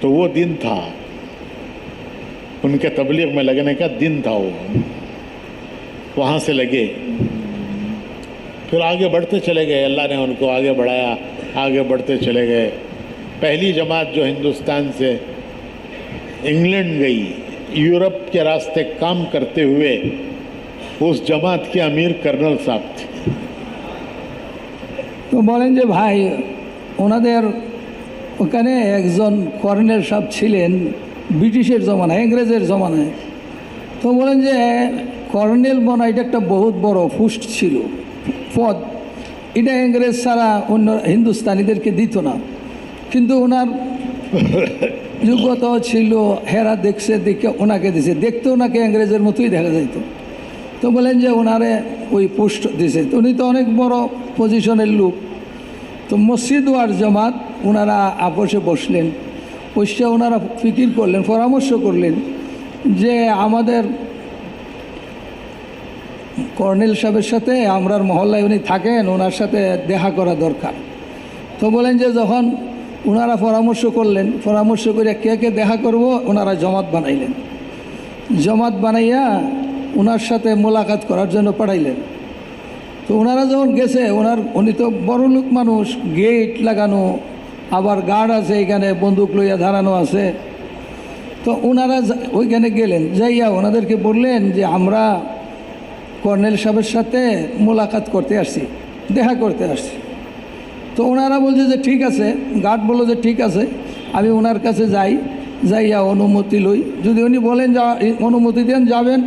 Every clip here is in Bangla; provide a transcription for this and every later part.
तो वो दिन था, उनके तबलीग में लगने का दिन था वो। वहाँ से लगे, फिर आगे बढ़ते चले गए, अल्लाह ने उनको आगे बढ़ाया, आगे बढ़ते चले गए। पहली जमात जो हिंदुस्तान से इंग्लैंड गई, यूरोप के रास्ते काम करते हुए, उस जमात के अमीर कर्नल साहब थे। তো বলেন যে ভাই, ওনাদের ওখানে একজন কর্নেল সাহেব ছিলেন ব্রিটিশের জমানায়, ইংরেজের জমানায়। তো বলেন যে কর্নেল বনা এটা একটা বহুত বড় পোস্ট ছিল, পদ। এটা ইংরেজ ছাড়া অন্য হিন্দুস্তানিদেরকে দিত না, কিন্তু ওনার যোগ্যতাও ছিল। হেরা দেখছে, দেখে ওনাকে দিছে, দেখতে ওনাকে ইংরেজের মতোই দেখা যাইত। তো বলেন যে ওনারে ওই পোস্ট দিছে। তো উনি তো অনেক বড় পজিশনের লোক। তো মসজিদ ওয়ার জামাত ওনারা আপোষে বসলেন, বসে ওনারা ফিকির করলেন, পরামর্শ করলেন যে আমাদের কর্নেল সাহেবের সাথে, আমরার মহল্লায় উনি থাকেন, ওনার সাথে দেখা করা দরকার। তো বলেন যে যখন ওনারা পরামর্শ করলেন, পরামর্শ করে কে কে দেখা করব, ওনারা জমাত বানাইলেন। জমাত বানাইয়া ওনার সাথে মোলাকাত করার জন্য পাঠাইলেন। তো ওনারা যখন গেছে, উনি তো বড় লোক মানুষ, গেট লাগানো, আবার গার্ড আছে, এখানে বন্দুক লইয়া ধারানো আছে। তো ওনারা ওইখানে গেলেন, যাইয়া ওনাদেরকে বললেন যে আমরা কর্নেল সাহেবের সাথে মোলাকাত করতে আসছি, দেখা করতে আসছি। তো ওনারা বলছে যে ঠিক আছে, গার্ড বললো যে ঠিক আছে, আমি ওনার কাছে যাই, যাইয়া অনুমতি লই। যদি উনি বলেন যা অনুমতি দেন, যাবেন,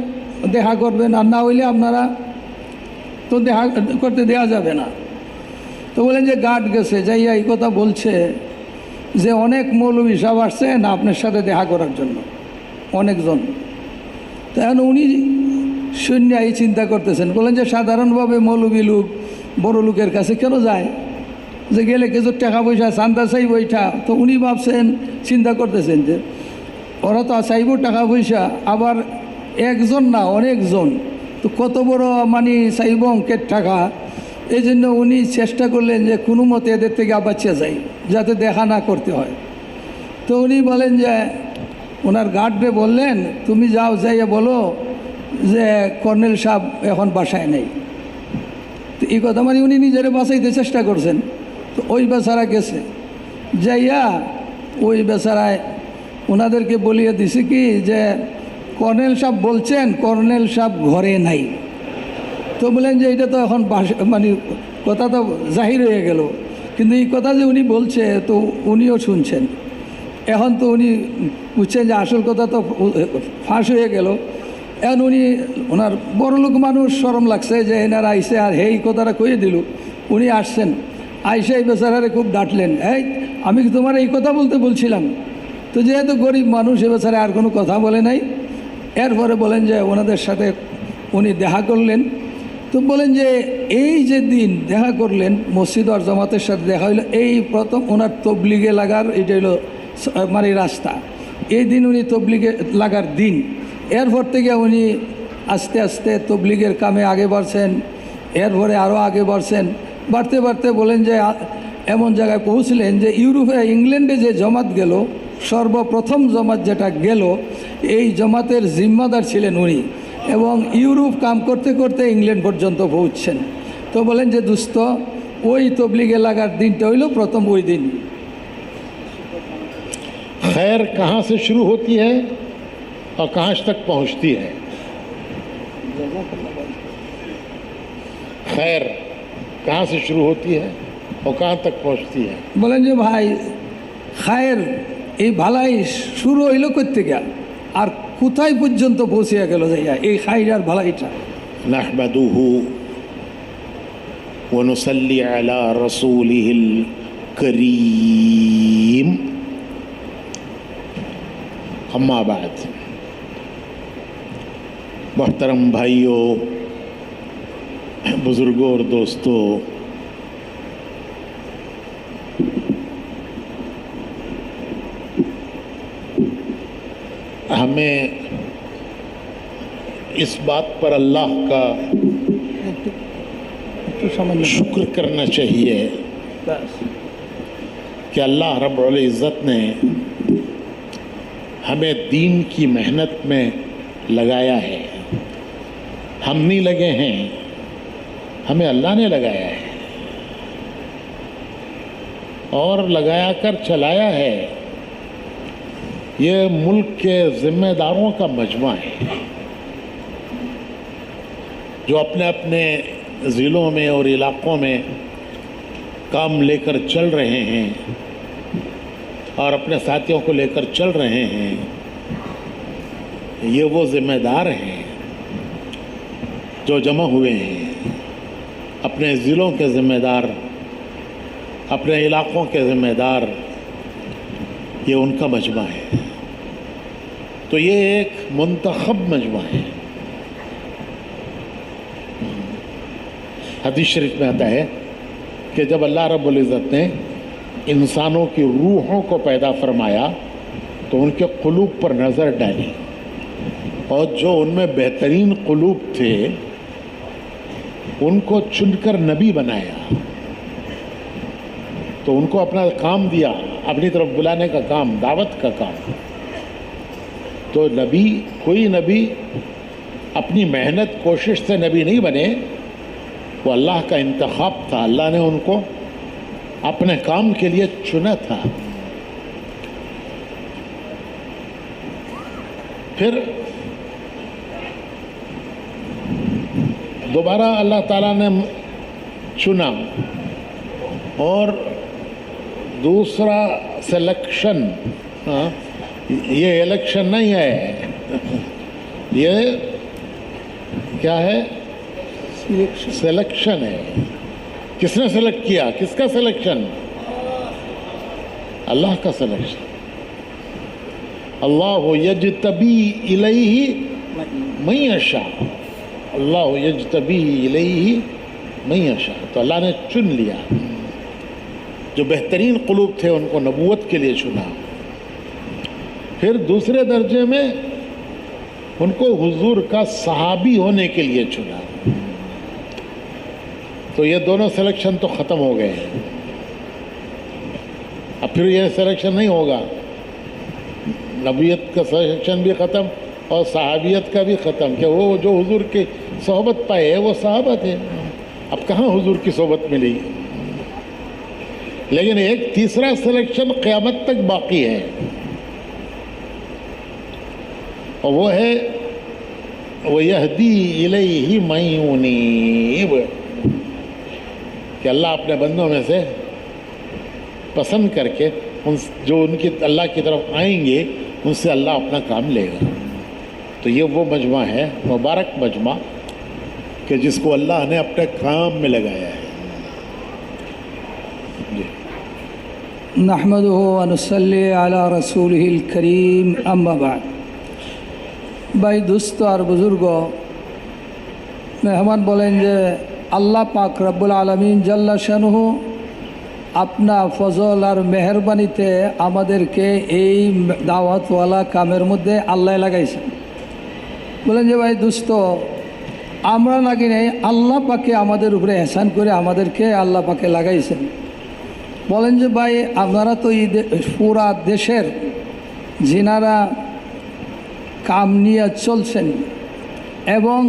দেখা করবেন, আর না হইলে আপনারা তো দেখা করতে দেওয়া যাবে না। তো বলেন যে গার্ড গেছে, যাইয়া এই কথা বলছে যে অনেক মৌলবী সাহেব আসছেন আপনার সাথে দেখা করার জন্য, অনেকজন। তো এখন উনি শূন্য এই চিন্তা করতেছেন, বলেন যে সাধারণভাবে মৌলবী লোক বড় লোকের কাছে কেন যায়, যে গেলে কিছু টাকা পয়সা চান্দা চাইব ওইটা। তো উনি ভাবছেন, চিন্তা করতেছেন যে ওরা তো চাইব টাকা পয়সা, আবার একজন না অনেকজন, তো কত বড় মানে চাইব অঙ্কের টাকা। এই জন্য উনি চেষ্টা করলেন যে কোনো মতে এদের থেকে বাঁচিয়ে যায়, যাতে দেখা না করতে হয়। তো উনি বলেন যে ওনার গার্ডরে বললেন, তুমি যাও, যাইয়া বলো যে কর্নেল সাহেব এখন বাসায় নেই। তো এই কথা মানে উনি নিজেরা বাঁচাইতে চেষ্টা করছেন। তো ওই বেচারা গেছে, যাইয়া ওই বেচারায় ওনাদেরকে বলিয়ে দিছে কি যে কর্নেল সাহেব বলছেন কর্নেল সাহেব ঘরে নাই। তো বলেন যে এটা তো এখন মানে কথা তো জাহির হয়ে গেল, কিন্তু এই কথা যে উনি বলছে তো উনিও শুনছেন। এখন তো উনি বুঝছেন যে আসল কথা তো ফাঁস হয়ে গেল। এখন উনি ওনার বড় লোক মানুষ, শরম লাগছে যে এনারা আইসে আর এই কথাটা কইয়ে দিল। উনি আসছেন, আইসে এই বেচারারে খুব ডাঁটলেন, এই আমি কি তোমার এই কথা বলতে বলছিলাম। তো যেহেতু গরিব মানুষ, এ বেচারা আর কোনো কথা বলে নাই। এরপরে বলেন যে ওনাদের সাথে উনি দেখা করলেন। তো বলেন যে এই যে দিন দেখা করলেন, মসজিদ আর জামাতের সাথে দেখা হইলো, এই প্রথম ওনার তবলিগে লাগার এটা হলো মানে রাস্তা। এই দিন উনি তবলিগে লাগার দিন। এরপর থেকে উনি আস্তে আস্তে তবলিগের কামে আগে বাড়ছেন, এরপরে আরও আগে বাড়ছেন। বাড়তে বাড়তে বলেন যে এমন জায়গায় পৌঁছলেন যে ইউরোপে, ইংল্যান্ডে যে জমাত গেল, সর্বপ্রথম জমাত যেটা গেল, এই জমাতের জিম্মাদার ছিলেন উনি, এবং ইউরোপ কাম করতে করতে ইংল্যান্ড পর্যন্ত পৌঁছছেন। তো বলেন যে দুস্থ, ওই তবলিগে লাগার দিনটা হইল প্রথম ওই দিন। खैर कहाँ से शुरू होती है और कहाँ तक पहुँचती है? खैर कहाँ से शुरू होती है और कहाँ तक पहुँचती है? বলেন যে ভাই, খায়ের এই ভালাই শুরু হইল কোত্থেকে আর কোথায় পর্যন্ত পৌঁছিয়া গেল যাইয়া এই খায়ের আর ভালাইটা? नहमदुहु व नुसल्ली अला रसूलिहिल करीम, अम्मा बाद। मोहतरम भाइयों, बुज़ुर्गों और दोस्तों, हमें इस बात पर अल्लाह का शुक्र करना चाहिए कि अल्लाह रब्बुल इज़्ज़त ने हमें दीन की मेहनत में लगाया है। हम नहीं लगे हैं, हमें अल्लाह ने लगाया है और लगाया कर चलाया है। ये मुल्क के जिम्मेदारों का मजमा है जो अपने अपने ज़िलों में और इलाक़ों में काम लेकर चल रहे हैं और अपने साथियों को लेकर चल रहे हैं। ये वो ज़िम्मेदार हैं जो जमा हुए हैं, अपने ज़िलों के ज़िम्मेदार, अपने इलाक़ों के ज़िम्मेदार। ये उनका मजमा है। तो ये एक मुंतखब मजमा है। हदीस शरीफ में आता है कि जब अल्लाह रब्बुल इज़्ज़त ने इंसानों की रूहों को पैदा फरमाया तो उनके क़ुलूब पर नज़र डाली और जो उनमें बेहतरीन क़ुलूब थे उनको चुनकर नबी बनाया। तो उनको अपना काम दिया, अपनी तरफ बुलाने का काम, दावत का काम। तो नबी, कोई नबी अपनी मेहनत कोशिश से नबी नहीं बने, वो अल्लाह का इंतखाब था। अल्लाह ने उनको अपने काम के लिए चुना था। फिर दोबारा अल्लाह ताला ने चुना और दूसरा सिलेक्शन, ये इलेक्शन नहीं है, ये क्या है? सिलेक्शन है। किसने सेलेक्ट किया? किसका सिलेक्शन? अल्लाह का सिलेक्शन। अल्लाह यजतबी इलैहि मन यशा, अल्लाह यजतबी इलैहि मन यशा। तो अल्लाह ने चुन लिया, जो बेहतरीन क़ुलूब थे उनको नबूवत के लिए चुना। फिर दूसरे दर्जे में उनको हुजूर का सहाबी होने के लिए चुना। तो ये दोनों सिलेक्शन तो ख़त्म हो गए हैं। अब फिर ये सिलेक्शन नहीं होगा। नबूवत का सिलेक्शन भी ख़त्म और सहाबियत का भी ख़त्म, कि वो जो हुजूर की सोहबत पाए है वो सहाबा थे। अब कहाँ हुजूर की सोहबत मिली? लेकिन एक तीसरा सिलेक्शन क़यामत तक बाकी है और वो है वो यहदी इलैहि मन युनीब, कि अल्लाह अपने बंदों में से पसंद करके उन जो उनकी अल्लाह की तरफ आएंगे उनसे अल्लाह अपना काम लेगा। तो ये वो मजमा है, मुबारक मजमा, कि जिसको अल्लाह ने अपने काम में लगाया है। नहमदुहु व नुसल्ली अला रसूलिहिल करीम, अम्मा बाद। भाई दोस्त और बुजुर्गो, मेहमान बोलें जे আল্লাহ পাক রব্বুল আলামিন জাল্লা শানুহু আপনার ফজল আর মেহরবানিতে আমাদেরকে এই দাওয়াতওয়ালা কামের মধ্যে আল্লাহ লাগাইছেন। বলেন যে ভাই দোস্ত, আমরা নাকি নেই, আল্লাহ পাকে আমাদের উপরে এহসান করে আমাদেরকে আল্লাহ পাকে লাগাইছেন। বলেন যে ভাই আপনারা তো এই পুরা দেশের যিনারা কাম নিয়ে চলছেন এবং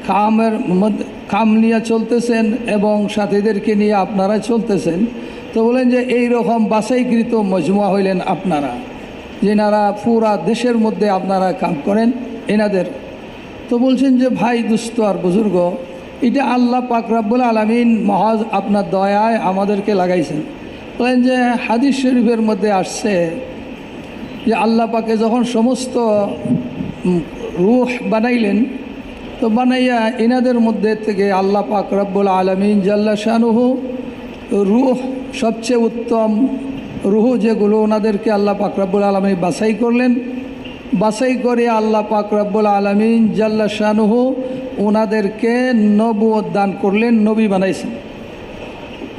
কামের মধ্যে কাম নিয়ে চলতেছেন এবং সাথীদেরকে নিয়ে আপনারা চলতেছেন, তো বলেন যে এই রকম বাছাইকৃত মজমুয়া হইলেন আপনারা, যেনারা পুরা দেশের মধ্যে আপনারা কাম করেন এনাদের। তো বলছেন যে ভাই দুস্থ আর বুজুর্গ, এটা আল্লাহ পাক রব্বুল আলামিন মহাজ আপনার দয়ায় আমাদেরকে লাগাইছেন। বলেন যে হাদিস শরীফের মধ্যে আসছে যে আল্লাহ পাকে যখন সমস্ত রূহ বানাইলেন, তো বানাইয়া এনাদের মধ্যে থেকে আল্লাহ পাক রব্বুল আলামিন জাল্লা শানুহু রূহ, সবচেয়ে উত্তম রূহ যেগুলো, ওনাদেরকে আল্লাহ পাক রব্বুল আলামিন বাছাই করলেন। বাছাই করে আল্লাহ পাক রব্বুল আলামিন জাল্লা শানুহু ওনাদেরকে নবুয়ত দান করলেন, নবী বানাইছেন।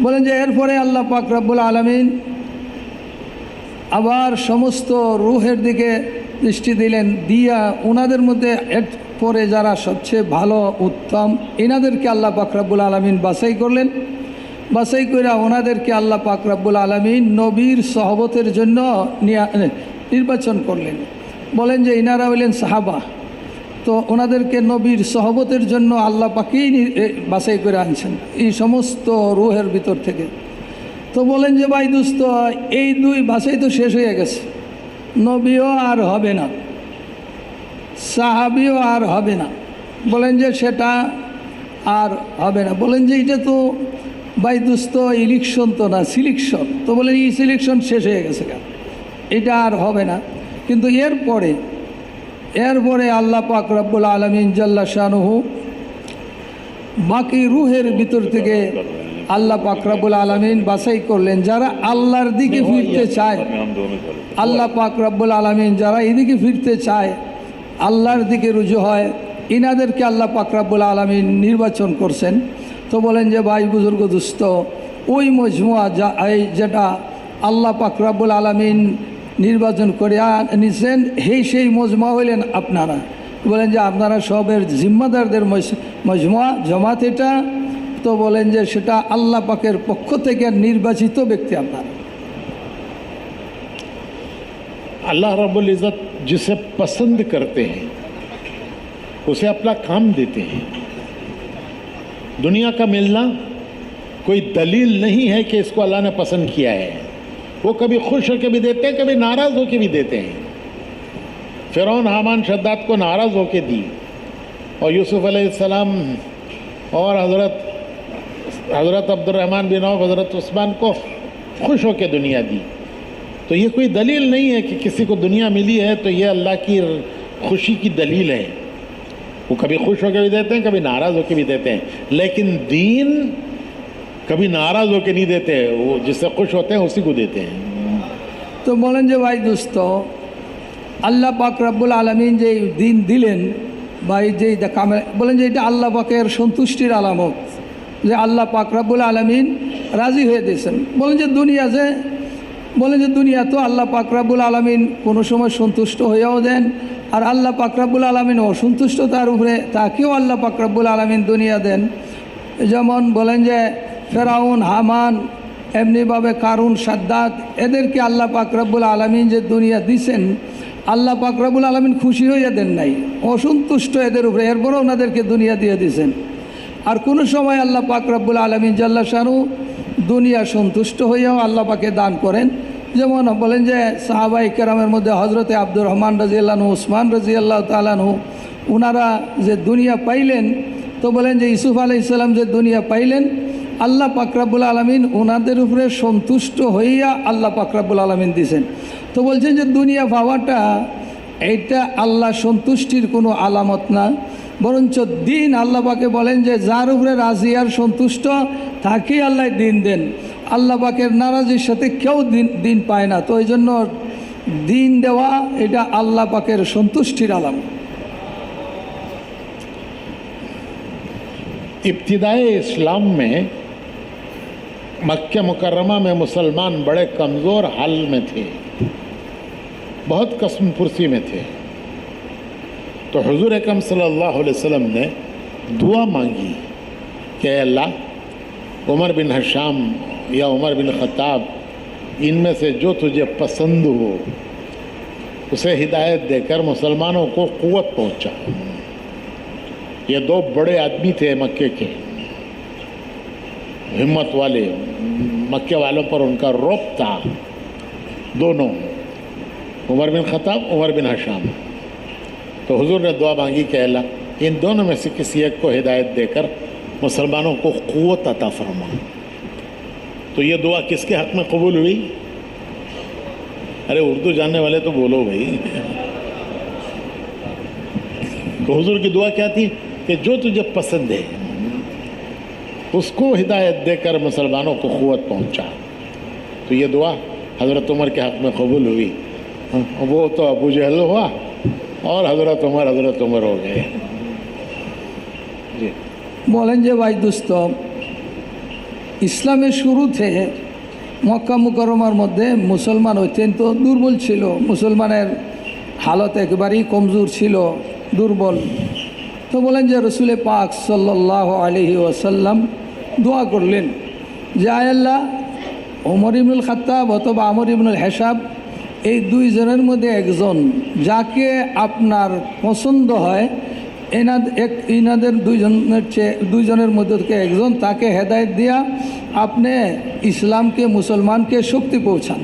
বলেন যে এরপরে আল্লাহ পাক রব্বুল আলামিন আবার সমস্ত রূহের দিকে দৃষ্টি দিলেন, দিয়া ওনাদের মধ্যে পরে যারা সবচেয়ে ভালো উত্তম এনাদেরকে আল্লাহ পাক রব্বুল আলামিন বাছাই করলেন। বাছাই করে ওনাদেরকে আল্লাহ পাক রব্বুল আলামিন নবীর সহবতের জন্য নির্বাচন করলেন। বলেন যে ইনারা হইলেন সাহাবা, তো ওনাদেরকে নবীর সহবতের জন্য আল্লাহ পাকেই বাছাই করে আনছেন এই সমস্ত রুহের ভিতর থেকে। তো বলেন যে ভাই দোস্ত, এই দুই বাছাই তো শেষ হয়ে গেছে, নবীও আর হবে না, সাহাবিও আর হবে না। বলেন যে সেটা আর হবে না। বলেন যে এটা তো ভাই দোস্ত ইলেকশন তো না, সিলেকশন। তো বলেন এই সিলেকশন শেষ হয়ে গেছে, এটা আর হবে না। কিন্তু এরপরে আল্লাহ পাক রব্বুল আলামিন জাল্লা শানুহু বাকি রুহের ভিতর থেকে আল্লাহ পাক রব্বুল আলামিন বাছাই করলেন যারা আল্লাহর দিকে ফিরতে চায়। আল্লাহ পাক রব্বুল আলামিন যারা এদিকে ফিরতে চায়, আল্লাহর দিকে রুজু হয়, ইনাদেরকে আল্লাহ পাক রব্বুল আলামিন নির্বাচন করছেন। তো বলেন যে ভাই বুজুর্গ দুস্থ, ওই মজমুয়া যেটা আল্লাহ পাক রব্বুল আলামিন নির্বাচন করে নিছেন, সেই মজমুয়া হইলেন আপনারা। বলেন যে আপনারা সবের জিম্মাদারদের মজমুয়া জমাত এটা। তো বলেন যে সেটা আল্লাহ পাকের পক্ষ থেকে নির্বাচিত ব্যক্তি আপনারা। अल्लाह रब्बुल इज़्ज़त जिसे पसंद करते हैं उसे अपना काम देते हैं। दुनिया का मिलना कोई दलील नहीं है कि इसको अल्लाह ने पसंद किया है। वो कभी खुश होकर भी देते हैं, कभी नाराज़ होकर भी देते हैं। फ़िरौन हामान शद्दाद को नाराज़ होकर दी, और यूसुफ अलैहिस्सलाम और हज़रत अब्दुर्रहमान बिन औफ, हज़रत उस्मान को खुश होकर दुनिया दी। तो ये कोई दलील नहीं है कि किसी को दुनिया मिली है तो ये अल्लाह की खुशी की दलील है। वो कभी खुश होकर भी देते हैं, कभी नाराज़ होकर भी देते हैं। लेकिन दीन कभी नाराज़ होकर नहीं देते, वो जिससे खुश होते हैं उसी को देते हैं। তো বলেন যে ভাই দোস্ত, আল্লাহ পাক রব্বুল আলামিন যে দিন দিলেন, ভাই যে কামে, বলেন যে এটা আল্লাহ পাকের সন্তুষ্টির আলামত যে আল্লাহ পাক রব্বুল আলামিন রাজি হয়ে দিয়েছেন। বলেন যে দুনিয়া তো আল্লাহ পাক রব্বুল আলামিন কোনো সময় সন্তুষ্ট হয়েও দেন, আর আল্লাহ পাক রব্বুল আলামিন অসন্তুষ্ট তার উপরে তাকেও আল্লাহ পাক রব্বুল আলামিন দুনিয়া দেন। যেমন বলেন যে ফেরাউন, হামান, এমনিভাবে কারুন, সাদ্দাত, এদেরকে আল্লাহ পাক রব্বুল আলামিন যে দুনিয়া দিছেন, আল্লাহ পাক রব্বুল আলামিন খুশি হইয়া দেন নাই, অসন্তুষ্ট এদের উপরে, এরপরও ওনাদেরকে দুনিয়া দিয়ে দিয়েছেন। আর কোনো সময় আল্লাহ পাক রব্বুল আলামিন জাল্লা শানু দুনিয়া সন্তুষ্ট হইয়াও আল্লাহ পাকে দান করেন। যেমন বলেন যে সাহাবায়ে কেরামের মধ্যে হজরতে আব্দুর রহমান রাজিয়াল্লাহু আনহু, উসমান রাজিয়াল্লাহু তাআলা আনহু, ওনারা যে দুনিয়া পাইলেন, তো বলেন যে ইউসুফ আলাইহিস সালাম যে দুনিয়া পাইলেন, আল্লাহ পাক রব্বুল আলামিন ওনাদের উপরে সন্তুষ্ট হইয়া আল্লাহ পাক রব্বুল আলামিন দিয়েছেন। তো বলছেন যে দুনিয়া পাওয়াটা এইটা আল্লাহ সন্তুষ্টির কোনো আলামত না, বরঞ্চ দিন আল্লাহ পাকে বলেন যে যার উপরে রাজি আর সন্তুষ্ট তাকেই আল্লাহ দিন দেন। আল্লাহ পাকের নারাজির সাথে কেউ দিন পায় না। তো এই জন্য দিন দেওয়া এটা আল্লাহ পাকের সন্তুষ্টির আলামত। इब्तिदाए इस्लाम में मक्का मुकर्रमा में मुसलमान बड़े कमज़ोर हाल में थे, बहुत कसम पुरसी में थे। तो हुजूर अकरम सल्लल्लाहु अलैहि वसल्लम ने दुआ मांगी कि अल्लाह, उमर बिन हशाम या उमर बिन ख़त्ताब, इनमें से जो तुझे पसंद हो उसे हिदायत देकर मुसलमानों को क़ुव्वत पहुँचा। ये दो बड़े आदमी थे मक्के के, हिम्मत वाले, मक्के वालों पर उनका रौब था, दोनों, उमर बिन ख़त्ताब, उमर बिन हशाम। तो हुजूर ने दुआ मांगी कि अल्लाह, इन दोनों में से किसी एक को हिदायत देकर मुसलमानों को क़ुव्वत अता फरमा। तो ये दुआ किसके हक़ में कबूल हुई? अरे उर्दू जानने वाले तो बोलो भाई। तो हुजूर की दुआ क्या थी कि जो तुझे पसंद है उसको हिदायत देकर मुसलमानों को क़ुव्वत पहुँचा। तो ये दुआ हज़रत उमर के हक़ में कबूल हुई। वो तो अबू जहल हुआ और हज़रत उमर हो गए। जी বলেন যে ভাই দোস্ত, ইসলামের শুরুতে মক্কা মুকাররমার মধ্যে মুসলমান অত্যন্ত দুর্বল ছিল, মুসলমানের হালত একেবারেই কমজোর ছিল, দুর্বল। তো বলেন যে রসুল পাক সাল্লাল্লাহু আলাইহি ওয়াসাল্লাম দোয়া করলেন যে আয় আল্লাহ, ওমর ইবনুল খাত্তাব অথবা আমর ইবনুল হেসাব, এই দুইজনের মধ্যে একজন যাকে আপনার পছন্দ হয়, ইনাদের দুইজনের মধ্যে থেকে একজন তাকে হেদায়েত দিয়া আপনি ইসলামকে মুসলমানকে শক্তি পৌঁছান।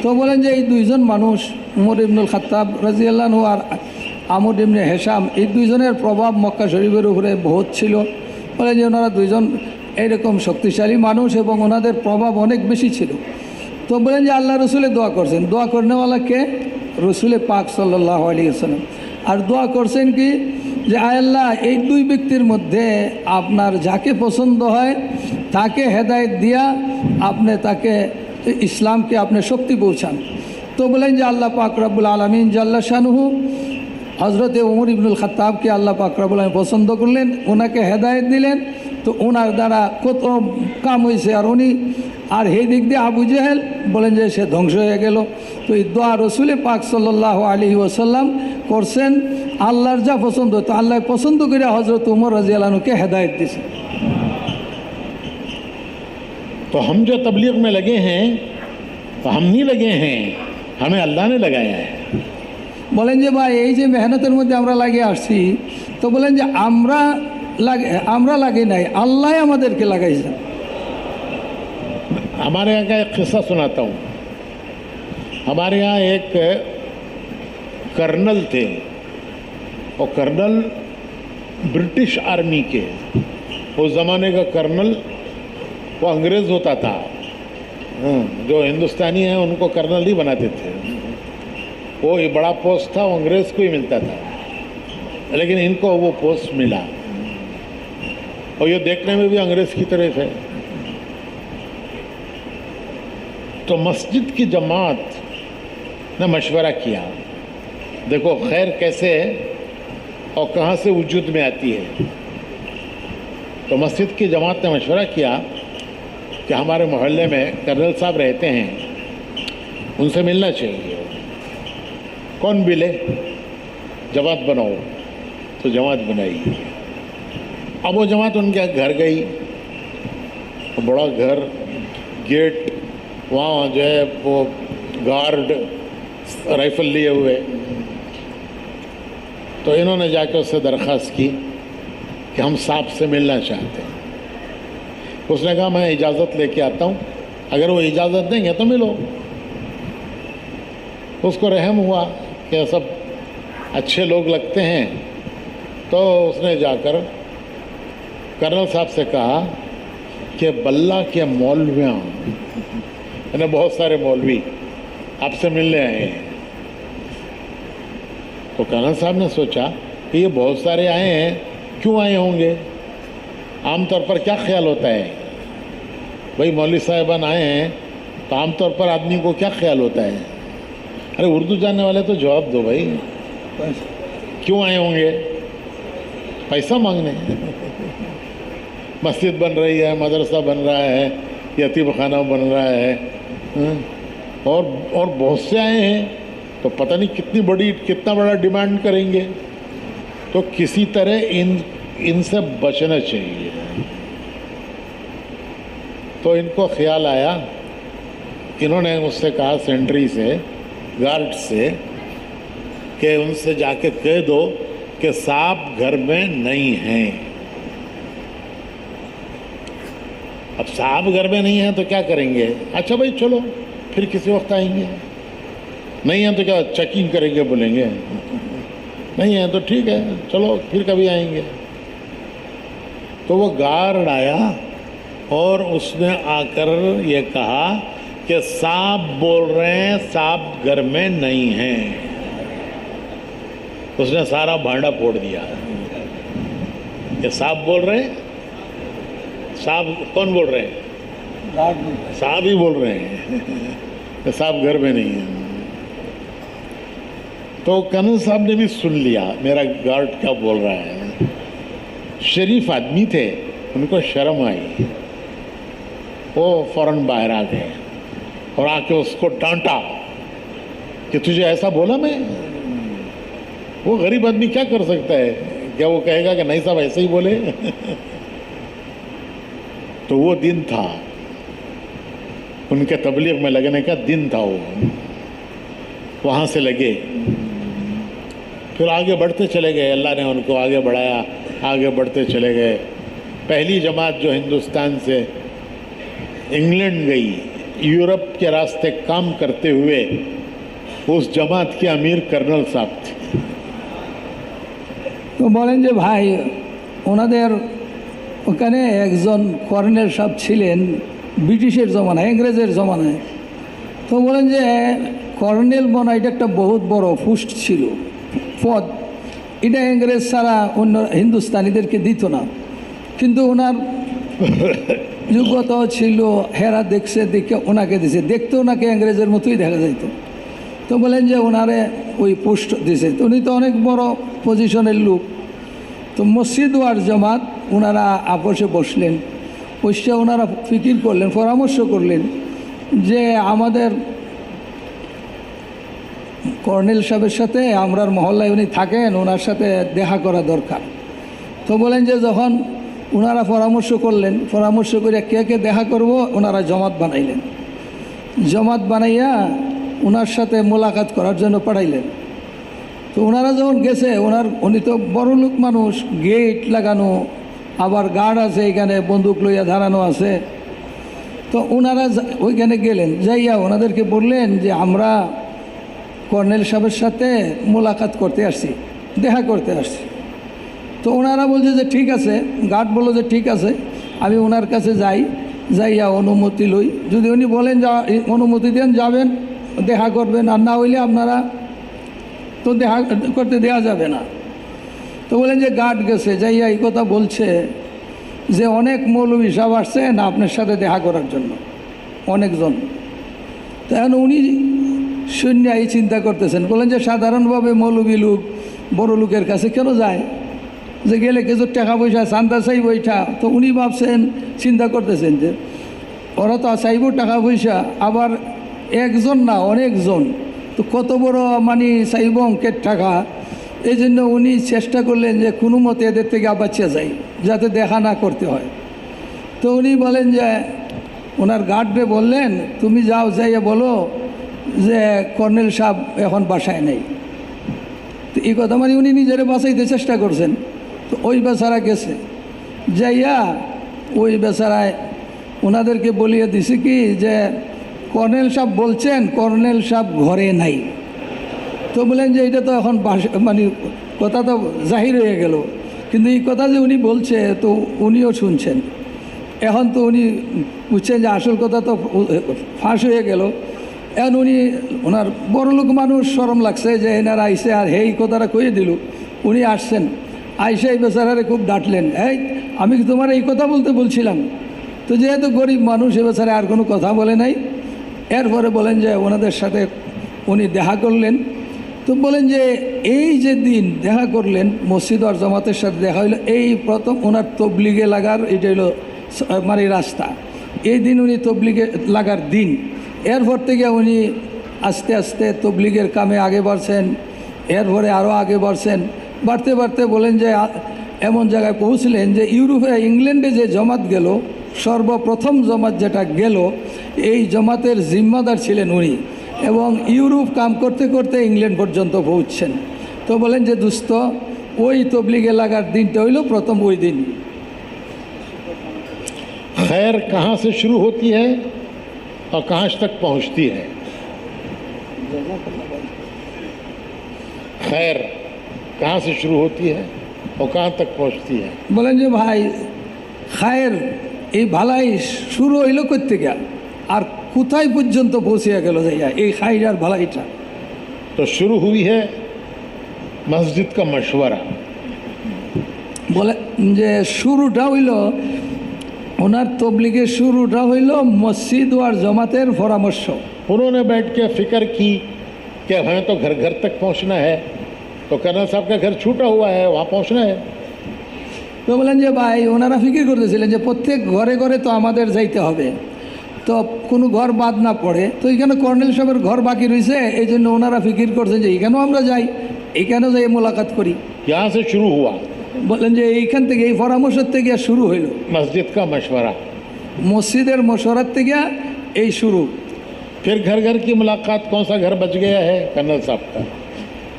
তো বলেন যে এই দুইজন মানুষ উমর ইবনুল খাত্তাব রাদিয়াল্লাহু আনহু আর আমর ইবনে হেশাম, এই দুইজনের প্রভাব মক্কা শরীফের উপরে বহুত ছিল। বলেন যে ওনারা দুইজন এইরকম শক্তিশালী মানুষ এবং ওনাদের প্রভাব অনেক বেশি ছিল। তো বলেন যে আল্লাহ রসুলে দোয়া করছেন, দোয়া করনেওয়ালা কে? রসুলে পাক সাল্লাল্লাহু আলাইহি ওয়াসাল্লাম। আর দোয়া করছেন কি যে আয় আল্লাহ, এই দুই ব্যক্তির মধ্যে আপনার যাকে পছন্দ হয় তাকে হেদায়েত দিয়া আপনি তাকে ইসলামকে আপনি শক্তি পৌঁছান। তো বলেন যে আল্লাহ পাক রব্বুল আলামিন জাল্লা শানুহু হজরতে উমর ইবনুল খাত্তাবকে আল্লাহ পাক রব্বুল আলামিন পছন্দ করলেন, ওনাকে হেদায়েত দিলেন। তো ওনার দ্বারা কত কাম হয়েছে। আর উনি আর এই দিক দিয়ে আবু জেহেল বলেন যে সে ধ্বংস হয়ে গেল। তো এই দোয়া রসুলে পাক সাল্লাল্লাহু আলাইহি ওয়াসাল্লাম করছেন, আল্লাহর যা পছন্দ তো আল্লাহ পছন্দ করে হজরত উমর রাদিয়াল্লাহু আনহুকে হেদায়েত দিয়েছে। तो हम जो तबलीग में लगे हैं तो हम नहीं लगे हैं, हमें अल्लाह ने लगाया है। বলেন যে ভাই এই যে মেহনতের মধ্যে আমরা লাগিয়ে আসছি, তো বলেন যে আমরা লাগে নাই, আল্লাহ আমাদেরকে লাগাইছেন। हमारे यहाँ का एक किस्सा सुनाता हूँ। हमारे यहाँ एक कर्नल थे, और कर्नल ब्रिटिश आर्मी के, उस ज़माने का कर्नल वो अंग्रेज़ होता था। जो हिंदुस्तानी हैं उनको कर्नल ही बनाते थे। वो ये बड़ा पोस्ट था, वो अंग्रेज़ को ही मिलता था, लेकिन इनको वो पोस्ट मिला। और ये देखने में भी अंग्रेज़ की तरह थे। तो मस्जिद की जमात ने मशवरा किया, देखो खैर कैसे है और कहाँ से वजूद में आती है। तो मस्जिद की जमात ने मशवरा किया कि हमारे मोहल्ले में कर्नल साहब रहते हैं, उनसे मिलना चाहिए। कौन मिले? जमात बनाओ। तो जमात बनाई। अब वो जमात उनके घर गई, बड़ा घर, गेट, वहाँ जो है वो गार्ड राइफल लिए हुए। तो इन्होंने जाकर उससे दरख्वास्त की कि हम साहब से मिलना चाहते हैं। उसने कहा मैं इजाज़त लेके आता हूँ, अगर वो इजाज़त देंगे तो मिलो। उसको रहम हुआ कि सब अच्छे लोग लगते हैं। तो उसने जाकर कर्नल साहब से कहा कि बल्ला के मौलवियाँ, यानी बहुत सारे मौलवी आपसे मिलने आए हैं। तो कर्नल साहब ने सोचा कि ये बहुत सारे आए हैं, क्यों आए होंगे? आमतौर पर क्या ख्याल होता है भाई, मौलवी साहिबान आए हैं तो आमतौर पर आदमी को क्या ख्याल होता है? अरे उर्दू जानने वाले तो जवाब दो भाई, क्यों आए होंगे? पैसा मांगने। मस्जिद बन रही है, मदरसा बन रहा है, यतीम खाना बन रहा है, और बहुत से आए हैं, तो पता नहीं कितना बड़ा डिमांड करेंगे। तो किसी तरह इनसे बचना चाहिए। तो इनको ख्याल आया, इन्होंने मुझसे कहा सेंट्री से, गार्ड से, कि उनसे जाके कह दो कि साहब घर में नहीं हैं। अब साहब घर में नहीं हैं तो क्या करेंगे? अच्छा भाई चलो फिर किसी वक्त आएंगे। नहीं हैं तो क्या चेकिंग करेंगे, बोलेंगे नहीं हैं तो ठीक है चलो फिर कभी आएंगे। तो वो गार्ड आया और उसने आकर ये कहा कि साहब बोल रहे हैं साहब घर में नहीं हैं। उसने सारा भांडा फोड़ दिया। ये साहब बोल रहे हैं, साहब कौन बोल रहे हैं? साहब ही बोल रहे हैं कि साहब घर में नहीं है। तो कर्नल साहब ने भी सुन लिया मेरा गार्ड क्या बोल रहा है। शरीफ आदमी थे, उनको शर्म आई, वो फौरन बाहर आ गए और आके उसको डांटा कि तुझे ऐसा बोला मैं। वो गरीब आदमी क्या कर सकता है? क्या वो कहेगा कि नहीं साहब ऐसे ही बोले? तो वो दिन था, उनके तबलीग में लगने का दिन था वो। वहाँ से लगे, फिर आगे बढ़ते चले गए। अल्लाह ने उनको आगे बढ़ाया, आगे बढ़ते चले गए। पहली जमात जो हिंदुस्तान से इंग्लैंड गई, यूरोप के रास्ते काम करते हुए, उस जमात के अमीर कर्नल साहब थे। তো বলেন যে ভাই ওনাদের ওখানে একজন কর্নেল সাহেব ছিলেন ব্রিটিশের জমানায়, ইংরেজের জমানায়। তো বলেন যে কর্নেল বনা এটা একটা বহুত বড় পোস্ট ছিল, পদ। এটা ইংরেজ ছাড়া অন্য হিন্দুস্তানিদেরকে দিত না, কিন্তু ওনার যোগ্যতাও ছিল, হেরা দেখছে, দেখে ওনাকে দিছে। দেখতে ওনাকে ইংরেজের মতোই দেখা যাইত। তো বলেন যে ওনারে ওই পোস্ট দিছে। তো উনি তো অনেক বড় পজিশনের লোক। তো মসজিদ ওয়ার জামাত ওনারা আপোষে বসলেন, বসে ওনারা ফিকির করলেন, পরামর্শ করলেন যে আমাদের কর্নেল সাহেবের সাথে আমরার মহল্লায় উনি থাকেন, ওনার সাথে দেখা করা দরকার। তো বলেন যে যখন ওনারা পরামর্শ করলেন, পরামর্শ করে কে কে দেখা করব, ওনারা জমাত বানাইলেন। জমাত বানাইয়া ওনার সাথে মোলাকাত করার জন্য পাঠাইলেন। তো ওনারা যখন গেছে, উনি তো বড় লোক মানুষ, গেট লাগানো, আবার গার্ড আছে, এখানে বন্দুক লইয়া ধারানো আছে। তো ওনারা ওইখানে গেলেন, যাইয়া ওনাদেরকে বললেন যে আমরা কর্নেল সাহেবের সাথে মোলাকাত করতে আসছি, দেখা করতে আসছি। তো ওনারা বলছে যে ঠিক আছে, গার্ড বলল যে ঠিক আছে, আমি ওনার কাছে যাইয়া অনুমতি লই। যদি উনি বলেন অনুমতি দেন, যাবেন, দেখা করবেন, আর না হইলে আপনারা তো দেখা করতে দেওয়া যাবে না। তো বলেন যে গার্ড গেছে, যাইয়া এই কথা বলছে যে অনেক মৌলবী সাহেব আসছেন আপনার সাথে দেখা করার জন্য, অনেকজন। তো এখন উনি শূন্য এই চিন্তা করতেছেন, বলেন যে সাধারণভাবে মৌলবী লোক বড় লোকের কাছে কেন যায়, যে গেলে কিছু টাকা পয়সা চান্দা চাইব এইটা। তো উনি ভাবছেন, চিন্তা করতেছেন যে ওরা তো চাইব টাকা পয়সা, আবার একজন না অনেকজন, তো কত বড় মানে চাইব অঙ্কের টাকা। এই জন্য উনি চেষ্টা করলেন যে কোনো মতে এদের থেকে বাঁচিয়ে যায়, যাতে দেখা না করতে হয়। তো উনি বলেন যে ওনার গার্ডরে বললেন, তুমি যাও, যাইয়া বলো যে কর্নেল সাহেব এখন বাসায় নেই। তো এই কথা মানে উনি নিজেরা বাঁচাইতে চেষ্টা করছেন। তো ওই বেচারা গেছে, যাইয়া ওই বেচারায় ওনাদেরকে বলিয়ে দিছে কি যে কর্নেল সাহেব বলছেন কর্নেল সাহেব ঘরে নাই। তো বলেন যে এটা তো এখন মানে কথা তো জাহির হয়ে গেল, কিন্তু এই কথা যে উনি বলছে তো উনিও শুনছেন। এখন তো উনি বুঝছেন যে আসল কথা তো ফাঁস হয়ে গেল। এখন উনি ওনার বড়লোক মানুষ, শরম লাগছে যে এনারা আইসে আর এই কথাটা কইয়ে দিল। উনি আসছেন, আইসে এই বেচারারে খুব ডাঁটলেন, এই আমি কি তোমার এই কথা বলতে বলছিলাম? তো যেহেতু গরিব মানুষ, এ বেচারা আর কোনো কথা বলে নাই। এরপরে বলেন যে ওনাদের সাথে উনি দেখা করলেন। তো বলেন যে এই যে দিন দেখা করলেন, মসজিদ আর জামাতের সাথে দেখা হইলো, এই প্রথম ওনার তবলিগে লাগার এটা হইলো মানে রাস্তা। এই দিন উনি তবলিগে লাগার দিন। এরপর থেকে উনি আস্তে আস্তে তবলিগের কামে আগে বাড়ছেন, এরপরে আরও আগে বাড়ছেন। বাড়তে বাড়তে বলেন যে এমন জায়গায় পৌঁছলেন যে ইউরোপে, ইংল্যান্ডে যে জমাত গেল, সর্বপ্রথম জমাত যেটা গেল, এই জমাতের জিম্মাদার ছিলেন উনি, এবং ইউরোপ কাম করতে করতে ইংল্যান্ড পর্যন্ত পৌঁছছেন। তো বলেন যে দুস্থ, ওই তবলিগে লাগার দিনটা হইল প্রথম ওই দিন। खैर कहाँ से शुरू होती है और कहाँ तक पहुँचती है? खैर कहाँ से शुरू होती है और कहाँ तक पहुँचती है? বলেন যে ভাই খায়ের এই ভালাই শুরু হইল কই থেকে আর কোথায় পর্যন্ত পৌঁছে গেল যাইয়া এই খায়ের আর ভালাইটা? तो शुरू हुई है मस्जिद का मशवरा। বলে যে শুরুটা হইল ওনার তবলিগের শুরুটা হইল মসজিদ আর জমাতের পরামর্শ। उन्होंने बैठ के फिक्र की कि हमें तो घर घर तक पहुंचना है, तो कर्नल साहब का घर छूटा हुआ है, वहाँ पहुंचना है। তো বলেন যে ভাই ওনারা ফিকির করতেছিলেন যে প্রত্যেক ঘরে ঘরে তো আমাদের যাইতে হবে, তো কোনো ঘর বাদ না পড়ে। তো এখানে কর্নেল সাহেবের ঘর বাকি রয়েছে, এই জন্য ওনারা ফিকির করছেন যে এখানেও আমরা যাই, এখানেও যাই মোলাকাত করি। यहाँ से शुरू हुआ বলেন যে এইখান থেকে, এই পরামর্শের থেকে শুরু হইল मस्जिद का मशवरा। মসজিদের মশওয়ারার থেকে এই শুরু। फिर घर घर की मुलाकात, कौन सा घर बच गया है कर्नल साहब का?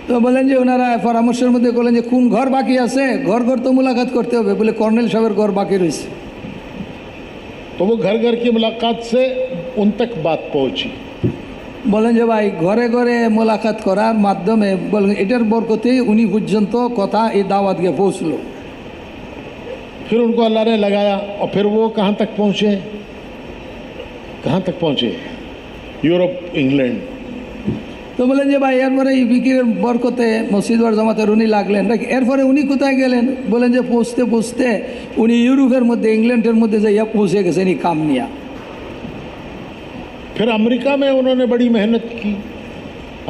তো বলেন যে ওনারা পরামর্শের মধ্যে বললেন যে কোন ঘর বাকি আছে, ঘর ঘর তো মুলাকাত করতে হবে, বলে কর্নেল সাহেবের ঘর বাকি রয়েছে। तो वो घर घर की मुलाकात से उन तक बात पहुंची। বলেন যে ভাই ঘরে ঘরে মোলাকাত করার মাধ্যমে বলেন এটার বরকতেই উনি পর্যন্ত কথা এই দাওয়াত গিয়ে পৌঁছলো। फिर उनको अल्लाह ने लगाया और फिर वो कहाँ तक पहुँचे? कहाँ तक पहुँचे? Europe, England. তো বলেন যে ভাই এরপরে এই বিকিরের বরকতে মসজিদওয়ার জামাতের উনি লাগলেন, এরপরে উনি কোথায় গেলেন? বলেন যে পৌঁছতে পৌঁছতে উনি ইউরোপের মধ্যে, ইংল্যান্ডের মধ্যে যাইয়া পৌঁছে গেছেন এই কাম নিয়ে। फिर अमेरिका में उन्होंने बड़ी मेहनत की।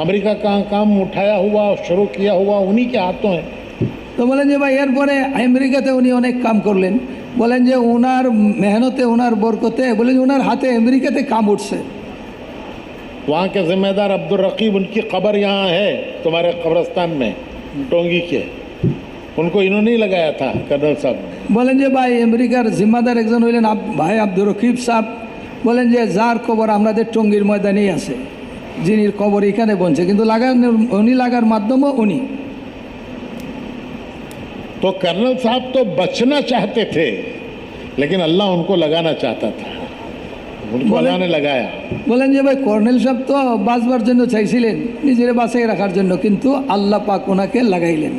अमेरिका का काम उठाया हुआ, शुरू किया हुआ उन्हीं के हाथों है। তো বলেন যে ভাই এরপরে আমেরিকাতে উনি অনেক কাম করলেন। বলেন যে ওনার মেহনতে, ওনার বরকতে, বলেন যে ওনার হাতে আমেরিকাতে কাম উঠছে। वहाँ के जिम्मेदार अब्दुल रकीब, उनकी कब्र यहाँ है तुम्हारे कब्रस्तान में टोंगी के, उनको इन्होंने ही लगाया था कर्नल साहब ने। বলেন যে ভাই আমেরিকার জিম্মাদার একজন হইলেন ভাই আব্দুর রকিব সাহেব। বলেন যে যার কবর আমাদের টঙ্গীর ময়দানেই আছে, যিনি কবর এখানে বনছে, কিন্তু উনি লাগার মাধ্যমে উনি। तो कर्नल साहब तो बचना चाहते थे, लेकिन अल्लाह उनको लगाना चाहता था, उनको अल्लाह ने लगाया। বলেন যে ভাই কর্নেল সাহেব তো বাঁচবার জন্য চাইছিলেন, নিজের বাঁচাই রাখার জন্য, কিন্তু আল্লাহ পাক ওনাকে লাগাইলেন,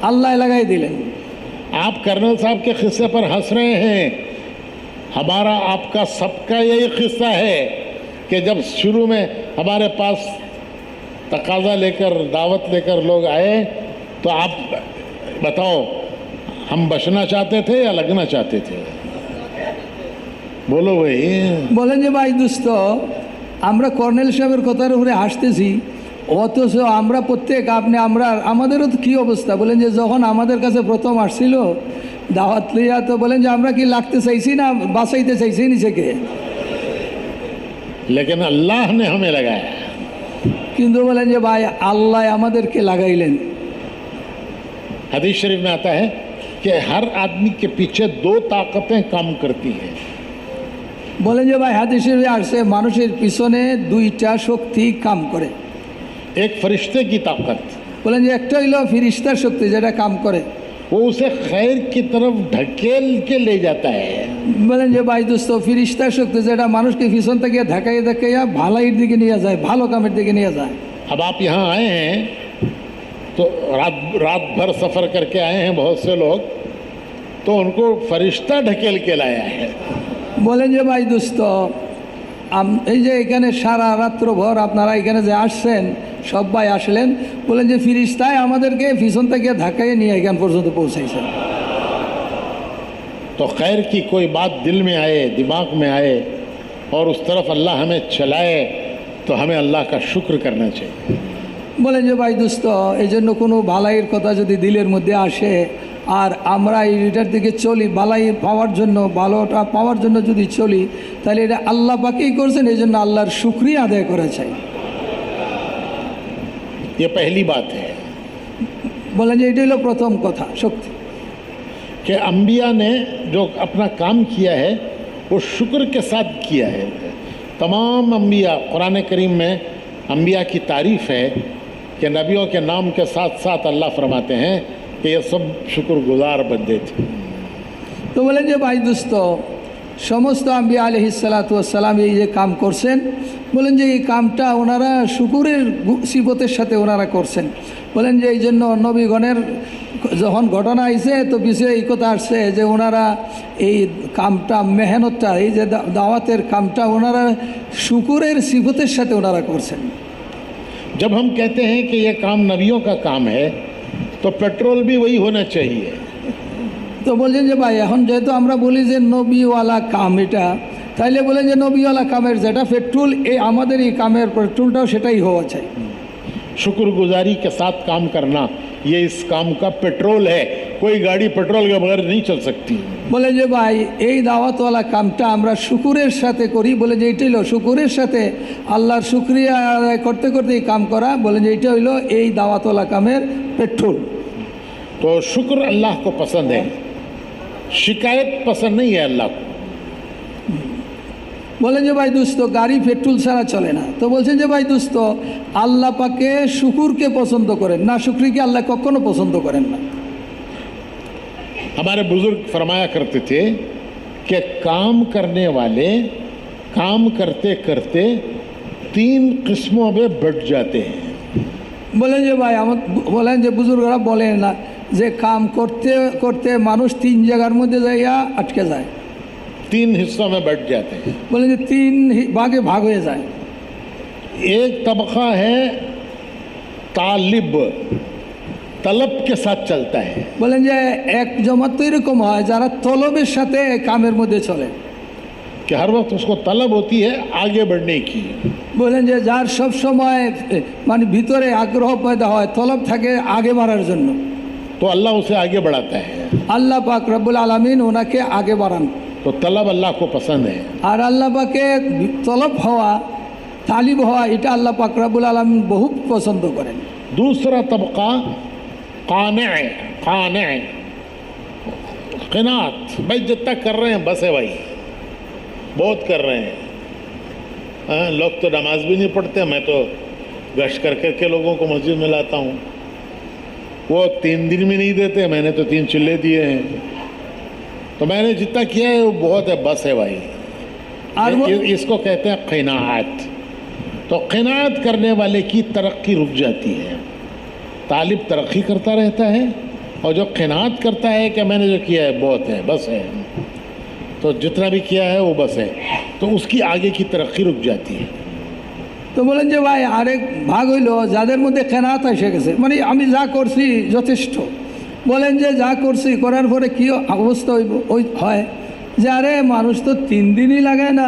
আল্লাহ লাগাই দিলেন। आप कर्नल साहब के किस्से पर हंस रहे हैं, हमारा आपका सबका यही किस्सा है कि जब शुरू में हमारे पास तकाजा लेकर, दावत लेकर लोग आए, तो आप बताओ हम बचना चाहते थे या लगना चाहते थे? बोलो भाई। বলেন যে ভাই দোস্ত, আমরা কর্নেল সাহেবের কথার উপরে হাসতেছি, অথচ আমরা প্রত্যেক আমাদেরও তো কী অবস্থা। বলেন যে যখন আমাদের কাছে প্রথম আসছিল দাওয়াত লইয়া, তো বলেন যে আমরা কি লাগতে চাইছি না বাঁচাইতে চাইছি নিজেকে? लेकिन अल्लाह ने हमें लगाया। কিন্তু বলেন যে ভাই আল্লাহ আমাদেরকে লাগাইলেন। हदीस शरीफ में आता है कि हर आदमी के पीछे दो ताकतें काम करती हैं। বলেন যে ভাই হাদিসে আসছে মানুষের পিছনে দুইটা শক্তি কাম করে। एक फरिश्ते की ताकत, বলেন যে একটা হইল ফিরিস্তার শক্তি, যেটা কাম করে, वो उसे खैर की तरफ ढकेल के ले जाता है। বলেন যে ভাই দোস্ত ফিরিস্তার শক্তি যেটা মানুষকে পিছন থেকে ধাকাইয়া ভালাইয়ের দিকে নিয়ে যায়, ভালো কামের দিকে নিয়ে যায়। अब आप यहाँ आए हैं तो रात भर सफ़र करके आए हैं बहुत से लोग, तो उनको फरिश्ता ढकेल के लाया है। বলেন যে ভাই দোস্ত এই যে এখানে সারা রাত্রভর আপনারা এখানে যে আসছেন, সবাই আসলেন, বলেন যে ফিরিস্তায় আমাদেরকে পিছন থেকে ধাক্কাইয়ে নিয়ে এখান পর্যন্ত পৌঁছাইছেন। तो खैर की कोई बात दिल में आए, दिमाग में आए और उस तरफ अल्लाह हमें चलाए, तो हमें अल्लाह का शुक्र करना चाहिए। বলেন যে ভাই দোস্ত এই জন্য কোনো ভালাইয়ের কথা যদি দিলের মধ্যে আসে আর আমরা এটার দিকে চলি, ভালাই পাওয়ার জন্য, ভালোটা পাওয়ার জন্য যদি চলি, তাহলে এটা আল্লাহ পাকেই করছেন, এই জন্য আল্লাহর শুকরিয়া আদায় করা চাই। ये पहली बात है বলেন যে এটা হলো প্রথম কথা, শক্তি। कि अम्बिया ने जो अपना काम किया है वो शुक्र के साथ किया है। तमाम अम्बिया, कुरान करीम में अम्बिया की तारीफ़ है कि नबियों के नाम के साथ साथ अल्लाह फरमाते हैं कि ये सब शुक्रगुजार बंदे थे। তো বলেন যে ভাই দোস্ত সমস্ত আম্বিয়া আলাইহিসসালাম এই যে কাম করছেন, বলেন যে এই কামটা ওনারা শুকুরের সিফতের সাথে ওনারা করছেন। বলেন যে এই জন্য নবীগণের যখন ঘটনা আইছে, তো বিষয়ে এই কথা আসছে যে ওনারা এই কামটা, মেহনতটা, এই যে দাওয়াতের কামটা ওনারা শুকুরের সিফতের সাথে ওনারা করছেন। जब हम कहते हैं कि ये काम नबियों का काम है, तो पेट्रोल भी वही होना चाहिए। তো বলছেন যে ভাই এখন যেহেতু আমরা বলি যে নবীওয়ালা কাম এটা, তাইলে বলেন যে নবীওয়ালা কামের যেটা পেট্রোল, এই আমাদের এই কামের পেট্রোলটাও সেটাই হওয়া চাই। शुक्रगुजारी के साथ काम करना, ये इस काम का पेट्रोल है। कोई गाड़ी पेट्रोल के बगैर नहीं चल सकती। বলে যে ভাই এই দাওয়াতওয়ালা কামটা আমরা শুকুরের সাথে করি, বলে যে এইটা হলো শুকুরের সাথে আল্লাহর শুকরিয়া আদায় করতে করতে এই কাম করা, বলেন যে এইটা হইলো এই দাওয়াতওয়ালা কামের পেট্রোল। तो शुक्र अल्लाह को पसंद है, शिकायत पसंद नहीं है अल्लाह को। বলেন যে ভাই দুস্থ গাড়ি পেট্রোল ছাড়া চলে না, তো বলছেন যে ভাই দুস্থ আল্লাহ পাকে শুকুরকে পছন্দ করেন না, শুকরিকে আল্লাহ কখনো পছন্দ করেন না। हमारे बुजुर्ग फरमाया करते थे कि काम करने वाले काम करते करते 3 किस्मों में बढ़ जाते हैं। বলেন যে ভাই আমার বলেন যে বুজুর্গরা বলেন না যে কাম করতে করতে মানুষ 3 জায়গার মধ্যে যাইয়া আটকে যায়, 3 हिस्सों में बढ़ जाते हैं। বলেন যে 3 ভাগে ভাগ হয়ে যায়। एक तबका है तालिब, तलब के साथ चलता है। বলেন যে এক জমাত তো এরকম হয় যারা তলবের সাথে কামের মধ্যে চলে, कि हर वक्त उसको तलब होती है आगे बढ़ने की। বলেন যে যার সব সময় মানে ভিতরে আগ্রহ পয়দা হয়, তলব থাকে আগে বাড়ার জন্য, तो अल्लाह उसे आगे बढ़ाता है। আল্লাহ পাক রব্বুল আলামিন ওনাকে আগে বাড়ান। तो तलब अल्लाह को पसंद है। আর আল্লাহ পাকে তলব হওয়া, তালিব হওয়া, এটা আল্লাহ পাক রব্বুল আলামিন বহু পছন্দ করেন। दूसरा तबका काने काने क़नात, भाई जितना कर रहे हैं बस है भाई, बहुत कर रहे हैं। हाँ, लोग तो नमाज भी नहीं पढ़ते, मैं तो गश्त कर करके लोगों को मस्जिद में लाता हूँ। वो 3 दिन में नहीं देते, मैंने तो 3 चिल्ले दिए हैं। तो मैंने जितना किया है वो बहुत है, बस है भाई। और इसको कहते हैं क़नाअत। तो क़नाअत करने वाले की तरक्की रुक जाती है। तालिब तरक्की करता रहता है, और जो क़नाअत करता है कि मैंने जो किया है बहुत है, बस है, तो जितना भी किया है वो बस है, तो उसकी आगे की तरक्की रुक जाती है। তো বলেন যে ভাই আরেক ভাগ হইল যাদের মধ্যে কেনাত এসে গেছে, মানে আমি যা করছি যথেষ্ট, বলেন যে যা করছি করার পরে কী অবস্থা ওই হয় যে আরে মানুষ তো 3 দিনই লাগায় না,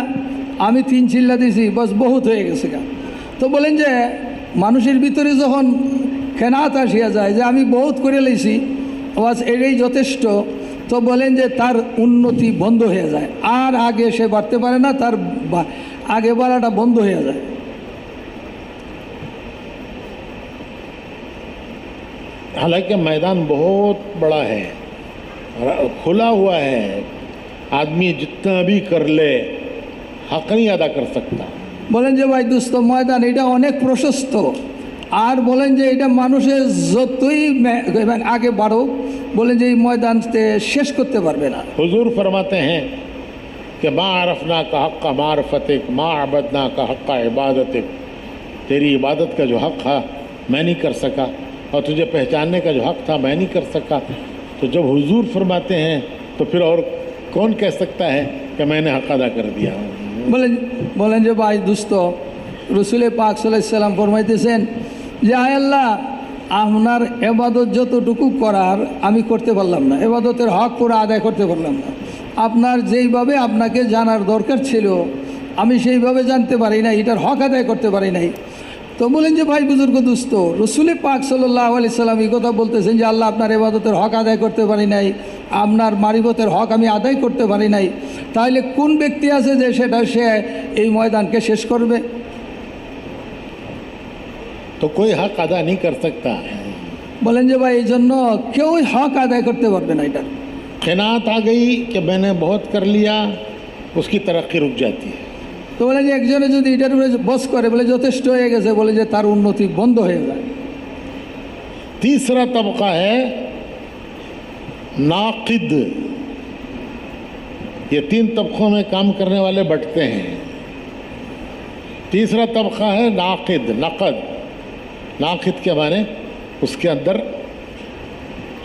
আমি 3 চিল্লা দিছি বস বহুত হয়ে গেছে গা। তো বলেন যে মানুষের ভিতরে যখন কেনাত আসিয়া যায় যে আমি বহুত করে লইছি বাস এটাই যথেষ্ট, তো বলেন যে তার উন্নতি বন্ধ হয়ে যায়, আর আগে সে বাড়তে পারে না, তার আগে বাড়াটা বন্ধ হয়ে যায়। हालांकि मैदान बहुत बड़ा है, खुला हुआ है, आदमी जितना भी कर ले हक नहीं अदा कर सकता। বলেন যে ভাই দুস্থ ময়দান এটা অনেক প্রশস্ত, আর বলেন যে এটা মানুষের যতই আগে বাড়ুক বলেন যে এই ময়দানতে শেষ করতে পারবে না। हुजूर फरमाते हैं कि मा अरफना का हक़ मारफतिक, मा अबदना का हक़ इबादतिक, तेरी इबादत का जो हक़ था मैं नहीं कर सका, और तुझे पहचानने का जो हक़ था मैं नहीं कर सका। तो जब हुजूर फरमाते हैं तो फिर और कौन कह सकता है कि मैंने हक़ अदा कर दिया। বলেন যে ভাই দুস্থ রসুল পাক সাল্লাল্লাহু আলাইহি সাল্লাম ফরমাইতেছেন যে আয় আল্লাহ আপনার এবাদত যতটুকু করার আমি করতে পারলাম না, এবাদতের হক পুরো আদায় করতে পারলাম না, আপনার যেইভাবে আপনাকে জানার দরকার ছিল আমি সেইভাবে জানতে পারি নাই, এটার হক আদায় করতে পারি নাই। তো বলেন যে ভাই বুজুর্গ দুস্থ রসুল পাক সাল্লাল্লাহু আলাইহি সাল্লাম এই কথা বলতেছেন যে আল্লাহ আপনার এবাদতের হক আদায় করতে পারি নাই, আপনার মারিফতের হক আমি আদায় করতে পারি নাই, তাহলে কোন ব্যক্তি আছে যে সে এই ময়দানকে শেষ করবে? तो कोई हक़ अदा नहीं कर सकता। বলেন যে ভাই এই জন্য কেউই হক আদায় করতে পারবে না। এটা क़नाअत आ गई कि मैंने बहुत कर लिया, उसकी तरक्की रुक जाती है। তো বলে যে একজনে যদি এটার উপরে বস করে বলে যথেষ্ট হয়ে গেছে, বলে যে তার উন্নতি বন্ধ হয়ে যায়। तीसरा तबका है नाक़िद। ये 3 तबकों में काम करने वाले बंटते हैं। तीसरा तबका है नाक़िद, नक़द। नाक़िद के माने उसके अंदर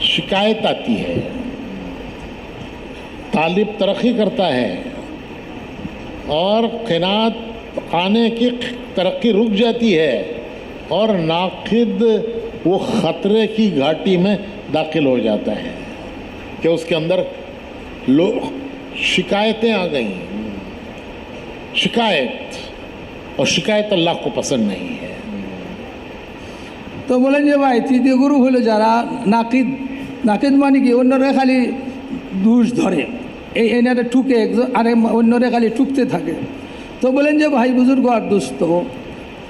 शिकायत आती है। तालिब तरक्की करता है और क़नाअत खाने की तरक्की रुक जाती है, और नाक़िद वो ख़तरे की घाटी में दाखिल हो जाता है कि उसके अंदर शिकायतें आ गई। शिकायत, और शिकायत अल्लाह को पसंद नहीं है। তো বলেন যে ভাই তৃতীয় গুরু হলো যারা নাকিদ। নাকিদ মানে কি অন্যরা খালি দোষ ধরে, এই এনারে ঠুকে আরে অন্যরে খালি ঠুকতে থাকে। তো বলেন যে ভাই বুজুর্গ আর দুস্থ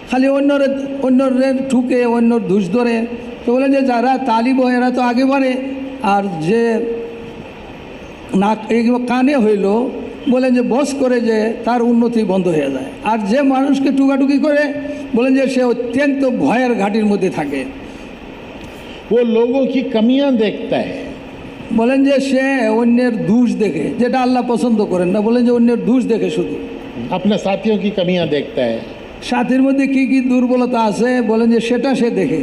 খালি অন্যরে ঠুকে অন্যর দোষ ধরে। তো বলেন যে যারা তালিব হয় এরা তো আগে বাড়ে, আর যে কানে হইল বলেন যে বস করে যে তার উন্নতি বন্ধ হয়ে যায়। আর যে মানুষকে টুকাটুকি করে বলেন যে সে অত্যন্ত ভয়ের ঘাটির মধ্যে থাকে। वो लोगों की कमियां देखता है, বলেন যে সে অন্যের দোষ দেখে, যেটা আল্লাহ পছন্দ করেন না। বলেন যে অন্যের দোষ দেখে শুধু, अपने साथियों की कमियां देखता है। সাথীর মধ্যে কি কি দুর্বলতা আছে বলেন যে সেটা সে দেখে।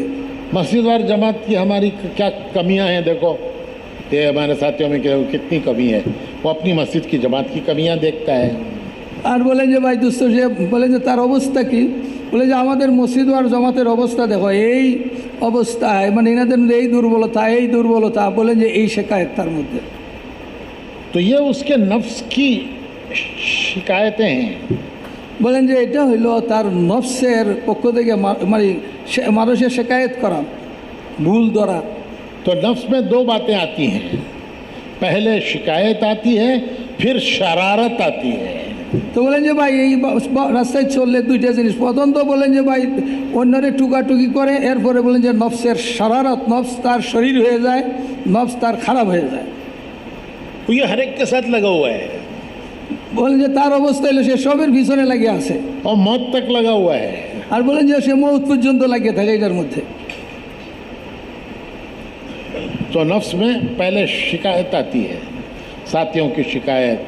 मस्जिद और जमात की हमारी क्या कमियां हैं, देखो ये हमारे साथियों में कितनी कमी है। वो अपनी मस्जिद की जमात की कमियां देखता है। আর বলেন যে ভাই দুস্থ, সে বলেন যে তার অবস্থা কি, বলে যে আমাদের মসজিদ আর জমাতের অবস্থা দেখো, এই অবস্থায় মানে এনাদের মধ্যে এই দুর্বলতা বলেন যে এই শেখায়ত তার মধ্যে। तो ये उसके नफ्स की शिकायतें हैं। বলেন যে এটা হইলো তার নফসের পক্ষ থেকে মানে মানুষের শেখায়ত করা, ভুল ধরা। तो नफ्स में दो बातें आती हैं, पहले शिकायत आती है, फिर शरारत आती है। তো বলেন যে ভাই এই রাস্তায় চললে দুইটা জিনিস, প্রথম তো বলেন যে ভাই অন্যরে টুকাটুকি করে, এরপরে বলেন যে নফসের শারারত, নফস তার শরীর হয়ে যায়, নফস তার খারাপ হয়ে যায়। तो ये हर एक के साथ लगा हुआ है বলেন যে তার অবস্থা হলো সে সবের পিছনে লাগিয়ে আছে, और मौत तक लगा हुआ है। আর বলেন যে সে মৌত পর্যন্ত লাগিয়ে থাকে এটার মধ্যে। तो नफ्स में पहले शिकायत आती है, साथियों की शिकायत,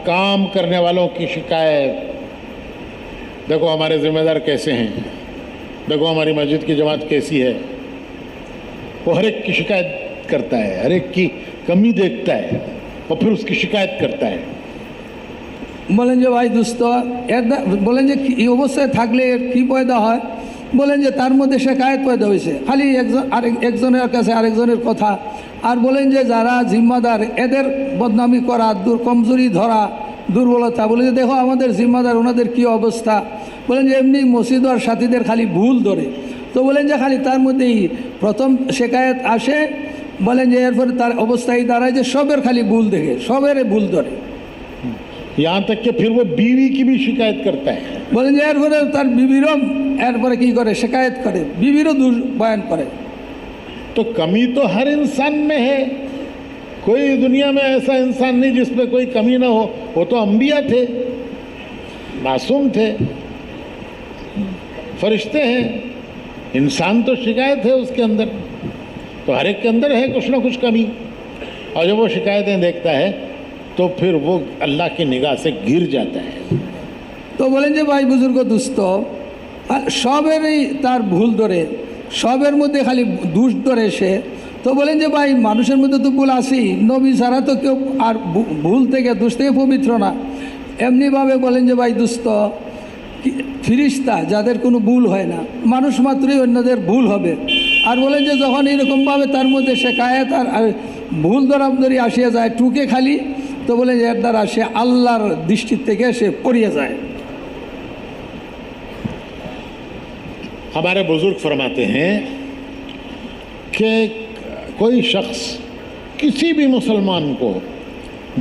काम करने वालों की शिकायत। देखो हमारे जिम्मेदार कैसे हैं, देखो हमारी मस्जिद की जमात कैसी है। वो हर एक की शिकायत करता है, हर एक की कमी देखता है और फिर उसकी शिकायत करता है। বলেন যে ভাই দুস্থ বলেন যে এই অবস্থায় থাকলে কি পয়দা হয়, বলেন যে তার মধ্যে শেখায়ত পয়দা হয়েছে, খালি একজনের কাছে আরেকজনের কথা। আর বলেন যে যারা জিম্মাদার এদের বদনামি করা, কমজোরি ধরা, দুর্বলতা। বলে যে দেখো আমাদের জিম্মাদার ওনাদের কী অবস্থা। বলেন যে এমনি মসজিদ আর সাথীদের খালি ভুল ধরে। তো বলেন যে খালি তার মধ্যেই প্রথম শেখায়ত আসে, বলেন যে এরপরে তার অবস্থায় দাঁড়ায় যে সবের খালি ভুল দেখে, সবের ভুল ধরে। यहाँ तक कि फिर वो बीवी की भी शिकायत करता है। বলেন যে এরপরে তার বিবিরও এরপরে কী করে, শেখায়ত করে, বিবিরও দোষ বয়ান করে। तो कमी तो हर इंसान में है, कोई दुनिया में ऐसा इंसान नहीं जिसमें कोई कमी ना हो। वो तो अंबिया थे, मासूम थे, फरिश्ते हैं, इंसान तो शिकायत है उसके अंदर। तो हर एक के अंदर है कुछ ना कुछ कमी, और जब वो शिकायतें देखता है तो फिर वो अल्लाह की निगाह से गिर जाता है। তো বলেন যে ভাই বুজুর্গ দুস্থ সবেরই তার ভুল ধরে, সবের মধ্যে খালি দোষ ধরে সে। তো বলেন যে ভাই মানুষের মধ্যে তো ভুল আসেই, নবী ছাড়া তো কেউ আর ভুল থেকে দোষ থেকে পবিত্র না। এমনিভাবে বলেন যে ভাই দুস্থ ফিরিস্তা যাদের কোনো ভুল হয় না, মানুষ মাত্রই অন্যদের ভুল হবে। আর বলেন যে যখন এরকমভাবে তার মধ্যে শেখায়ত আর ভুল ধরাধরি আসিয়া যায় টুকে খালি, তো বলেন যে এর দ্বারা সে আল্লাহর দৃষ্টির থেকে সে পড়িয়ে যায়। हमारे बुजुर्ग फरमाते हैं कि कोई शख्स किसी भी मुसलमान को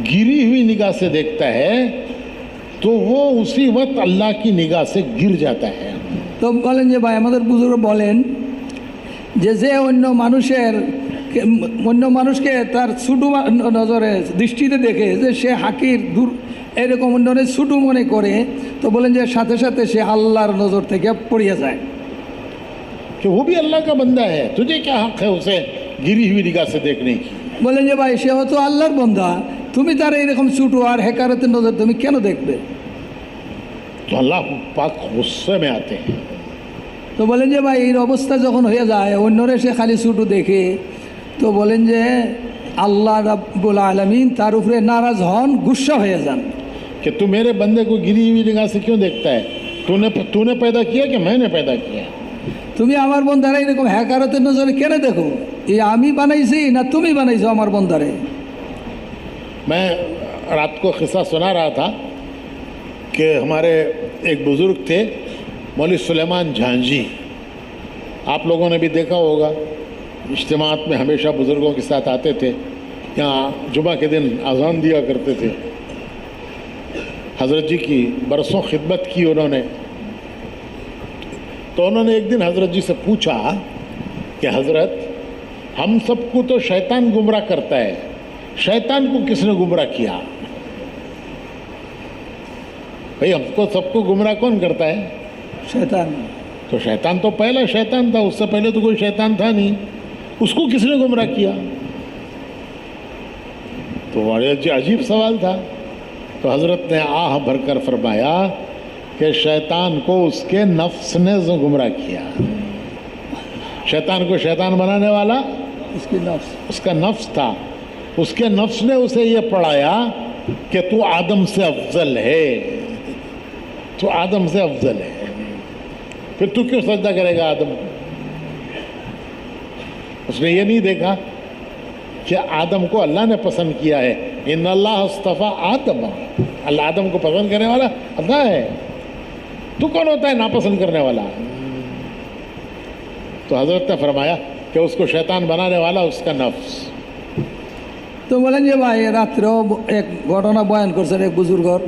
गिरी हुई निगाह से देखता है तो वो उसी वक्त अल्लाह की निगाह से गिर जाता है। তো বলেন যে ভাই আমাদের বুজুর্গ বলেন যে যে অন্য মানুষকে তার ছোটো নজরে দৃষ্টিতে দেখে যে সে হাকির দূর এরকম অন্যরে ছোটো মনে করে, তো বলেন যে সাথে সাথে সে আল্লাহর নজর থেকে পড়িয়ে যায়। कि वो भी अल्लाह का बंदा है, तुझे क्या हक है उसे गिरी हुई निगाह से देखने की। বলেন যে ভাই সে হতো আল্লাহর বান্দা, তুমি তার এরকম ছোটো আর হেকারতের নজর তুমি কেন দেখবে। तो अल्लाह पाक गुस्से में आते हैं। তো বলেন যে ভাই এই অবস্থা যখন হয়ে যায় অন্যরে সে খালি ছোটো দেখে, তো বলেন যে আল্লাহ রাব্বুল আলামিন তার উপরে নারাজ হন, গুस्सा হয়ে যান। कि तू मेरे बंदे को गिरी हुई निगाह से क्यों देखता है, तूने पैदा किया कि मैंने पैदा किया। তুমি আমার বন্ধারে এরকম হ্যাকারতের নজরে কেন দেখো, এই আমি বানাইছি না তুমি বানাইছো আমার বন্ধারে। मैं रात को किस्सा सुना रहा था कि हमारे एक बुज़ुर्ग थे मौलवी सुलेमान झांझी, आप लोगों ने भी देखा होगा, इज्तिमात में हमेशा बुज़ुर्गों के साथ आते थे, यहाँ जुमा के दिन अज़ान दिया करते थे। हज़रत जी की बरसों खिदमत की उन्होंने। तो उन्होंने एक दिन हज़रत जी से पूछा कि हज़रत हम सबको तो शैतान गुमराह करता है, शैतान को किसने गुमराह किया। भाई हमको सबको गुमराह कौन करता है? शैतान। तो शैतान तो पहला शैतान था, उससे पहले तो कोई शैतान था नहीं, उसको किसने गुमराह किया? तो बड़े अजीब सवाल था। तो हज़रत ने आह भरकर फरमाया कि शैतान को उसके नफ्स ने गुमराह किया। शैतान को शैतान बनाने वाला उसकी नफ्स, उसका नफ्स था। उसके नफ्स ने उसे ये पढ़ाया कि तू आदम से अफजल है, तू आदम से अफजल है, फिर तू क्यों सजदा करेगा आदम? उसने ये नहीं देखा कि आदम को अल्लाह ने पसंद किया है। इन अल्लाह अस्तफ़ा आदम, अल्लाह आदम को पसंद करने वाला अल्लाह है। तू कौन होता है नापसंद करने वाला? तो हजरत ने फरमाया कि उसको शैतान बनाने वाला उसका नफ्स। তো বলেন যে ভাই রাত্রেও এক ঘটনা বয়ান করছেন এক বুজুর্গর।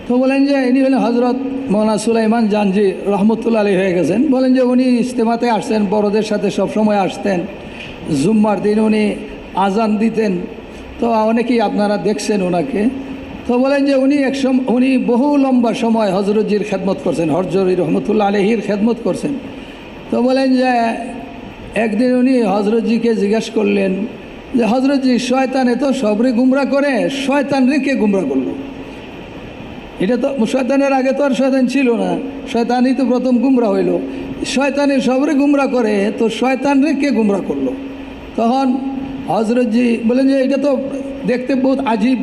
তো বলেন যে ইনি হলেন হজরত মৌলানা সুলাইমান জানজি রহমতুল্লাহ আলী হয়ে গেছেন। বলেন যে উনি ইজতেমাতে আসতেন, বড়দের সাথে সবসময় আসতেন। জুম্মার দিন উনি আজান দিতেন। তো অনেকেই আপনারা দেখছেন ওনাকে। তো বলেন যে উনি বহু লম্বা সময় হজরতজির খেদমত করছেন, হজরত রহমতুল্লাহ আলহির খেদমত করছেন। তো বলেন যে একদিন উনি হজরতজিকে জিজ্ঞেস করলেন যে হজরতজি, শয়তানে তো সবরে গুমরা করে, শয়তান রে কে গুমরা করলো? এটা তো শয়তানের আগে তো আর শয়তান ছিল না, শয়তানই তো প্রথম গুমরা হইল। শয়তানের সবরে গুমরা করে, তো শয়তান রে কে গুমরা করলো? তখন হজরতজি বলেন যে এটা তো দেখতে বহুত আজীব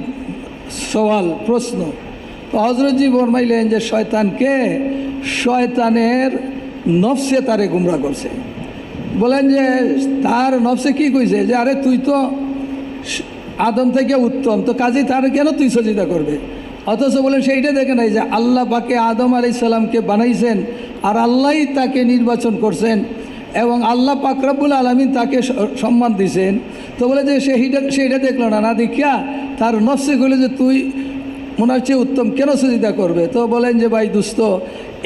সওয়াল, প্রশ্ন। তো হজরতজি ফরমাইলেন যে শয়তানকে, শয়তানের নফসে তারে গুমরা করছে। বলেন যে তার নফসে কি কইছে যে আরে তুই তো আদম থেকে উত্তম, তো কাজে তার কেন তুই সজিদা করবে? অথচ বলেন সেইটা দেখে নাই যে আল্লাহ পাকে আদম আলাইহিস সালামকে বানাইছেন, আর আল্লাহই তাকে নির্বাচন করছেন এবং আল্লাহ পাক রব্বুল আলামিন তাকে সম্মান দিয়েছেন। তো বলে যে সেইটা দেখলো না, না দেখিয়া তার নফসে কইল যে তুই ওনার চেয়ে উত্তম, কেন সজিদা করবে? তো বলেন যে ভাই দুস্থ,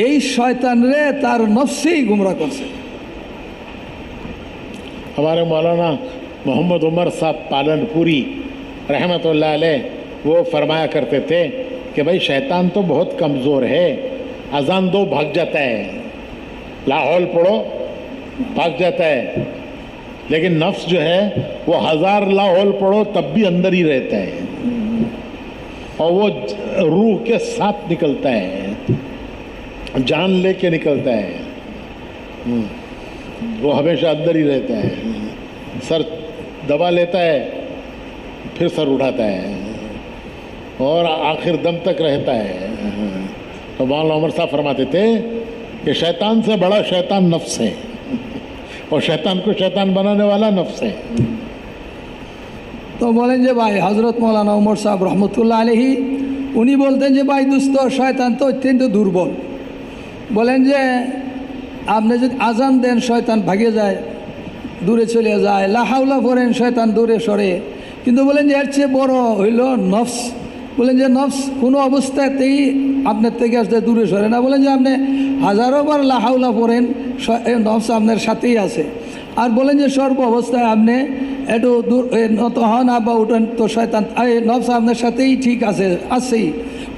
এই শয়তান রে তার নফসেই গুমরা করছে। हमारे मौलाना मोहम्मद उमर साहब पालनपुरी रहमतुल्लाह अलैह वो फरमाया करते थे कि भाई शैतान तो बहुत कमज़ोर है, अजान दो भाग जाता है, लाहौल पढ़ो भाग जाता है, लेकिन नफ्स जो है वो 1000 लाहौल पढ़ो तब भी अंदर ही रहता है और वो रूह के साथ निकलता है, जान लेके निकलता है, वो हमेशा अंदर ही रहता है। सर दबा लेता है, फिर सर उठाता है और आखिर दम तक रहता है। तो मौलाना उमर साहब फरमाते थे कि शैतान से बड़ा शैतान नफ्स है और शैतान को शैतान बनाने वाला नफ्स है। তো বলেন যে ভাই হজরত মৌলানা উমর সাহেব রহমতুল্লাহ আলহি উনি বলতেন যে ভাই দুস্থ, শয়তান তো অত্যন্ত দুর্বল। বলেন যে আপনি যদি আজান দেন শয়তান ভাগে যায়, দূরে চলে যায়, লাহাউলা করেন শয়তান দূরে সরে। কিন্তু বলেন যে এর চেয়ে বড় হইল নফস। বলেন যে নফস কোনো অবস্থাতেই আপনার থেকে আসতে দূরে সরে না। বলেন যে আপনি হাজারোবার লাহাউলা পড়েন, নফস আপনার সাথেই আছে। আর বলেন যে সর্ব অবস্থায় আপনি একটু দূর নত হন বা উঠেন, তো শয়তান নফস আপনার সাথেই ঠিক আছে, আছেই।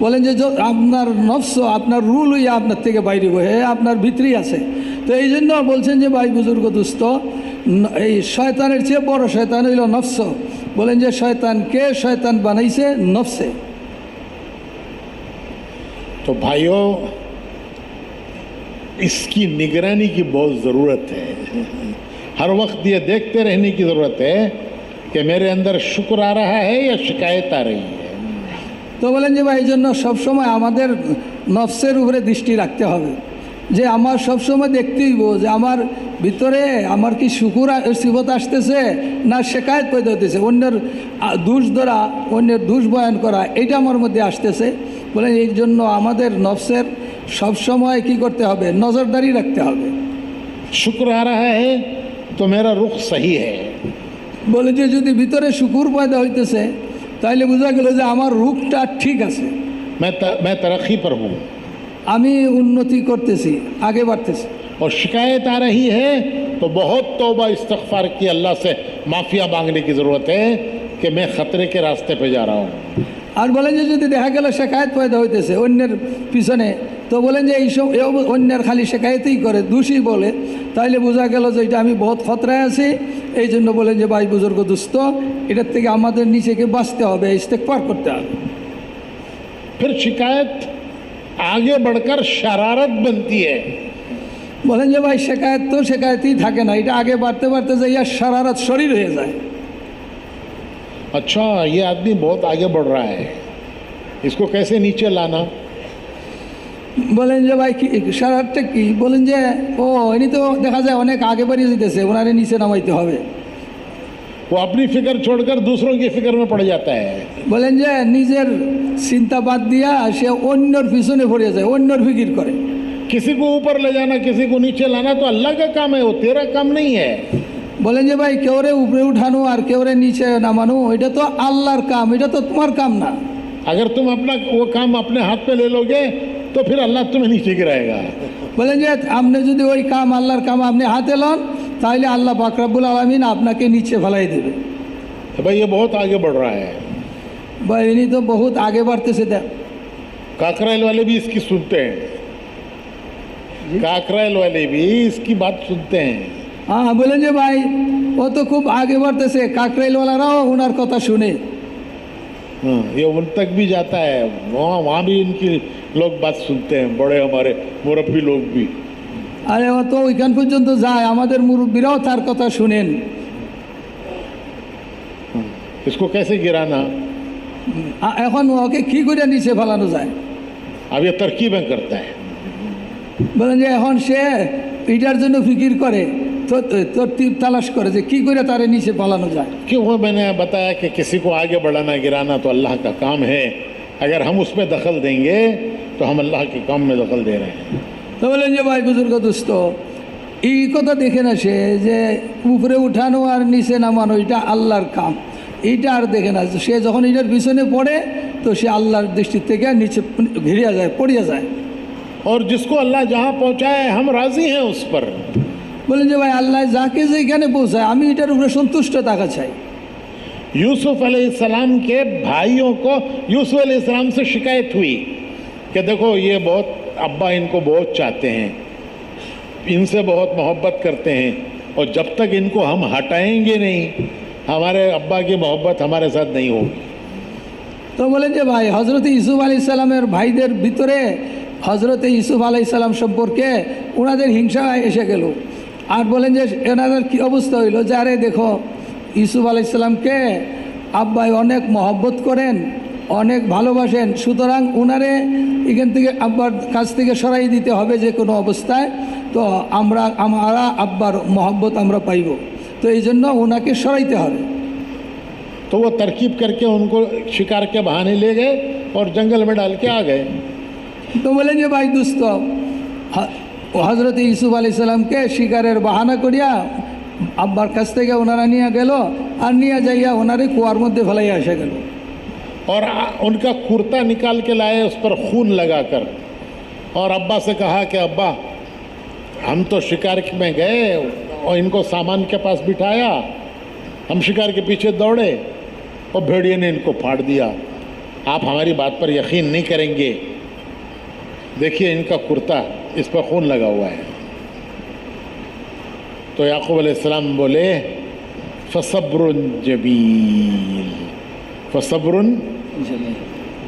বলেন যে আপনার নফস আপনার রুল হইয়া আপনার থেকে বাইরে বয়ে আপনার ভিতরেই আছে। তো এই জন্য বলছেন যে ভাই বুজুর্গ দুস্থ, এই শয়তানের চেয়ে বড় শয়তান হইল নফস। বলেন যে শয়তানকে শয়তান বানাইছে নফসে। तो भाइयों, इसकी निगरानी की बहुत ज़रूरत है। हर वक्त ये देखते रहने की ज़रूरत है कि मेरे अंदर शुक्र आ रहा है या शिकायत आ रही है। তো বলেন যে ভাই এই জন্য সবসময় আমাদের নফসের উপরে দৃষ্টি রাখতে হবে, যে আমার সবসময় দেখতেই যে আমার ভিতরে আমার কি শুকুর সিবত আসতেছে না শেকায়ত পয়দা হতেছে, অন্যের দোষ ধরা, অন্যের দোষ বয়ান করা, এটা আমার মধ্যে আসতেছে। বলেন এই জন্য আমাদের নফসের সবসময় কি করতে হবে, নজরদারি রাখতে হবে। शुक्र आ रहा है तो मेरा रुख सही है। বলে যে যদি ভিতরে শুকুর পয়দা হইতেছে তাহলে বোঝা গেল যে আমার রূপটা ঠিক আছে, मैं तरक्की पर हूँ, আমি উন্নতি করতেছি, আগে বাড়তেছি। और शिकायत आ रही है तो बहुत तौबा इस्तग़फ़ार की, अल्लाह से माफ़िया मांगने की ज़रूरत है कि मैं ख़तरे के रास्ते पे जा रहा हूँ। আর বলেন যে যদি দেখা গেল শেখায়ত পয়দা হইতেছে অন্যের পিছনে, তো বলেন যে এইসব অন্যের খালি শেখায়তই করে, দোষী বলে, তাইলে বোঝা গেল যে এটা আমি বহুত খতরায় আছি। এই জন্য বলেন যে ভাই বুজুর্গ দুস্থ, এটার থেকে আমাদের নিচেকে বাঁচতে হবে, ইস্তেগফার করতে হবে। फिर शिकायत आगे बढ़कर शरारत बनती है। বলেন যে ভাই শেখায়ত তো শেখায়তই থাকে না, এটা আগে বাড়তে বাড়তে যাইয়া শারারত শরীর হয়ে যায়। अच्छा, ये आदमी बहुत आगे बढ़ रहा है, इसको कैसे नीचे लाना? বলেন যে ভাই কি শারারতটা কি? বলেন যে ও এনি তো দেখা যায় অনেক আগে বাড়িয়ে যেতেছে, ওনারে নিচে নামাইতে হবে। वो अपनी फिक्र छोड़कर दूसरों की फिक्र में पड़ जाता है। বলেন যে নিজের চিন্তা বাদ দিয়া সে অন্যর পিছনে পড়ে যায়, অন্যর ফিকির করে। किसी को ऊपर ले जाना, किसी को नीचे लाना तो अल्लाह का काम है, वो तेरा काम नहीं है। বলেন যে ভাই কেউরে উপরে উঠানো আর কেউরে নিচে নামানো এটা তো আল্লাহর কাম, এটা তো তোমার কাম না। अगर तुम अपना वो काम अपने हाथ पे ले लोगे तो फिर अल्लाह तुम्हें नीचे गिराएगा। বলেন যে আপনি যদি ওই কাম আল্লাহর কাম আপনি হাতে লন, তাহলে আল্লাহ পাক রব্বুল আলামিন আপনাকে নিচে ফেলাই দেবে। तो भाई ये बहुत आगे बढ़ रहा है। ভাই ইনি তো বহুত আগে বাড়তেছে। দেখ काकराइल वाले भी इसकी सुनते हैं, काकराइल वाले भी इसकी बात सुनते हैं। হ্যাঁ বলেন যে ভাই ও তো খুব আগে বাড়তেছে, কাকরাইলওয়ালারাও ওনার কথা শুনে। हाँ, ये उन तक भी जाता है, वहाँ भी इनकी लोग बात सुनते हैं, बड़े हमारे मुरब्बी लोग भी। আরে ও তো ওইখান পর্যন্ত যায়, আমাদের মুরব্বীরাও তার কথা শুনেন। इसको कैसे गिराना, এখন ওকে কি করে নিচে ফেলানো যায়? अब ये तरकीबें करता है। বলেন যে এখন সে এটার জন্য ফিকির করে, তরতিব তালাশ করে যে কি করে তারে নিচে পালানো যায়। क्यों? वो मैंने बताया कि किसी को आगे बढ़ाना गिराना तो अल्लाह का काम है, अगर हम उसमें दखल देंगे तो हम अल्लाह के काम में दखल दे रहे हैं। তো বলেন যে ভাই বুজুর্গ দোস্ত, এই কথা দেখে না সে যে উপরে উঠানো আর নিচে নামানো এটা আল্লাহর কাম, এইটা আর দেখে না। সে যখন এটার পিছনে পড়ে তো সে আল্লাহর দৃষ্টি থেকে নিচে ঘিরিয়া যায়, পড়িয়া যায়। और जिसको अल्लाह जहाँ पहुँचाए हम राज़ी हैं उस पर। বলেন যে ভাই আল্লাহ যাকে যেখানে পৌঁছায় আমি এটার উপরে সন্তুষ্ট থাকা চাই। यूसुफ अलैहिस्सलाम के भाइयों को यूसुफ अलैहिस्सलाम से शिकायत हुई कि देखो ये बहुत अब्बा इनको बहुत चाहते हैं, इनसे बहुत मोहब्बत करते हैं, और जब तक इनको हम हटाएंगे नहीं हमारे अब्बा की मोहब्बत हमारे साथ नहीं होगी। তো বলেন যে ভাই হজরত ইউসুফ আলাইহিস সালামের ভাইদের ভিতরে হজরতে ইউসুফ আলাইহিস সালাম সম্পর্কে ওনাদের হিংসা এসে গেল। আর বলেন যে এনাদের কী অবস্থা হইল যে আরে দেখো ইউসুফ আলাইহিস সালামকে আব্বাই অনেক মহব্বত করেন, অনেক ভালোবাসেন, সুতরাং ওনারে এখান থেকে আব্বার কাছ থেকে সরাই দিতে হবে যে কোনো অবস্থায়, তো আমরা আব্বার মহব্বত আমরা পাইব, তো এই জন্য ওনাকে সরাইতে হবে। तो वो तरकीब करके उनको शिकार के बहाने ले गए और जंगल में डाल के आ गए। তো বলেন যে ভাই দুস্থ হজরত ইউসুফ আলাইহিস সালামকে শিকারের বাহানা করিয়া আব্বার কাছ থেকে ওনারা নিয়ে গেল, আর নিয়ে যাইয়া ওনারে কুয়ার মধ্যে ফেলাইয়া এসে গেল। और उनका कुर्ता निकाल के लाए उस पर खून लगाकर, और अब्बा से कहा कि अब्बा हम तो शिकार में गए और इनको सामान के पास बिठाया, हम शिकार के पीछे दौड़े और भेड़िए ने इनको फाड़ दिया, आप हमारी बात पर यकीन नहीं करेंगे, देखिए इनका कुर्ता इस पर खून लगा हुआ है। तो याकूब अलैहिस्सलाम बोले फसब्रुन जमील, फसब्रुन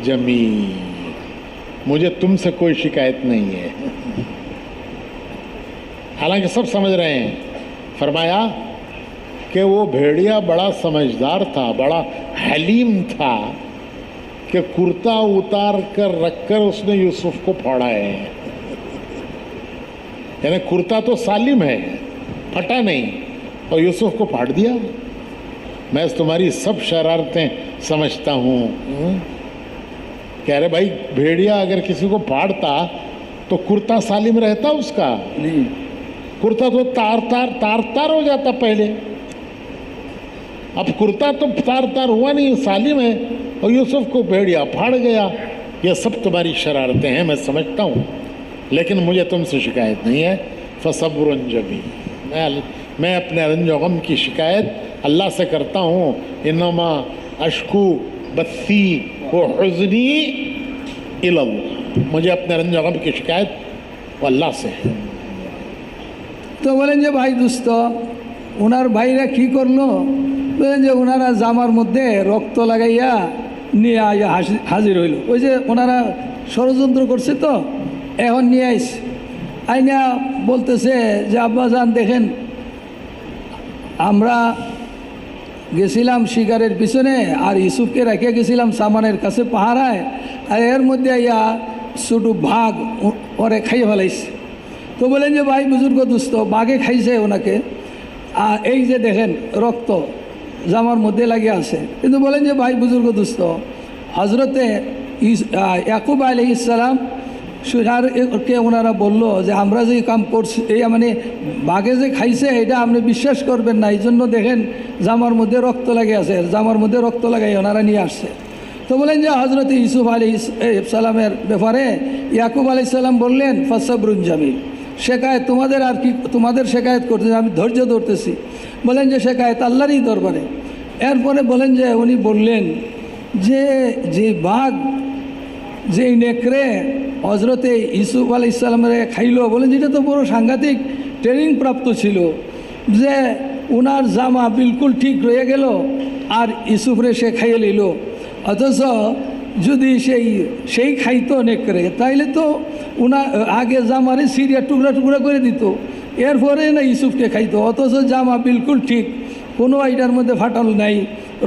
जमील, मुझे तुमसे कोई शिकायत नहीं है। हालांकि सब समझ रहे हैं। फरमाया कि वो भेड़िया बड़ा समझदार था, बड़ा हलीम था कि कुर्ता उतार कर रखकर उसने यूसुफ को फाड़ा है। यानी कुर्ता तो सालिम है, फटा नहीं, और यूसुफ को फाड़ दिया। मैं तुम्हारी सब शरारतें समझता हूँ। कह रहे भाई भेड़िया अगर किसी को फाड़ता तो कुर्ता सालिम रहता उसका नहीं, कुर्ता तो तार तार तार तार हो जाता पहले, अब कुर्ता तो तार तार हुआ नहीं, सालिम है, और यूसुफ को भेड़िया फाड़ गया। ये सब तुम्हारी शरारतें हैं, मैं समझता हूँ, लेकिन मुझे तुमसे शिकायत नहीं है। फसब्रुन जमील, मैं अपने रंज गम की शिकायत अल्लाह से करता हूँ। इन्नमा अशकू बस्सी व हुज़्नी इल्लल्लाह, मुझे अपने रंज गम की शिकायत वो अल्लाह से है। তো বলেন যে ভাই দুস্থ ওনার ভাইরা কি করলো, বলেন যে ওনারা জামার মধ্যে রক্ত লাগাইয়া নিয়ে আইয়া হাজির হইল। ওই যে ওনারা ষড়যন্ত্র করছে, তো এখন নিয়ে আইস আইনা বলতেছে যে আব্বা জান দেখেন, আমরা গেছিলাম শিকারের পিছনে আর ইউসুফকে রেখে গেছিলাম সামানের কাছে পাহারায়, আর এর মধ্যে আইয়া ছোটো ভাগ ওরে খাইয়ে ফেলাইছে। তো বলেন যে ভাই বুজুর্গ দুস্থ বাঘে খাইছে ওনাকে, আর এই যে দেখেন রক্ত জামার মধ্যে লাগিয়ে আছে। কিন্তু বলেন যে ভাই বুজুর্গ দুস্থ হজরতে ইয়াকুব আলাইহিস সালাম কে ওনারা বলল যে আমরা যে কাম করছি এই মানে বাঘে যে খাইছে এটা আপনি বিশ্বাস করবেন না, এই জন্য দেখেন জামার মধ্যে রক্ত লাগে আছে, জামার মধ্যে রক্ত লাগাই ওনারা নিয়ে আসছে। তো বলেন যে হজরত ইউসুফ আলাইহিস সালামের ব্যাপারে ইয়াকুব আলাইহিস সালাম বললেন ফাসাবরুন জামিল, শেখায়ত তোমাদের আর কি, তোমাদের শেখায়ত করতে আমি ধৈর্য ধরতেছি। বলেন যে শেখায়ত আল্লাহরই দরবারে। এরপরে বলেন যে উনি বললেন যে বাঘ যেই নেকড়ে হজরতে ইউসুফ আলাইহিস সালামের খাইল, বলেন যেটা তো বড় সাংঘাতিক ট্রেনিং প্রাপ্ত ছিল, যে ওনার জামা বিলকুল ঠিক রয়ে গেল আর ইউসুফরে সে খাইয়ে নিল। অথচ যদি সেই খাইতো নেকড়ে তাইলে তো ওনার আগে জামারে সিরিয়া টুকরা টুকরা করে দিত, এরপরে না ইউসুফকে খাইতো। অথচ জামা বিলকুল ঠিক, কোনো আইডার মধ্যে ফাটাল নাই,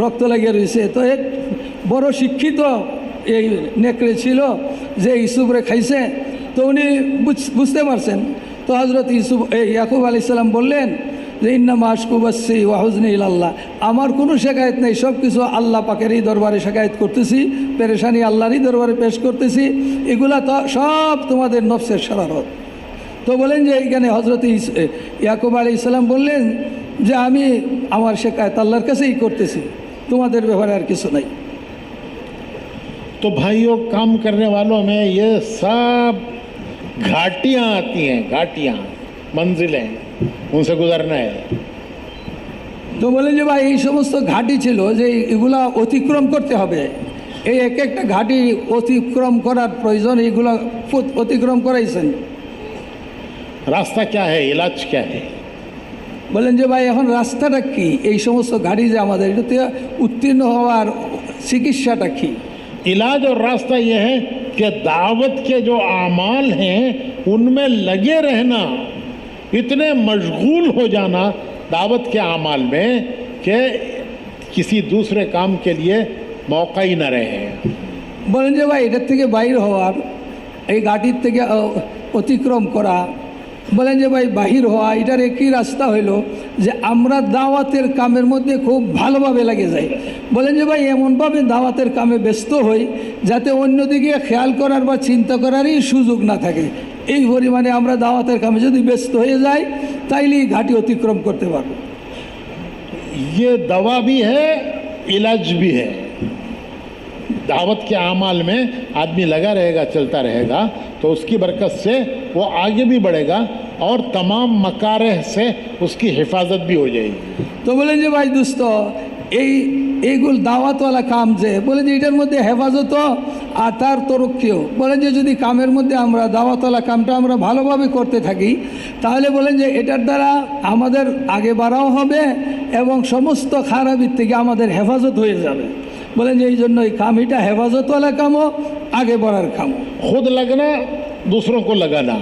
রক্ত লাগিয়ে রয়েছে। তো এক বড় শিক্ষিত এই নেকড়ে ছিল যে ইউসুফরে খাইছে। তো উনি বুঝতে পারছেন। তো হজরত ইয়াকুব আলাইহিস সালাম বললেন যে ইন্নামা আশকু বাসসি ওয়া হুজনি ইলাল্লাহ, আমার কোনো শেখায়ত নেই, সব কিছু আল্লাহ পাকেরই দরবারে শেখায়ত করতেছি, পেরেশানি আল্লাহরই দরবারে পেশ করতেছি, এগুলা তো সব তোমাদের নফসের শরারত। তো বলেন যে এইখানে হজরত ইয়াকুব আলাইহিস সালাম বললেন যে আমি আমার শেখায়ত আল্লাহর কাছেই করতেছি, তোমাদের ব্যাপারে আর কিছু নাই। तो भाइयों काम करने वालों में ये सब घाटियाँ आती हैं, घाटियाँ मंजिलें, उनसे गुजरना है। তো বলেন যে ভাই এই সমস্ত ঘাটি ছিল যে এগুলা অতিক্রম করতে হবে, এই এক একটা ঘাটি অতিক্রম করার প্রয়োজন, এইগুলা অতিক্রম করাইছেন। रास्ता क्या है, इलाज क्या है? বলেন যে ভাই এখন রাস্তাটা কি, এই সমস্ত ঘাটি যে আমাদের এটাতে উত্তীর্ণ হওয়ার চিকিৎসাটা কি? इलाज और रास्ता ये है कि दावत के जो आमाल हैं उनमें लगे रहना, इतने मशगूल हो जाना दावत के आमाल में कि किसी दूसरे काम के लिए मौका ही न रहे। বলেন যে ভাই এটার থেকে বাইর হওয়ার, এই ঘাটির থেকে অতিক্রম করা, বলেন যে ভাই বাহির হওয়া, এটার একই রাস্তা হইল যে আমরা দাওয়াতের কামের মধ্যে খুব ভালোভাবে লাগে যাই। বলেন যে ভাই এমনভাবে দাওয়াতের কামে ব্যস্ত হই যাতে অন্যদিকে খেয়াল করার বা চিন্তা করারই সুযোগ না থাকে। এই পরিমাণে আমরা দাওয়াতের কামে যদি ব্যস্ত হয়ে যাই তাইলেই ঘাটি অতিক্রম করতে পারবো। ये दवा भी है, इलाज भी है। दावत के आमाल में आदमी लगा रहेगा, चलता रहेगा, तो उसकी बरकत से वो आगे भी बढ़ेगा और तमाम मकारे से उसकी हिफाजत भी हो जाएगी। তো বলেন যে ভাই দোস্ত এইগুলো দাওয়াতওয়ালা কাম যে বলেন যে এটার মধ্যে হেফাজত আর তার তরক্কিও। বলেন যে যদি কামের মধ্যে আমরা দাওয়াতওয়ালা কামটা আমরা ভালোভাবে করতে থাকি তাহলে বলেন যে এটার দ্বারা আমাদের আগে বাড়াও হবে এবং সমস্ত খারাপির থেকে আমাদের হেফাজত হয়ে যাবে। বলেন যে এই জন্য এই কাম এটা হেফাজতওয়ালা কামও আগে বাড়ার কামও। खुद लगना, दूसरों को लगाना,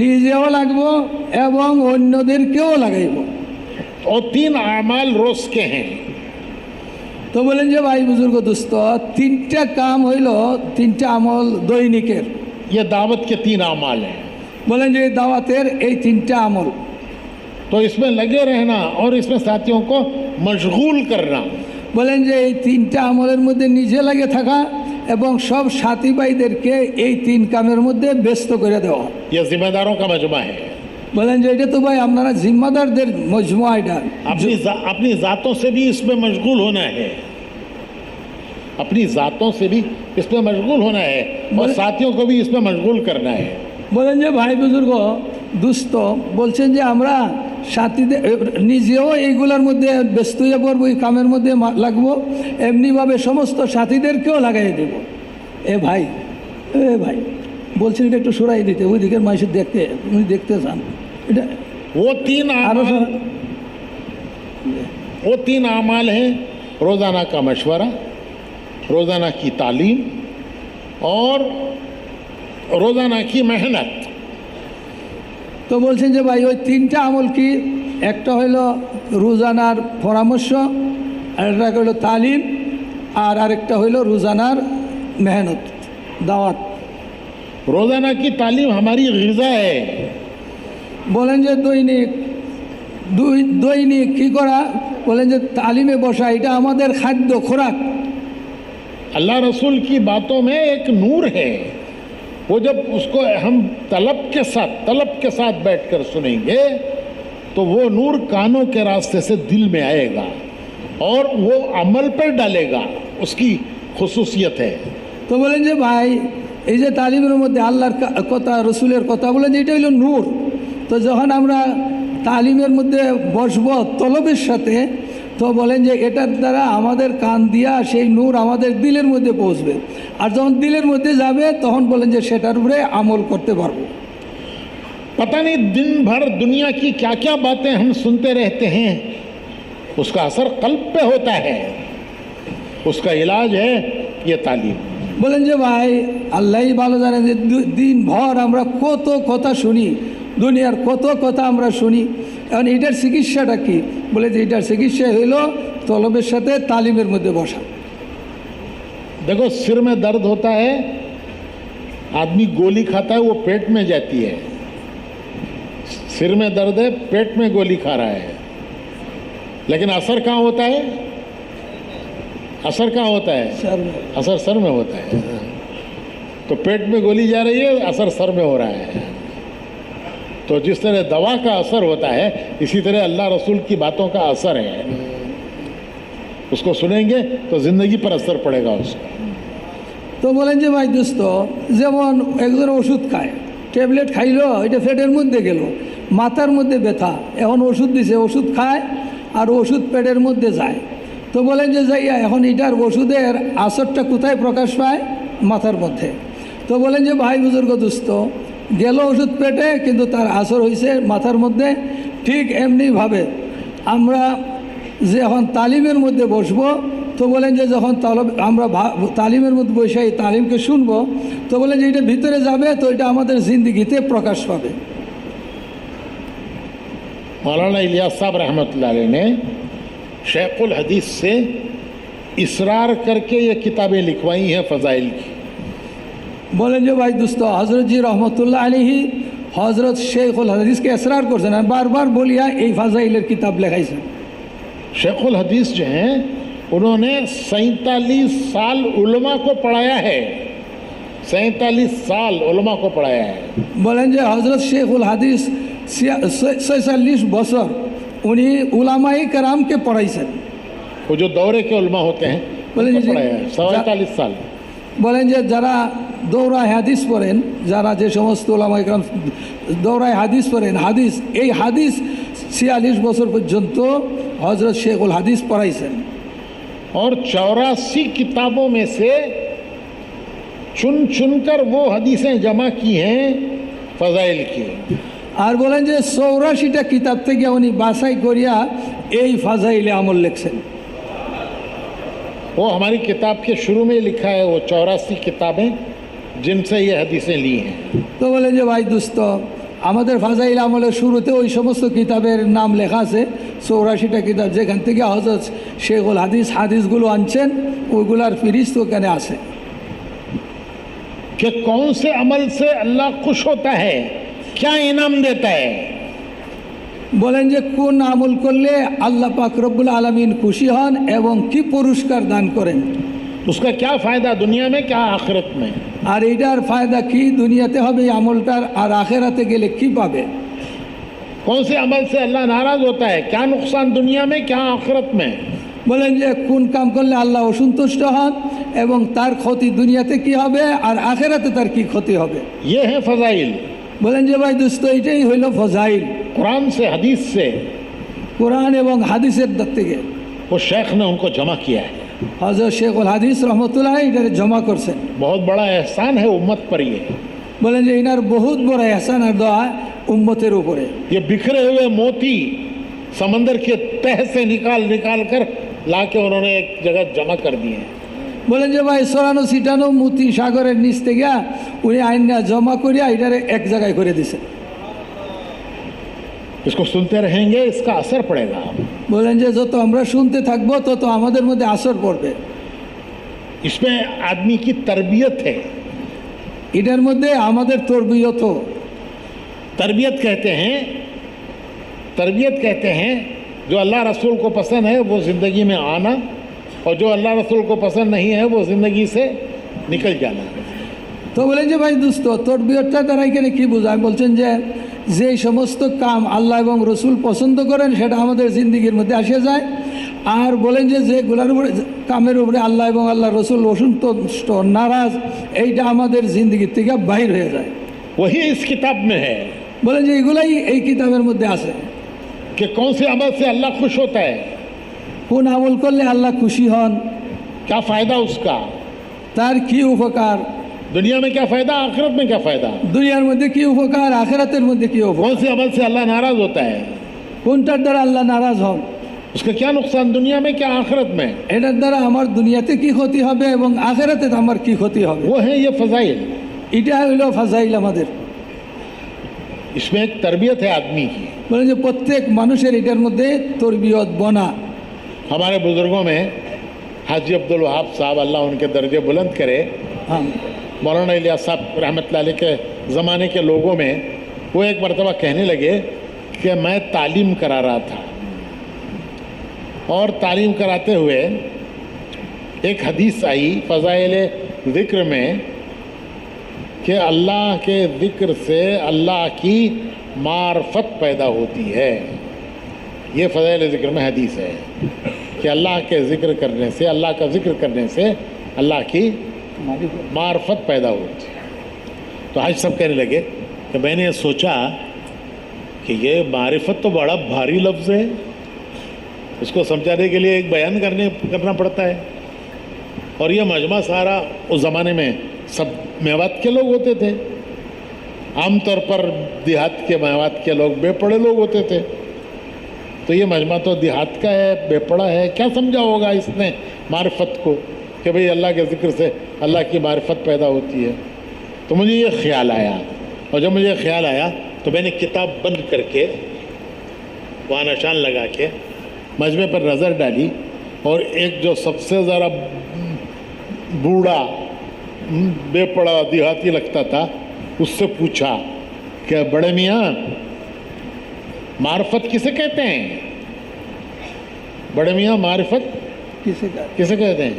নিজেও লাগবো এবং অন্যদেরকেও লাগাইব। और 3 आमाल रोज के हैं। তো বলেন যে ভাই বুজুর্গ দোস্ত 3টা কাম হইল, 3টা আমল দৈনিকের। ये दावत के 3 आमाल हैं। বলেন যে দাওয়াতের এই 3টা আমল, तो इसमें लगे रहना और इसमें साथियों को मशगूल करना। বলেন যে এই 3টা আমলের মধ্যে নিজে লাগে থাকা এবং সব সাথী ভাইদেরকে এই 3 কামের মধ্যে ব্যস্ত করে দেওয়া। ये जिम्मेदारों का मजमा है। বলেন যে এটা তো ভাই আপনারা জিম্মাদারদের মজমুয়া। এটা अपनी ज़ातों से भी इसमें मशगूल होना है, अपनी ज़ातों से भी इसमें मशगूल होना है और साथियों को भी इसमें मशगूल करना है। বলেন যে ভাই বুজুর্গ দুস্থ বলছেন যে আমরা সাথীদের নিজেও এইগুলোর মধ্যে ব্যস্ত হয়ে পড়বো, এই কামের মধ্যে লাগবো, এমনিভাবে সমস্ত সাথীদেরকেও লাগাই দেব। এ ভাই বলছেন এটা একটু সরাই দিতে, ওই দিকের মানুষের উনি দেখতে চান এটা। वो तीन आमाल हैं, रोज़ाना का मशवरा, रोज़ाना की तालीम और रोज़ाना की मेहनत। তো বলছেন যে ভাই ওই তিনটা আমল কি? একটা হইলো রোজানার পরামর্শ, আরেকটা হইলো তালিম, আর আরেকটা হইলো রোজানার মেহনত, দাওয়াত। रोज़ाना की तालीम हमारी ग़िज़ा है। বলেন যে দৈনিক কী করা? বলেন যে তালিমে বসা, এটা আমাদের খাদ্য খোরাক। अल्लाह रसूल की बातों में एक नूर है, वो जब उसको हम तलब के साथ बैठकर सुनेंगे तो वो नूर कानों के रास्ते से दिल में आएगा और वो अमल पर डालेगा, उसकी खुसूसियत है। তো বলেন যে ভাই এই যে তালিমের মধ্যে আল্লাহর কথা, রসুলের কথা, বলেন যে এটা হইল নূর। তো যখন আমরা তালিমের মধ্যে বসব তলবের সাথে, তো বলেন যে এটার দ্বারা আমাদের কান দিয়া সেই নূর আমাদের দিলের মধ্যে পৌঁছবে, আর যখন দিলের মধ্যে যাবে তখন বলেন যে সেটার উপরে আমল করতে পারবো। पता नहीं दिन भर दुनिया की क्या क्या बातें हम सुनते रहते हैं, उसका असर कल्ब पे होता है, उसका इलाज है ये तालीम। বলেন যে ভাই আল্লাহই ভালো জানেন যে দিন ভর আমরা কত কথা শুনি, দুনিয়ার কত কথা আমরা শুনি। এখন এটার চিকিৎসাটা কি? বলে যে এটার চিকিৎসা হইল তলবের সাথে তালিমের মধ্যে বসা। देखो, सिर में दर्द होता है, आदमी गोली खाता है, वो पेट में जाती है। सिर में दर्द है, पेट में गोली खा रहा है, लेकिन असर कहाँ होता है? असर कहाँ होता है? सर में। असर सर में होता है। तो पेट में गोली जा रही है, असर सर में हो रहा है। तो जिस तरह दवा का असर होता है, इसी तरह अल्लाह रसूल की बातों का असर है। उसको सुनेंगे तो ज़िंदगी पर असर पड़ेगा उसका। তো বলেন যে ভাই দোস্ত, যেমন একজন ওষুধ খায়, ট্যাবলেট খাইলো, এটা পেটের মধ্যে গেল, মাথার মধ্যে ব্যথা, এখন ওষুধ দিছে, ওষুধ খায় আর ওষুধ পেটের মধ্যে যায়। তো বলেন যে যাইয়া এখন এটার ওষুধের আসরটা কোথায় প্রকাশ পায়? মাথার মধ্যে। তো বলেন যে ভাই বুজুর্গ দোস্ত, গেল ওষুধ পেটে, কিন্তু তার আসর হয়েছে মাথার মধ্যে। ঠিক এমনিভাবে আমরা যে এখন তালিমের মধ্যে বসবো, তো বলেন যে যখন আমরা তালিমের মধ্যে বসে এই তালিমকে শুনবো, তো বলেন যে এটা ভিতরে যাবে, তো এটা আমাদের জিন্দিগিতে প্রকাশ পাবে। मौलाना इलियास साहब रहमतुल्लाह अलैह ने शेखुल हदीस से इसरार करके ये किताबें लिखवाई हैं फ़ज़ाइल की। বলেন যে ভাই দোস্ত, হজরত জি রহমতুল্লাহ আলাইহি হজরত শেখুল হাদিসকে ইসরার করছেন, আর বারবার বলিয়া এই ফাজাইলের কিতাব লেখাইছেন। शेखुल हदीस जो हैं, उन्होंने 47 साल उलमा को पढ़ाया है। 47 साल उलमा को पढ़ाया है। বলেন যে হজরত শেখুল হাদিস 46 বছর উনি উলামায়ে কেরামকে পড়াইছেন। वो जो दौरे के उलमा होते हैं बोले उनको जी, पढ़ाया है 47 साल। বলেন যে যারা দৌরায় হাদিস পড়েন, যারা যে সমস্ত ওলামায়ে কেরাম দৌরায় হাদিস পড়েন, এই হাদিস 46 বছর পর্যন্ত হজরত শেখুল হাদিস পড়াইছেন। और 84 किताबों में से चुन चुनकर वो हदीसें जमा की हैं फ़ज़ाइल की। আর बलें যে 84টা किताब থেকে উনি বাছাই করিয়া এই ফাজাইলে আমল লিখছেন। वो हमारी किताब के शुरू में लिखा है, वो 84 किताबें जिनसे ये हदीसें ली हैं। তো বলেন যে ভাই দোস্ত, আমাদের ফাজাইল আমলের শুরুতে ওই সমস্ত কিতাবের নাম লেখা আছে, 84টা কিতাব, যেখান থেকে হযরত শেখুল হাদিসগুলো আনছেন, ওইগুলার ফিরিস্ত ওখানে আছে। कि कौन से अमल से अल्लाह खुश होता है, क्या इनाम देता है। বলেন যে কোন আমল করলে আল্লাহ পাক রব্বুল আলামিন খুশি হন এবং কি পুরস্কার দান করেন, उसका क्या फ़ायदा दुनिया में, क्या आखिरत में। আর এটার ফায়দা কি দুনিয়াতে হবে এই আমলটার, আর আখেরাতে গেলে কি পাবে। कौन से अमल से अल्लाह नाराज़ होता है, क्या नुकसान दुनिया में, क्या आखिरत में। বলেন যে কোন কাম করলে আল্লাহ অসন্তুষ্ট হন এবং তার ক্ষতি দুনিয়াতে কি হবে আর আখেরাতে তার কি ক্ষতি হবে। ये है फ़ज़ाइल। বলেন যে ভাই দোস্ত এটাই হইল ফজাইল कुरान से हदीस से কোরআন এবং হাদিসের দিক থেকে। वो शेख ने उनको जमा किया है। হযরত শেখুল হাদিস রহমতুল্লাহ এটা জমা করছেন। बहुत बड़ा एहसान है उम्मत पर ये। বলেন যে ইনার বহুত বড় এহসান আর দোয়া উম্মতের উপরে। ये बिखरे हुए मोती समंदर के तह से निकाल निकाल कर ला के उन्होंने एक जगह जमा कर दिए हैं। বলেন যে ভাই সরানো ছিটানো মুতি সাগরের নিচ থেকে উনি আইনা জমা করিয়া এটারে এক জায়গায় করে দিছে। इसको सुनते रहेंगे, इसका असर पड़ेगा। বলেন যে যত আমরা শুনতে থাকবো তত আমাদের মধ্যে আসর পড়বে। इसमें आदमी की तरबियत है। এটার মধ্যে আমাদের তরবিয়ত। तरबियत कहते हैं जो अल्लाह रसूल को पसंद है वो ज़िंदगी में आना, और जो अल्लाह रसूल को पसंद नहीं है वो ज़िंदगी से निकल जाना। তো বলেন যে ভাই দোস্ত তরবিয়তটা দ্বারা এখানে কী বোঝায়? বলছেন যে যে সমস্ত কাম আল্লাহ এবং রসুল পছন্দ করেন সেটা আমাদের জিন্দিগির মধ্যে আসে যায়, আর বলেন যে যেগুলোর উপরে কামের উপরে আল্লাহ এবং আল্লাহ রসুল অসন্তুষ্ট নারাজ এইটা আমাদের জিন্দিগির থেকে বাহির হয়ে যায়। वही इस किताब में है বলেন যে এগুলাই এই কিতাবের মধ্যে আছে कि कौन से अमल से अल्लाह खुश होता है, কোন আমল করলে আল্লাহ খুশি হন, क्या फ़ायदा उसका, তার কি উপকার, दुनिया में क्या फ़ायदा, आखिरत में क्या फ़ायदा, দুনিয়ার মধ্যে কি উপকার, আখিরাতের মধ্যে কি উপকার, कौन से अमल से अल्लाह नाराज़ होता है, কোনটার দ্বারা আল্লাহ নারাজ হন, उसका क्या नुकसान दुनिया में क्या आखिरत में। এটার দ্বারা আমার দুনিয়াতে কি ক্ষতি হবে এবং আখিরাতে আমার কি ক্ষতি হবে। वो है ये फ़ज़ाइल। এটা হইল ফাজাইল আমাদের। इसमें एक तरबियत है आदमी की। বলেন যে প্রত্যেক মানুষের এটার মধ্যে তরবিয়ত বনা। हमारे बुज़ुर्गों में हाजी अब्दुल वहाब साहब, अल्लाह उनके दर्जे बुलंद करे, हाँ मौलाना इलियास साहब रहमतुल्लाह अलैह के ज़माने के लोगों में वो एक मरतबा कहने लगे कि मैं तालीम करा रहा था और तालीम कराते हुए एक हदीस आई फ़ज़ाइल ज़िक्र में कि अल्लाह के ज़िक्र से अल्लाह की मार्फत पैदा होती है। ये फ़ज़ाइल ज़िक्र में हदीस है कि अल्लाह के ज़िक्र करने से, अल्लाह का ज़िक्र करने से अल्लाह की मार्फत पैदा होती है। तो आज सब कहने लगे कि मैंने सोचा कि ये मारिफत तो बड़ा भारी लफ्ज़ है, इसको समझाने के लिए एक बयान करना पड़ता है। और ये मजमा सारा उस ज़माने में सब मेवात के लोग होते थे, आमतौर पर देहात के मेवात के लोग बेपड़े लोग होते थे। तो ये मजमा तो देहात का है, बेपड़ा है, क्या समझा होगा इसने मारिफत को कि भाई अल्लाह के ज़िक्र से अल्लाह की मारिफत पैदा होती है। तो मुझे ये ख्याल आया, और जब मुझे ख्याल आया तो मैंने किताब बंद करके वहाँ निशान लगा के मजमे पर नज़र डाली, और एक जो सबसे ज़रा बूढ़ा बेपड़ा देहाती लगता था उससे पूछा कि बड़े मियाँ मार्फत किसे कहते हैं? बड़े मियाँ मार्फत किसे कहते हैं?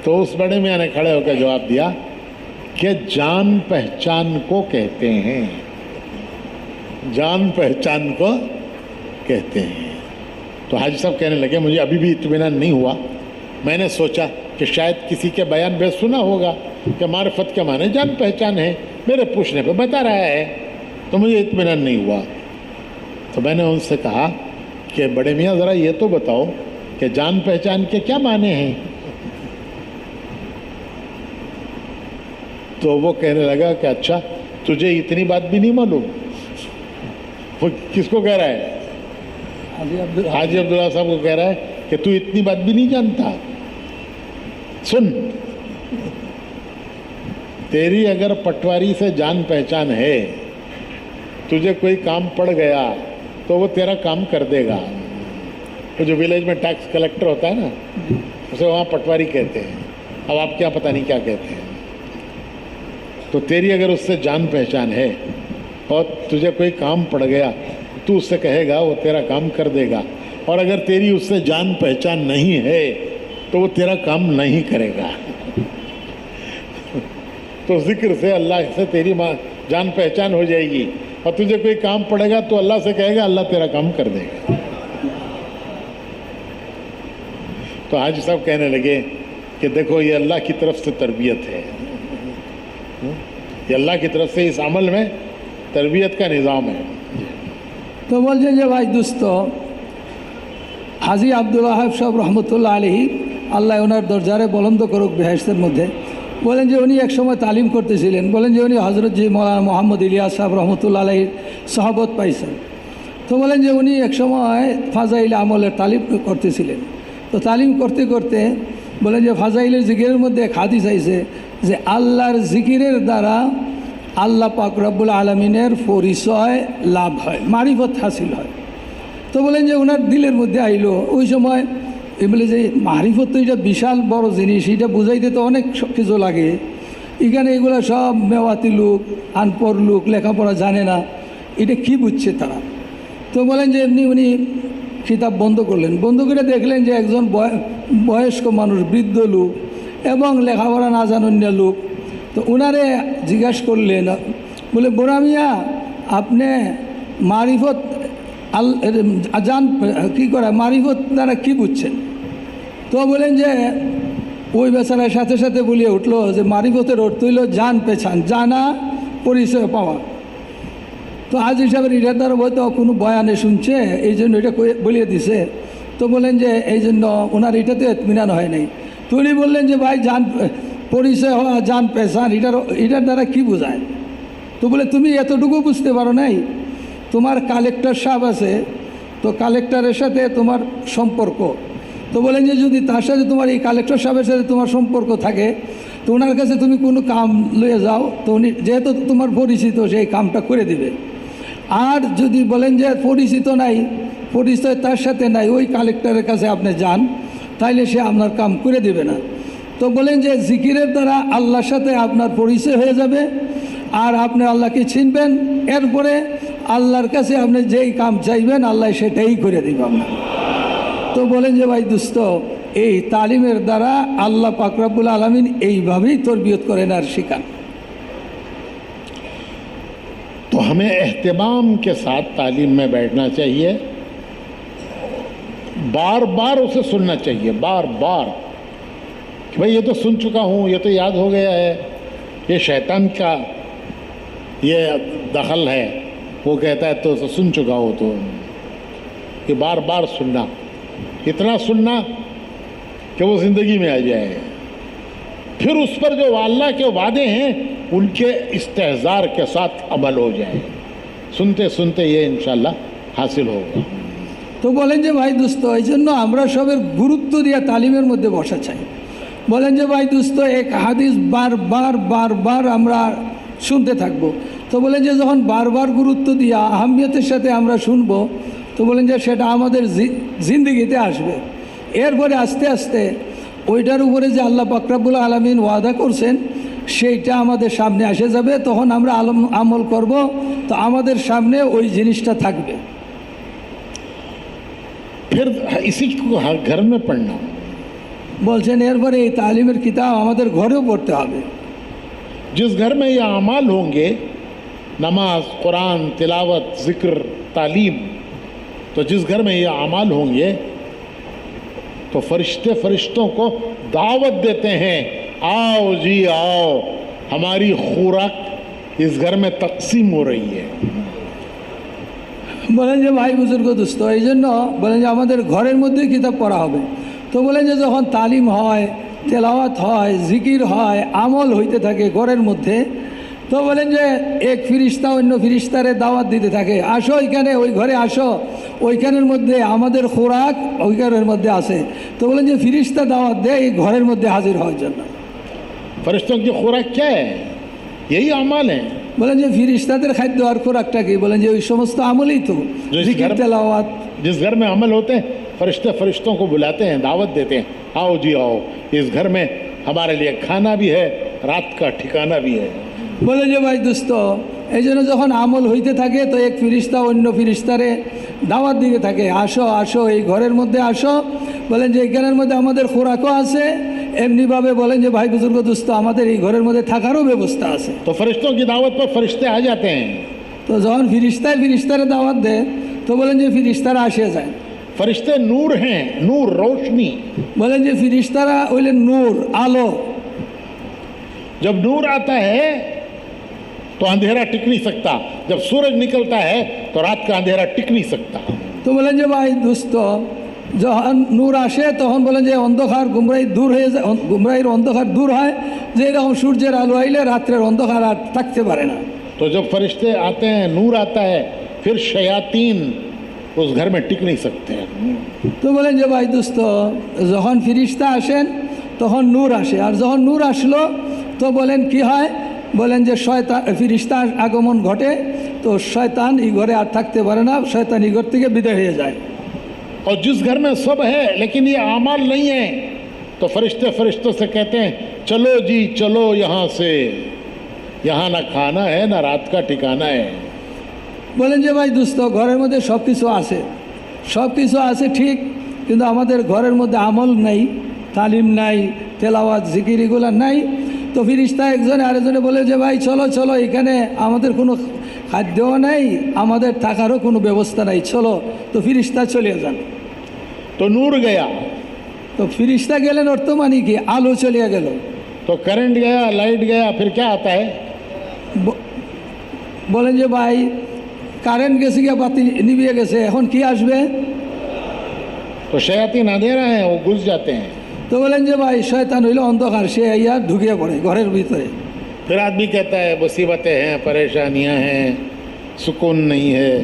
तो उस बड़े मियाँ ने खड़े होकर जवाब दिया कि जान पहचान को कहते हैं, जान पहचान को कहते हैं। तो हाजी साहब कहने लगे मुझे अभी भी इत्मीनान नहीं हुआ। मैंने सोचा कि शायद किसी के बयान में सुना होगा कि मार्फत के माने जान पहचान है, मेरे पूछने पे बता रहा है, तो मुझे इत्मीनान नहीं हुआ। तो मैंने उनसे कहा कि बड़े मियाँ ज़रा ये तो बताओ कि जान पहचान के क्या माने हैं? तो वो कहने लगा कि अच्छा तुझे इतनी बात भी नहीं मालूम। वो किसको कह रहा है? हाजी अब्दुल्ला साहब को कह रहा है कि तू इतनी बात भी नहीं जानता। सुन, तेरी अगर पटवारी से जान पहचान है, तुझे कोई काम पड़ गया तो वो तेरा काम कर देगा। वो जो विलेज में टैक्स कलेक्टर होता है ना, उसे वहाँ पटवारी कहते हैं, अब आपके यहाँ पता नहीं क्या कहते हैं। तो तेरी अगर उससे जान पहचान है और तुझे कोई काम पड़ गया, तू उससे कहेगा वो तेरा काम कर देगा, और अगर तेरी उससे जान पहचान नहीं है तो वो तेरा काम नहीं करेगा। तो जिक्र से अल्लाह से तेरी जान पहचान हो जाएगी, और तुझे कोई काम पड़ेगा तो अल्लाह से कहेगा, अल्लाह तेरा काम कर देगा। तो हाजी साहब कहने लगे कि देखो ये अल्लाह की तरफ से तरबियत है। ये अल्लाह की तरफ से इस अमल में तरबियत का निज़ाम है। তো বলছেন যে ভাই দুস্থ হাজী আব্দুল ওয়াহাব সাহেব রহমতুল্লাহ আলাইহি, আল্লাহ ওনার দরজারে বলন্দ করুক বেহেশতের মধ্যে, বলেন যে উনি একসময় তালিম করতেছিলেন। বলেন যে উনি হজরত জি মৌলানা মোহাম্মদ ইলিয়াস সাহেব রহমতুল্লাহ আলাইহির সহবত পাইছেন। তো বলেন যে উনি একসময় ফাজাইল আমলের তালিম করতেছিলেন। তো তালিম করতে করতে বলেন যে ফাজাইলের জিকিরের মধ্যে এক হাদিস আইছে যে আল্লাহর জিকিরের দ্বারা আল্লাহ পাক রব্বুল আলমিনের পরিচয় লাভ হয়, মারিফত হাসিল হয়। তো বলেন যে ওনার দিলের মধ্যে আইলো ওই সময় বলে যে মারিফত তো এটা বিশাল বড় জিনিস, এটা বুঝাইতে তো অনেক কিছু লাগে। এখানে এগুলো সব মেওয়াতি লোক, আনপড় লোক, লেখাপড়া জানে না, এটা কি বুঝছে তারা। তো বলেন যে এমনি উনি কিতাব বন্ধ করলেন, বন্ধ করে দেখলেন যে একজন বয়স্ক মানুষ, বৃদ্ধ লোক এবং লেখাপড়া না জানন্য লোক। তো ওনারে জিজ্ঞাসা করলেন, বলে বড়া মিয়া আপনি মারিফত জান কী করে, মারিফত দ্বারা কী বুঝছেন? তো বলেন যে ওই বেচারার সাথে সাথে বলিয়ে উঠলো যে মারিফতের অর্থ হইল জান পেছান, জানা পরিচয় পাওয়া। তো হাজী সাহেবের এটার দ্বারা হয়তো কোনো বয়ানে শুনছে, এই জন্য এটা বলিয়ে দিছে। তো বলেন যে এই জন্য ওনার এটাতে এতমিনান হয় নাই। তো উনি বললেন যে ভাই জান পরিচয় হওয়া, জান পেছান, এটার দ্বারা কি বোঝায়? তো বলে তুমি এতটুকু বুঝতে পারো নাই, তোমার কালেক্টর সাহেব আছে, তো কালেক্টরের সাথে তোমার সম্পর্ক। তো বলেন যে যদি তার সাথে তোমার এই কালেক্টর সাহেবের সাথে তোমার সম্পর্ক থাকে, তো ওনার কাছে তুমি কোনো কাম লয়ে যাও, তো উনি যেহেতু তোমার পরিচিত সেই কামটা করে দিবে। আর যদি বলেন যে পরিচিত নাই, পরিচয় তার সাথে নাই, ওই কালেক্টরের কাছে আপনি যান, তাইলে সে আপনার কাম করে দিবে না। তো বলেন যে জিকিরের দ্বারা আল্লাহর সাথে আপনার পরিচয় হয়ে যাবে, আর আপনি আল্লাহকে চিনবেন, এরপরে আল্লাহর কাছে আপনি যেই কাম চাইবেন আল্লাহ সেটাই করে দিবে আপনার। তো বলেন যে ভাই দুস্থ, এই তালিমের দ্বারা আল্লাহ পাক রব্বুল আলামিন এইভাবেই তরবিয়ত করেন আর শেখান। तो हमें एहतमाम के साथ तालीम में बैठना चाहिए, बार बार उसे सुनना चाहिए, बार बार कि भाई ये तो सुन चुका हूँ, ये तो याद हो गया है, ये शैतान का ये दखल है, वो कहता है तो सुन चुका हो। तो ये बार बार सुनना, इतना सुनना कि वो ज़िंदगी में आ जाए, फिर उस पर जो अल्लाह के वादे हैं उनके इस्तेहज़ार के साथ अमल हो जाए। सुनते सुनते ये इंशाअल्लाह हासिल होगा। তো বলেন যে ভাই দুস্থ, এই জন্য আমরা সবের গুরুত্ব দিয়ে তালিমের মধ্যে বসা চাই। বলেন যে ভাই দুস্থ, এক হাদিস বারবার বারবার আমরা শুনতে থাকব। তো বলেন যে যখন বারবার গুরুত্ব দিয়া আহমিয়তের সাথে আমরা শুনব, তো বলেন যে সেটা আমাদের জিন্দিগিতে আসবে। এরপরে আস্তে আস্তে ওইটার উপরে যে আল্লাহ পাক রব্বুল আলামিন ওয়াদা করছেন সেইটা আমাদের সামনে আসে যাবে, তখন আমরা আমল করব, তো আমাদের সামনে ওই জিনিসটা থাকবে। फिर इसी को घर में पढ़ना, বলছেন এরপরে এই তালিমের কিতাব আমাদের ঘরেও পড়তে হবে। जिस घर में ये अमाल होंगे, नमाज, कुरान, तिलावत, ज़िक्र, तालीम, तो जिस घर में ये अमाल होंगे तो फरिश्ते फरिश्तों को दावत देते हैं, आओ जी आओ, हमारी खुराक इस घर में तकसीम हो रही है। বলেন যে ভাই বুজুর্গ দুস্থ, এই জন্য বলেন যে আমাদের ঘরের মধ্যে কিতাব পড়া হবে। তো বলেন যে যখন তালিম হয়, তেলাওয়াত হয়, জিকির হয়, আমল হইতে থাকে ঘরের মধ্যে, তো বলেন যে এক ফিরিস্তা অন্য ফিরিস্তারে দাওয়াত দিতে থাকে, আসো এখানে, ওই ঘরে আসো, ওইখানের মধ্যে আমাদের খোরাক ওই ঘরের মধ্যে আছে। তো বলেন যে ফিরিস্তা দাওয়াত দেয় এই ঘরের মধ্যে হাজির হওয়ার জন্য। फरिश्तों की खुराक क्या है? यही अमाल है। বলেন যে ফিরিস্তাদের খাদ্য আর খোরাকটা কি? বলেন যে ওই সমস্ত আমলই তো জিকির তেলাওয়াত। जिस घर में अमल होते हैं फरिश्ते फरिश्तों को बुलाते हैं, दावत देते हैं, आओ जी आओ, इस घर में हमारे लिए खाना भी है, रात का ठिकाना भी है। বলে যে ভাই দুস্থ, এই জন্য যখন আমল হইতে থাকে তো এক ফিরিস্তা অন্য ফিরিস্তারে দাওয়াত দিতে থাকে, আসো আসো এই ঘরের মধ্যে আসো। বলেন যে এই ঘরের মধ্যে আমাদের খোরাকও আছে, এমনিভাবে বলেন যে ভাই বুজুর্গ দুস্থ আমাদের এই ঘরের মধ্যে থাকারও ব্যবস্থা আছে। तो फरिश्तों की दावत पर फरिश्ते आ जाते हैं। তো যখন ফিরিস্তারে দাওয়াত দেয় তো বলেন যে ফিরিস্তারা আসে যায়। फरिश्ते नूर हैं, नूर, रोशनी। বলেন যে ফিরিস্তারা হইলেন নূর, আলো। जब नूर आता है तो अंधेरा टिक नहीं सकता। जब सूरज निकलता है तो रात का अंधेरा टिक नहीं सकता। তো বলেন যে ভাই দুস্থ, যখন নূর আসে তখন বলেন যে অন্ধকার গুমরাহি দূর হয়ে যায়, গুমরাহির অন্ধকার দূর হয়, যে এরকম সূর্যের আলো আইলে রাত্রের অন্ধকার আর থাকতে পারে না। तो जब फरिश्ते आते हैं, नूर आता है, फिर शयातीन उस घर में टिक नहीं सकते हैं। তো বলেন যে ভাই দুস্থ, যখন ফিরিস্তা আসেন তখন নূর আসে, আর যখন নূর আসলো তো বলেন কি হয়, বলেন যে শয়তান ফিরিস্তার আগমন ঘটে, তো শয়তান এই ঘরে আর থাকতে পারে না, শয়তান এই ঘর থেকে বিদায় হয়ে যায়। और जिस घर में सब है लेकिन ये अमाल नहीं है, तो फरिश्ते फरिश्तों से कहते हैं चलो जी चलो यहाँ से, यहाँ ना खाना है ना रात का ठिकाना है। বলেন যে ভাই দুস্থ, ঘরের মধ্যে সব কিছু আছে, সব কিছু আছে ঠিক, কিন্তু আমাদের ঘরের মধ্যে আমল নাই, তালিম নাই, তেলাওয়াত জিকির এগুলো নাই। তো ফিরিস্তা একজনে আরেকজনে বলে যে ভাই চলো চলো, এখানে আমাদের কোনো খাদ্যও নাই, আমাদের থাকারও কোনো ব্যবস্থা নাই, চলো। তো ফিরিস্তা চলে যান। तो नूर गया, তো ফিরিস্তা গেলেন অর্থ মানে কি, আলো চলে গেল। तो करंट गया, लाइट गया, फिर क्या आता है? বলেন যে ভাই কারেন্ট গেছে গিয়ে বাতি নিভিয়ে গেছে, এখন কি আসবে? तो शयातीन अंधेरा है, वो घुस जाते हैं। তো বলেন যে ভাই শয়তান হইল অন্ধকার, সে আইয়া ঢুকিয়ে পড়ে ঘরের ভিতরে। फिर आदमी कहता है मुसीबतें हैं, परेशानियां हैं, सुकून नहीं है।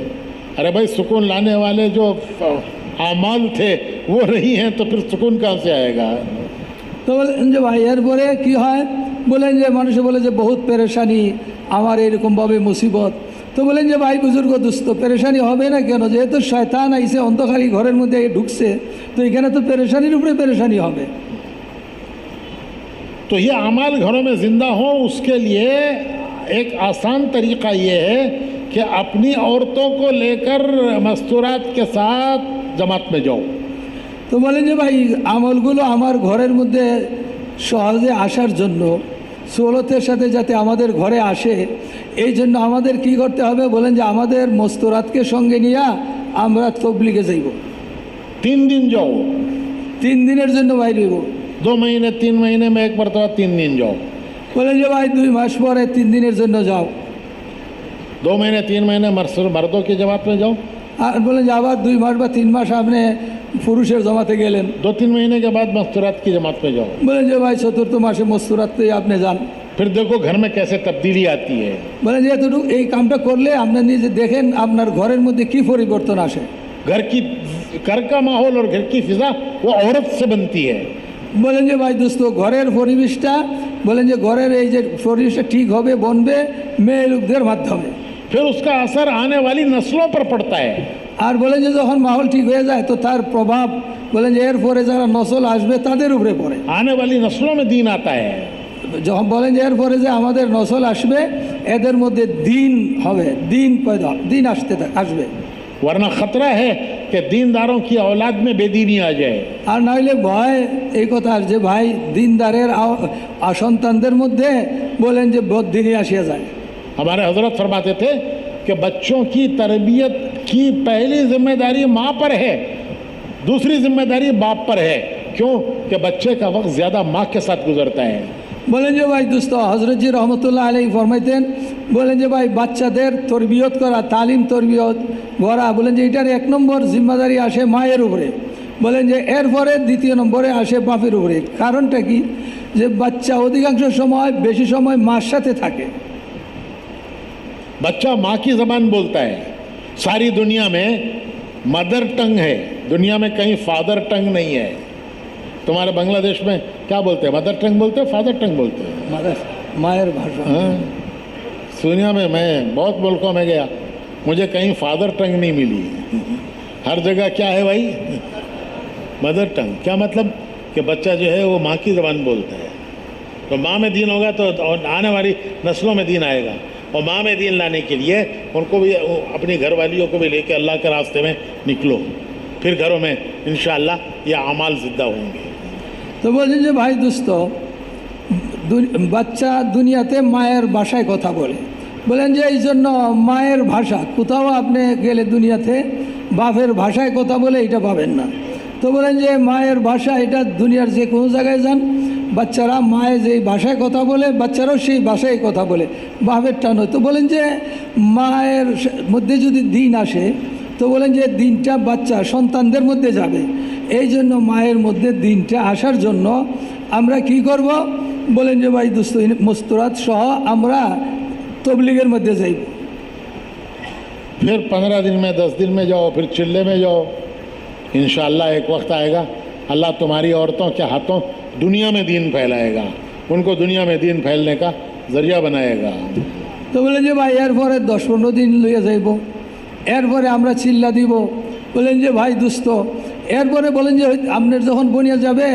अरे भाई सुकून लाने वाले जो आमाल थे वो नहीं हैं, तो फिर सुकून कहाँ से आएगा? তো বলেন যে ভাই এরপরে কি হয়, বলেন যে মানুষে বলে যে বহুত পেরেশানি, আমার এরকমভাবে মুসিবত। তো বলেন যে ভাই বুজুর্গ দুস্থ, পেরেশানি হবে না কেন, যেহেতু শয়তান আইসে অন্ধকারী ঘরের মধ্যে ঢুকছে, তো এখানে তো পেরেশানির উপরে পেরেশানি হবে। तो ये अमाल घरों में ज़िंदा हो, उसके लिए एक आसान तरीक़ा ये है कि अपनी औरतों को लेकर मस्तूरात के साथ जमात में जाओ। তো বলেন যে ভাই আমলগুলো আমার ঘরের মধ্যে সহজে আসার জন্য, সহলতের সাথে যাতে আমাদের ঘরে আসে, এই জন্য আমাদের কি করতে হবে, বলেন যে আমাদের মস্তরাতকে সঙ্গে নিয়ে আমরা তবলিগে যাইব। 3 दिन जाओ, 3 দিনের জন্য বাইর হইব। 2 महीने 3 महीने में एक मरतबा 3 दिन जाओ। বলেন যে ভাই 2 মাস পরে 3 দিনের জন্য যাও। 2 महीने 3 महीने मर्दों की जमात में जाओ। আর বলেন যে আবার 2 মাস বা 3 মাস আপনি পুরুষের জমাতে গেলেন। 2-3 महीने के बाद मस्तूरात की जमात में जाओ। বলেন যে ভাই 4th মাসে মস্তরাতে আপনি যান। फिर देखो घर में कैसे तब्दीली आती है। বলেন যে এতটুকু এই কামটা করলে আপনি নিজে দেখেন আপনার ঘরের মধ্যে কি পরিবর্তন আসে। घर का माहौल और घर की फिजा वो औरत से बनती है। বলেন যে ভাই দোস্ত, ঘরের পরিবেশটা, বলেন যে ঘরের এই যে পরিবেশটা ঠিক হবে, বনবে মেয়ে লোকদের মাধ্যমে। फिर उसका असर आने वाली नस्लों पर पड़ता है। আর বলেন যে যখন মাহौल ঠিক হয়ে যায় তো তার প্রভাব বলেন যে এরপরে যারা নসল আসবে তাদের উপরে পড়ে। आने वाली नस्लों में दीन आता है। যখন বলেন যে এরপরে যে আমাদের নসল আসবে, এদের মধ্যে দিন হবে, দিন পয়দা, দিন আসবে। वरना खतरा है कि दीनदारों की औलाद में बेदीनी आ जाए। আর নইলে ভয় এই কথার যে ভাই দিনদারের সন্তানদের মধ্যে বলেন যে বদদিনী আসিয়া যায়। हमारे हजरत फरमाते थे कि बच्चों की तरबियत की पहली जिम्मेदारी माँ पर है, दूसरी जिम्मेदारी बाप पर है। क्यों? कि बच्चे का वक्त ज़्यादा माँ के साथ गुजरता है। বলেন যে ভাই দোস্ত, হজরতজি রহমতুল্লাহ আলাইহি ফরমাইতেন, বলেন যে ভাই বাচ্চাদের তরবিয়ত করা, তালিম তরবিয়ত করা, বলেন যে এটার 1 নম্বর জিম্মাদারি আসে মায়ের উপরে। বলেন যে এরপরে 2 নম্বরে আসে বাপের উপরে। কারণটা কি, যে বাচ্চা অধিকাংশ সময় বেশি সময় মার সাথে থাকে। बच्चा माँ की ज़बान बोलता है। सारी दुनिया में मदर टंग है, दुनिया में कहीं फादर टंग नहीं है। तुम्हारे बांग्लादेश में क्या बोलते हैं? मदर टंग बोलते हैं, फादर टंग बोलते हैं। মায়ের ভাষা। हाँ, दुनिया में मैं बहुत मुल्कों में गया, मुझे कहीं फादर टंग नहीं मिली। हर जगह क्या है भाई? Mother tongue. क्या मतलब? कि बच्चा जो है वो माँ की ज़बान बोलता है। तो माँ में दीन होगा तो आने वाली नस्लों में दीन आएगा। और माँ में दीन लाने के लिए उनको भी, अपनी घरवालियों को भी लेकर अल्लाह के रास्ते में निकलो, फिर घरों में इंशाअल्लाह ये अमाल ज़िंदा होंगे। তো বলছেন যে ভাই দোস্ত, বাচ্চা দুনিয়াতে মায়ের ভাষায় কথা বলে। বলেন যে এই জন্য মায়ের ভাষা, কোথাও আপনি গেলে দুনিয়াতে বাপের ভাষায় কথা বলে এটা পাবেন না। তো বলেন যে মায়ের ভাষা এটা দুনিয়ার যে কোনো জায়গায় যান, বাচ্চারা মায়ের যেই ভাষায় কথা বলে বাচ্চারাও সেই ভাষায় কথা বলে, ভাবের টান হয়। তো বলেন যে মায়ের মধ্যে যদি দিন আসে, তো বলেন যে দিনটা বাচ্চা সন্তানদের মধ্যে যাবে। এই জন্য মায়ের মধ্যে দিনটা আসার জন্য আমরা কি করব? বলেন যে ভাই দুস্থ মস্তুরাত সহ আমরা তবলিগের মধ্যে যাইব। फिर 15 दिन में 10 दिन में जाओ, फिर चिल्ले में जाओ। इंशाअल्लाह एक वक्त आएगा अल्लाह तुम्हारी औरतों के हाथों दुनिया में दीन फैलाएगा, उनको दुनिया में दीन फैलने का जरिया बनाएगा। তো বলেন যে ভাই এরপরে 10-15 দিন লইয়া যাইব, এরপরে আমরা চিল্লা দিব। বলেন যে ভাই দুস্থ, এরপরে বলেন যে আপনার যখন বনিয়া যাবে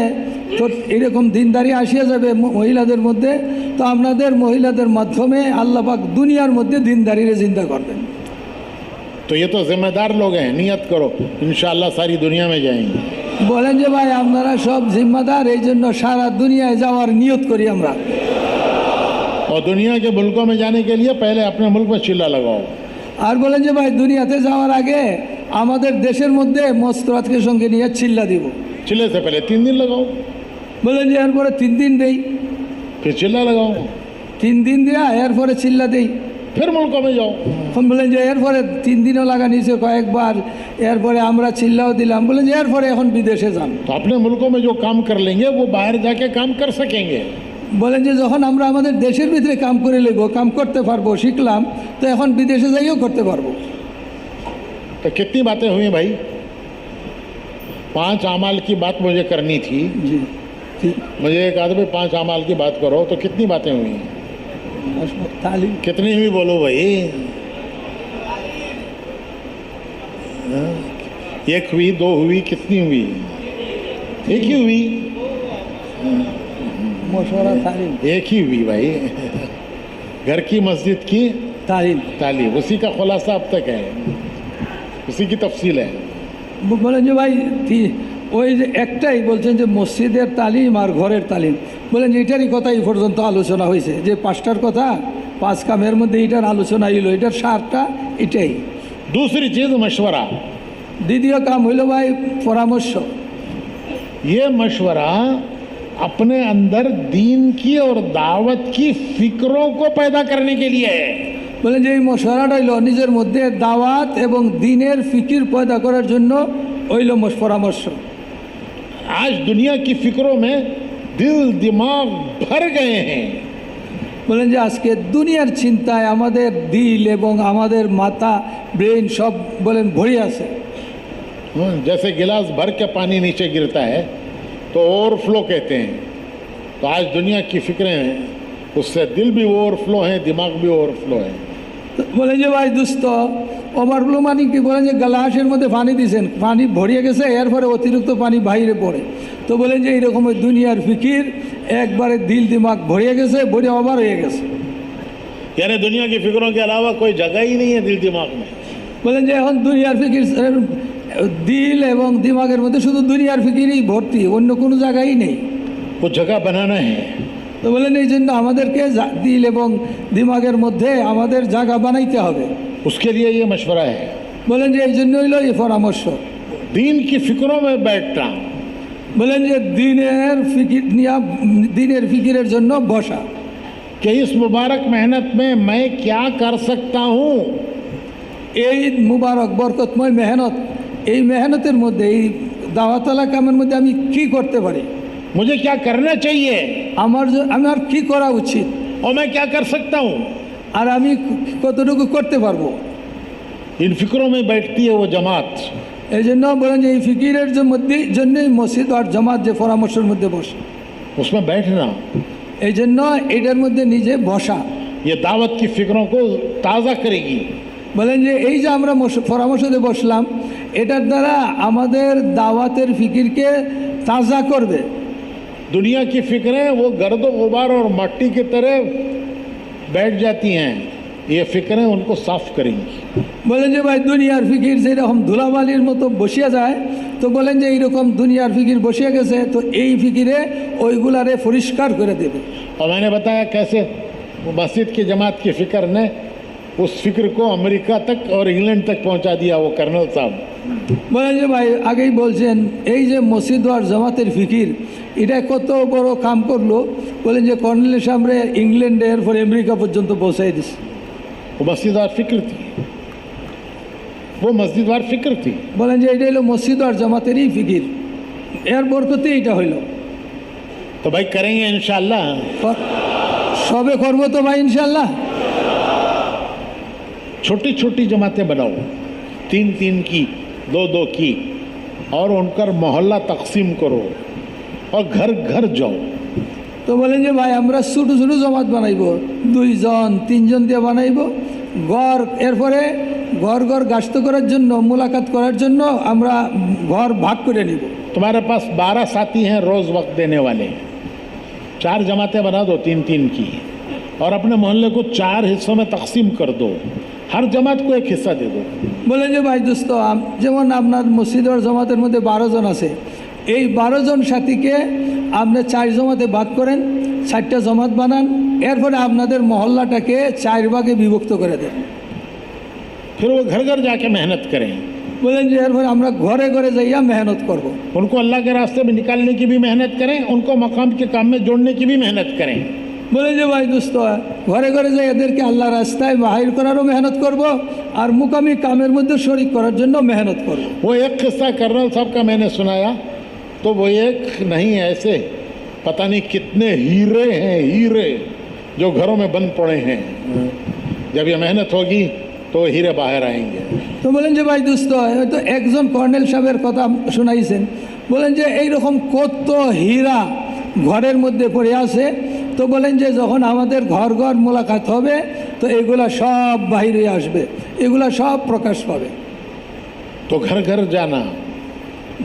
তো এরকম দিনদারি আসিয়া যাবে মহিলাদের মধ্যে, তো আপনাদের মহিলাদের মাধ্যমে আল্লাহ পাক দুনিয়ার মধ্যে দিনদারিরে চিন্তা করবেন। तो ये तो जिम्मेदार लोग हैं, नियत करो इंशाअल्लाह सारी दुनिया में जाएंगे। বলেন যে ভাই আপনারা সব জিম্মাদার, এই জন্য সারা দুনিয়ায় যাওয়ার নিয়ত করি আমরা। और दुनिया के मुल्कों में जाने के लिए पहले अपने मुल्क में चिल्ला लगाओ। আর বলেন যে ভাই দুনিয়াতে যাওয়ার আগে আমাদের দেশের মধ্যে মস্তরাতকে সঙ্গে নিয়ে চিল্লা দিব। चिल्ले से पहले 3 दिन लगाओ, বলেন যে এরপরে 3 দিন দেই, फिर चिल्ला लगाओ, 3 দিন দেয়া এরপরে চিল্লা দেই। फिर मुल्कों में जाओ। এখন বলেন যে এরপরে 3 দিনও লাগা নিয়েছে কয়েকবার, এরপরে আমরা চিল্লাও দিলাম। বলেন যে এরপরে এখন বিদেশে যান। तो अपने मुल्कों में जो काम कर लेंगे वो बाहर जाके काम कर सकेंगे। বলেন যে যখন আমরা আমাদের দেশের ভিতরে কাম করে লইব, কাম করতে পারবো, শিখলাম, তো এখন বিদেশে যাইও করতে পারবো। तो कितनी बातें हुई भाई? 5 अमाल की बात मुझे करनी थी। জি ঠিক। मुझे एक आदमी 5 अमाल की बात करो, तो कितनी बातें हुई? তালিম कितनी हुई बोलो भाई? हाँ? एक हुई, 2 हुई, कितनी हुई? एक ही हुई, মশওয়ারা তালিম एक ही हुई भाई। घर की मस्जिद की তালিম। तालीम, उसी का खुलासा अब तक है, उसी की तफसील है। বলেন যে ভাই ওই যে একটাই বলছেন যে মসজিদের তালিম আর ঘরের তালিম। বলেন যে এটারই কথা এই পর্যন্ত আলোচনা হয়েছে, যে 5টার কথা 5 কামের মধ্যে এটার আলোচনা হইল, এটার সারটা এটাই। दूसरी चीज़ मशवरा। দ্বিতীয় কাম হইল ভাই পরামর্শ। ये मशवरा अपने अंदर दीन की और दावत की फिक्रों को पैदा करने के लिए है। বলেন যে এই মশওয়ারাটা হইল নিজের মধ্যে দাওয়াত এবং দিনের ফিকির পয়দা করার জন্য হইল পরামর্শ। आज दुनिया की फिक्रों में दिल दिमाग भर गए हैं। বলেন যে আজকে দুনিয়ার চিন্তায় আমাদের দিল এবং আমাদের মাথা ব্রেন সব বলেন ভরে আছে। जैसे गिलास भर के पानी नीचे गिरता है तो ओवरफ्लो कहते हैं। तो आज दुनिया की फिक्रें हैं, उससे दिल भी ओवरफ्लो है, दिमाग भी ओवरफ्लो है। তো বলেন যে ভাই দুস্থ ওভারফ্লো মানে কি? বলেন যে গ্লাসের মধ্যে পানি দিয়েছেন, পানি ভরিয়ে গেছে, এরপরে অতিরিক্ত পানি বাইরে পড়ে। তো বলেন যে এইরকম ওই দুনিয়ার ফিকির একবারে দিল দিমাগ ভরিয়ে গেছে, ভরে ওভার হয়ে গেছে। यानी दुनिया की फिक्रों के अलावा कोई जगह ही नहीं है दिल दिमाग में। বলেন যে এখন দুনিয়ার ফিকির দিল এবং দিমাগের মধ্যে শুধু দুনিয়ার ফিকিরই ভর্তি, অন্য কোনো জায়গায় নেই। वो जगह बनाना है। তো বলেন এই জন্য আমাদেরকে দিল এবং দিমাগের মধ্যে আমাদের জায়গা বানাইতে হবে। उसके लिए ये मशवरा है। বলেন যে এই জন্য হইল এই পরামর্শ। दीन की फिक्रों में बैठना, বলেন যে দিনের ফিকির নিয়ে দিনের ফিকিরের জন্য বসা। कि इस मुबारक मेहनत में मैं क्या कर सकता हूँ। এই মুবারক বরকতময় মেহনত, এই মেহনতের মধ্যে এই দাওয়াতওয়ালা কামের মধ্যে আমি কি করতে পারি, मुझे क्या करना चाहिए আমার কি করা উচিত, और मैं क्या कर सकता हूँ। আর আমি কতটুকু করতে পারবো। इन फिक्रों में बैठती है वो जमात। এই জন্য বলেন যে এই ফিকিরের জন্যই মসজিদ আর জামাত যে পরামর্শের মধ্যে বসে, उसमें बैठना, এই জন্য এটার মধ্যে নিজে বসা। ये दावत की फिक्रों को ताज़ा करेगी। বলেন যে এই যে আমরা পরামর্শতে বসলাম, এটার দ্বারা আমাদের দাওয়াতের ফিকিরকে তাজা করবে। दुनिया की फिक्रें वो गर्द गुबार और मट्टी की तरह बैठ जाती हैं, ये फिक्रें उनको साफ करेंगी। বলেন যে ভাই দুনিয়ার ফিকির যেরকম ধুলাবালির মতো বসিয়া যায়, তো বলেন যে এইরকম দুনিয়ার ফিকির বসিয়া গেছে, তো এই ফিকিরে ওইগুলারে পরিষ্কার করে দেবে। और मैंने बताया कैसे वो मस्जिद की जमात की फ़िक्र ने उस फिक्र को अमेरिका तक और इंग्लैंड तक पहुंचा दिया। वो कर्नल साहब বলেন যে ভাই আগেই বলছেন এই যে মসজিদ আর জামাতের ফিকির এটা কত বড় কাম করলো, বলেন যে কর্নেল সামনে ইংল্যান্ডে এরপর আমেরিকা পর্যন্ত পৌঁছাই দিছে। वो मस्जिदवार फिक्र थी, वो मस्जिदवार फिक्र थी। বলেন যে এটা হলো মসজিদ আর জামাতেরই ফিকির, এর বরকতে এটা হইল। तो भाई करेंगे इंशाअल्लाह। সবে করবো তো ভাই ইনশাল্লাহ। छोटी छोटी जमातें बनाओ, 3-3 की, 2-2 की, और उनका मोहल्ला तकसीम करो और घर घर जाओ। তো বলেন যে ভাই আমরা ছোটো ছোটো জমাত বানাইব, 2 জন 3 জন দিয়ে বানাইব ঘর, এরপরে ঘর ঘর গাস্ত করার জন্য মোলাকাত করার জন্য আমরা ঘর ভাগ করে নিব। तुम्हारे पास 12 साथी हैं रोज़ वक्त देने वाले, 4 जमातें बना दो 3-3 की, और अपने मोहल्ले को 4 हिस्सों में तकसीम कर दो, हर जमात को एक हिस्सा दे दो। বলেন যে ভাই দোস্ত যেমন আপনার মসজিদ আর জামাতের মধ্যে 12 জন আছে, এই 12 জন সাথীকে আপনি 4 জমাতে ভাগ করেন, 4টা জমাত বানান, এরপরে আপনাদের মহল্লাটাকে 4 ভাগে বিভক্ত করে দেন। फिर वो घर घर जाके मेहनत करें, বলেন যে এরপরে আমরা ঘরে ঘরে যাইয়া মেহনত করব। उनको अल्लाह के रास्ते में निकालने की भी मेहनत करें, उनको मकाम के काम में जोड़ने की भी मेहनत करें। বলেন যে ভাই দোস্ত ঘরে ঘরে যাই এদেরকে আল্লাহ রাস্তায় বাহির করারও মেহনত করব, আর মুকামি কামের মধ্যে শরিক করার জন্য মেহনত করব। वो एक किस्सा कर्नल साहब का मैंने सुनाया, तो वो एक नहीं ऐसे पता नहीं कितने हीरे हैं, हीरे जो घरों में बंद पड़े हैं। जब ये मेहनत होगी तो हीरे बाहर आएंगे। তো বলেন যে ভাই দোস্ত হয়তো একজন কর্নেল সাহেবের কথা শোনাইছেন, বলেন যে এইরকম কত হীরা ঘরের মধ্যে পড়ে আছে, তো বলেন যে যখন আমাদের ঘর ঘর মোলাকাত হবে তো এগুলা সব বাইরে আসবে, এগুলা সব প্রকাশ পাবে। तो घर घर जाना,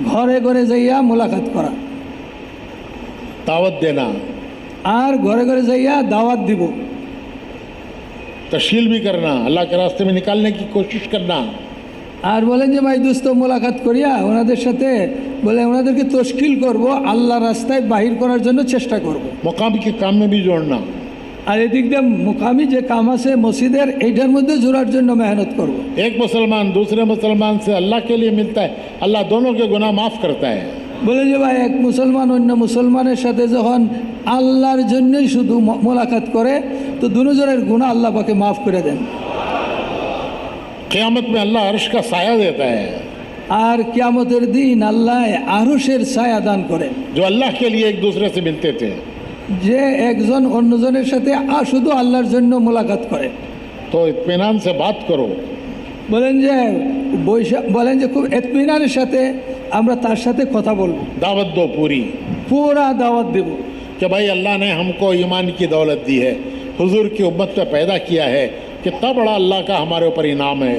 ঘরে ঘরে যাইয়া মোলাকাত করা, दावत देना, আর ঘরে ঘরে যাইয়া দাওয়াত দিব, तशहील भी करना, अल्लाह के रास्ते में निकालने की कोशिश करना। আর বলেন যে ভাই দোস্ত মোলাকাত করিয়া ওনাদের সাথে বলে ওনাদেরকে তশকিল করব, আল্লাহ রাস্তায় বাহির করার জন্য চেষ্টা করব। मकाम के काम में भी जोड़ना। আর এদিক দিয়ে মুকামি যে কাম আছে মসজিদের এইটার মধ্যে জোড়ার জন্য মেহনত করব। एक मुसलमान दूसरे मुसलमान से अल्लाह के लिए मिलता है, अल्लाह दोनों के गुनाह माफ़ करता है। বলে যে ভাই এক মুসলমান অন্য মুসলমানের সাথে যখন আল্লাহর জন্যই শুধু মোলাকাত করে তো দুজনের গুনাহ আল্লাহ পাকে মাফ করে দেন। क़यामत में अल्लाह अर्श का साया देता है, আর কিয়ামতের দিন আল্লাহ আরশের ছায়া দান করেন। जो अल्लाह के लिए एक दूसरे से मिलते थे। যে একজন অন্যজনের সাথে শুধু আল্লাহর জন্য মোলাকাত করে। तो इत्मीनान से बात करो, বলেন যে বলেন যে খুব ইতমিনানের সাথে আমরা তার সাথে কথা বলবো, दावत दो पूरी পুরা দাওয়াত দেব कि भाई अल्लाह ने हमको ईमान की दौलत दी है, हुजूर की उम्मत पे पैदा किया है, कितना बड़ा अल्लाह का हमारे ऊपर इनाम है।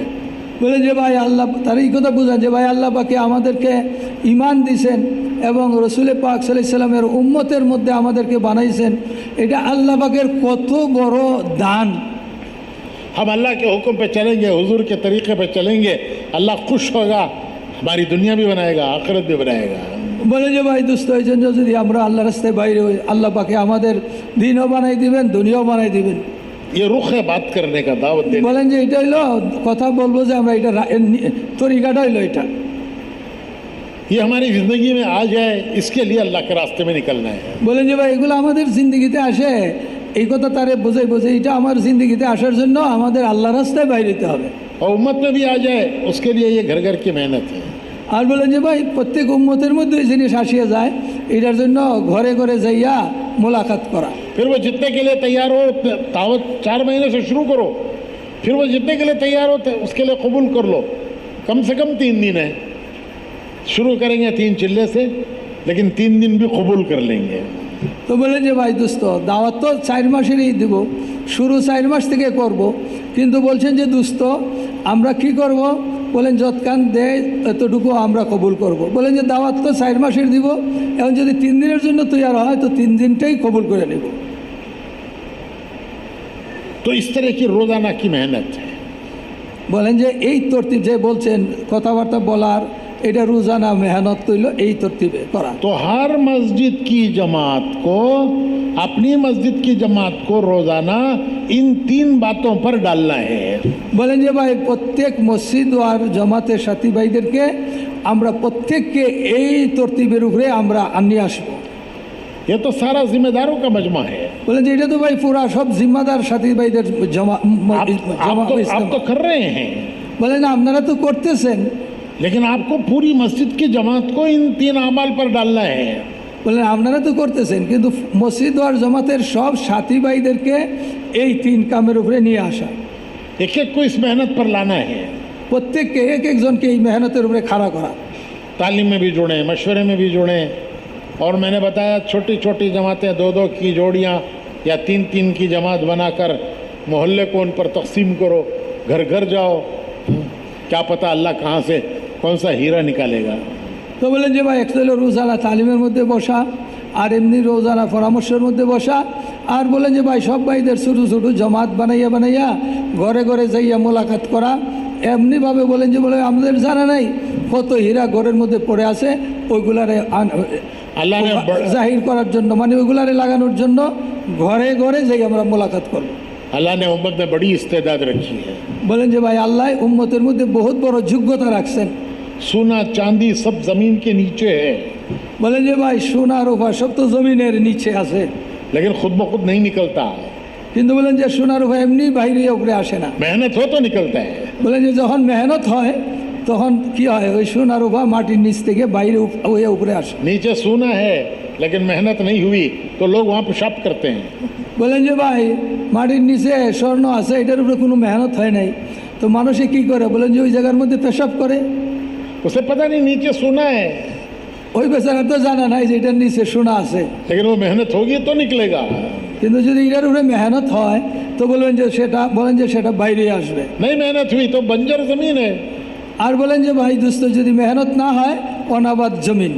বলে যে ভাই আল্লাহ তার এই কথা বোঝা যে ভাই আল্লাহ পাকে আমাদেরকে ইমান দিছেন এবং রসুল পাক সাল্লাল্লাহু আলাইহি সাল্লামের উম্মতের মধ্যে আমাদেরকে বানাইছেন, এটা আল্লাহ পাকের কত বড় দান। हम अल्लाह के हुक्म पे चलेंगे, हुजूर के तरीक़े पे चलेंगे, अल्लाह खुश होगा, हमारी दुनिया भी बनाएगा, आखिरत भी बनाएगा। বলে যে ভাই দোস্ত এই জন্য যদি আমরা আল্লাহ রাস্তায় বাইরে হই আল্লাহ পাকে আমাদের দিনও বানাই দিবেন, দুনিয়াও বানাই দিবেন। ये रुख है बात करने का, दावत देने। বলেন যে এটা হইলো কথা বলবো যে আমরা এটা তরিকাটা হইলো এটা। ये हमारी ज़िंदगी में आ जाए, इसके लिए अल्लाह के रास्ते में निकलना है। বলেন যে ভাই এগুলো আমাদের জিন্দগিতে আসে, এই কথা তারে বোঝাই এটা আমার জিন্দগিতে আসার জন্য আমাদের আল্লাহ রাস্তায় বাইরে হতে হবে। और उम्मत में भी आ जाए, उसके लिए ये घर घर की मेहनत है। আর বলেন যে ভাই প্রত্যেক উম্মতের মধ্যে এই জিনিস আসিয়া যায়, এটার জন্য ঘরে ঘরে যাইয়া মোলাকাত করা। फिर वो जितने के लिए तैयार हो, दावत 4 महीने से शुरू करो, फिर वो जितने के लिए तैयार हो उसके लिए कबूल कर लो। कम से कम 3 दिन है, शुरू करेंगे 3 चिल्ले से, लेकिन 3 दिन भी कबूल कर लेंगे। তো বলেন যে ভাই দোস্ত দাওয়াত তো 4 মাসেরই দিব, শুরু 4 মাস থেকে করব, কিন্তু বলছেন যে দোস্ত আমরা কি করব, বলেন যতক্ষণ দেয় এতটুকু আমরা কবুল করব। বলেন যে দাওয়াত তো 4 মাসের দিব, এখন যদি 3 দিনের জন্য তৈরি হয় তো 3 দিনটাই কবুল করে নেব। तो इस तरह की रोज़ाना की मेहनत है। বলেন যে এই তরতিব যে বলছেন কথাবার্তা বলার এটা রোজানা মেহনত করলো এই তরতিবে করা। तो हर मस्जिद की जमात को, अपनी मस्जिद की जमात को रोजाना इन 3 बातों पर डालना है। বলেন যে ভাই প্রত্যেক মসজিদ আর জামাতের সাথী ভাইদেরকে আমরা প্রত্যেককে এই তরতিবের উপরে আমরা আনিয়ে আসবো। ये तो सारा जिम्मेदारों का मजमा है। বলেন যে এটা তো ভাই পুরা সব জিম্মাদার সাথী ভাইদের জমা आप तो कर रहे हैं, বলেন আপনারা তো করতেছেন, लेकिन आपको पूरी मस्जिद की जमात को इन 3 अमाल पर डालना है। বলেন আপনারা তো করতেছেন, কিন্তু মসজিদ আর জামাতের সব সাথী ভাইদেরকে এই 3 কামের উপরে নিয়ে আসা, एक एक को इस मेहनत पर लाना है। প্রত্যেককে এক একজনকে এই মেহনতের উপরে খাড়া করা। तालीम में भी जुड़ें, मशवरे में भी जुड़ें। और मैंने बताया छोटी छोटी जमातें 2-2 की जोड़ियाँ या 3-3 की जमात बनाकर मोहल्ले को उन पर तकसीम करो, घर घर जाओ, क्या पता अल्लाह कहाँ से कौन सा हीरा निकालेगा। তো বলেন যে ভাই একটা হলো রোজানা তালিমের মধ্যে বসা, আর এমনি রোজানা পরামর্শের মধ্যে বসা, আর বলেন যে ভাই সব ভাইদের ছোটো ছোটো জমাত বানাইয়া বানাইয়া ঘরে ঘরে যাইয়া মোলাকাত করা। এমনিভাবে বলেন যে বলে আমাদের জানা নাই কত হীরা ঘরের মধ্যে পড়ে আছে, ওইগুলারে अल्लाह ने জাহির করার জন্য, মানে ওইগুলারে লাগানোর জন্য ঘরে ঘরে যাই আমরা মোলাকাত করব। अल्लाह ने उम्मत में बड़ी इस्तेदाद रखी है। বলেন যে ভাই আল্লাহ উম্মতের মধ্যে বহুত বড় যোগ্যতা রাখছেন। सोना चांदी सब जमीन के नीचे है, বলেন যে ভাই সোনা রূপা সব তো জমিনের নিচে আছে, लेकिन खुद ब खुद नहीं निकलता। কিন্তু বলেন যে সোনা রূপা এমনি বাইরে উপরে আসে না। मेहनत हो तो निकलता है। বলেন যে যখন মেহনত হয় তখন কি হয়, ওই সোনা রূপা মাটির নিচ থেকে বাইরে হয়ে উপরে আসে। नीचे सोना है लेकिन मेहनत नहीं हुई तो लोग वहाँ पेशाब करते हैं। বলেন যে ভাই মাটির নিচে স্বর্ণ আছে, এটার উপরে কোনো মেহনত হয় নাই, তো মানুষে কি করে, বলেন যে ওই জায়গার মধ্যে পেশাব করে। उसे पता नहीं नीचे सोना है, ওই বেচারা তো জানা নাই যে এটার নিচে সোনা আছে, लेकिन वो मेहनत होगी तो निकलेगा। কিন্তু যদি এটার উপরে মেহনত হয় তো বলবেন যে সেটা বাইরে আসবে। नहीं मेहनत हुई तो बंजर जमीन है। আর বলেন যে ভাই দোস্ত যদি মেহনত না হয় অনাবাদ জমিন।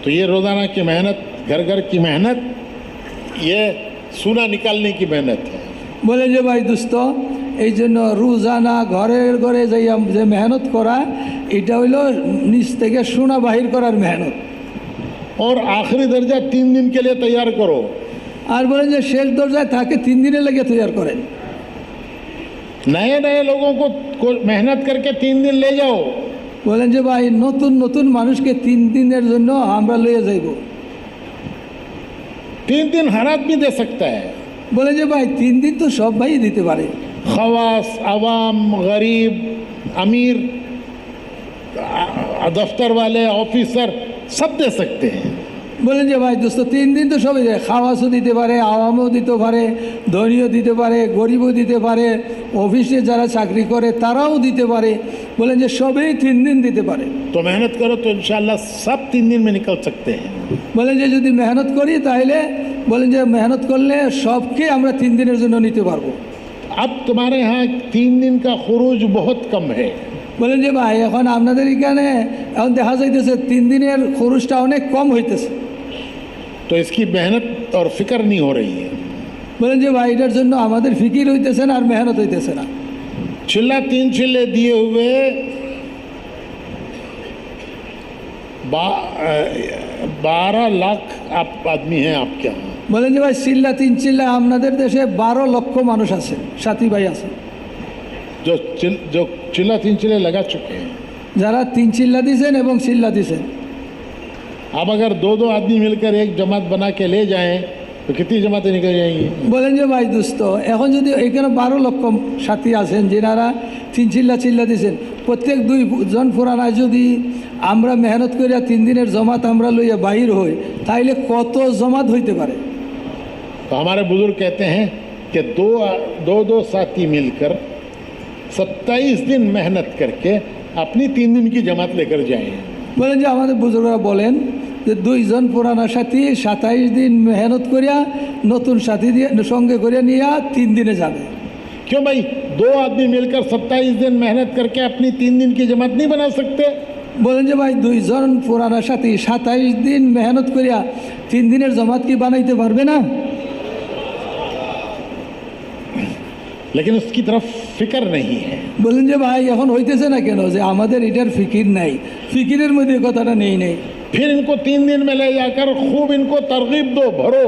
तो ये रोज़ाना की मेहनत, घर घर की मेहनत, ये सोना निकालने की मेहनत है। বলেন যে ভাই দোস্ত এই জন্য রোজানা ঘরের ঘরে যাই যে মেহনত করা, এটা হইল নিচ থেকে সোনা বাহির করার মেহনত। और आखिरी दर्जा 3 दिन के लिए तैयार करो। আর বলেন যে শেষ দরজায় তাকে 3 দিনে লেগে তৈরি করেন। नए नए लोगों को मेहनत करके 3 दिन ले जाओ। বলেন যে ভাই নতুন নতুন মানুষকে 3 দিনের জন্য আমরা লইয়ে যাইব। 3 दिन हर आदमी दे सकता है। বলেন যে ভাই 3 দিন তো সব ভাই দিতে পারে, खवास, अवाम, गरीब, अमीर, दफ्तर वाले, ऑफिसर सब दे सकते हैं। বলেন যে ভাই দোস্ত 3 দিন তো সবাই দেয়, খাওয়াসও দিতে পারে, আওয়ামও দিতে পারে, ধনীও দিতে পারে, গরিবও দিতে পারে, অফিসে যারা চাকরি করে তারাও দিতে পারে। বলেন যে সবেই 3 দিন দিতে পারে। तो मेहनत करो तो इंशाल्लाह सब 3 दिन में निकल सकते हैं। বলেন যে যদি মেহনত করি তাহলে বলেন যে মেহনত করলে সবকে আমরা 3 দিনের জন্য নিতে পারবো। अब तुम्हारे यहाँ 3 दिन का खुरूज बहुत कम है। বলেন যে ভাই এখন আপনাদের এখানে এখন দেখা যাইতেছে 3 দিনের খরচটা অনেক কম হইতেছে, तो इसकी मेहनत और फिक्र नहीं हो रही है। বলেন যে ভাই এটার জন্য আমাদের ফিকির হইতেছে না আর মেহনত হইতেছে না। चिल्ला 3 चिल्ले दिए हुए 12 लाख आप आदमी हैं आपके यहाँ। বলেন যে ভাই চিল্লা 3 চিল্লা আপনাদের দেশে 12 লক্ষ মানুষ আছে, সাথী ভাই আছে, जो चिल्ला 3 चिल्ले लगा चुके हैं। যারা 3 চিল্লা দিয়েছেন এবং চিল্লা দিয়েছেন। अब अगर 2-2 आदमी मिलकर एक जमात बना के ले जाएं तो कितनी जमातें निकल जाएंगी। বলেন যে ভাই দোস্ত এখন যদি এখানে 12 লক্ষ সাথী আছেন যারা 3 চিল্লা চিল্লা দিয়েছেন, প্রত্যেক 2 জন পুরানায় যদি আমরা মেহনত করিয়া 3 দিনের জমাত আমরা লইয়া বাহির হই তাইলে কত জমাত হইতে পারে। तो हमारे बुजुर्ग कहते हैं कि दो साथी मिलकर 27 दिन मेहनत करके अपनी 3 दिन की जमात लेकर जाएं। বলেন যে আমাদের বুজুর্গরা বলেন যে 2 জন পুরানা সাথী 27 দিন মেহনত করিয়া নতুন সাথী দিয়ে সঙ্গে করে নিয়ে 3 দিনে যাবে। क्यों भाई 2 आदमी मिलकर 27 दिन मेहनत करके अपनी 3 दिन की जमात नहीं बना सकते। বলেন যে ভাই 2 জন পুরানা সাথী 27 দিন মেহনত করিয়া 3 দিনের জমাত কি বানাইতে পারবে না। लेकिन उसकी तरफ फिक्र नहीं है। বলেন যে ভাই এখন হইতেছে না কেন যে আমাদের এটার ফিকির নাই, ফিকিরের মধ্যে কথাটা নেই। फिर इनको 3 दिन में ले जाकर खूब इनको तरगीब दो, भरो।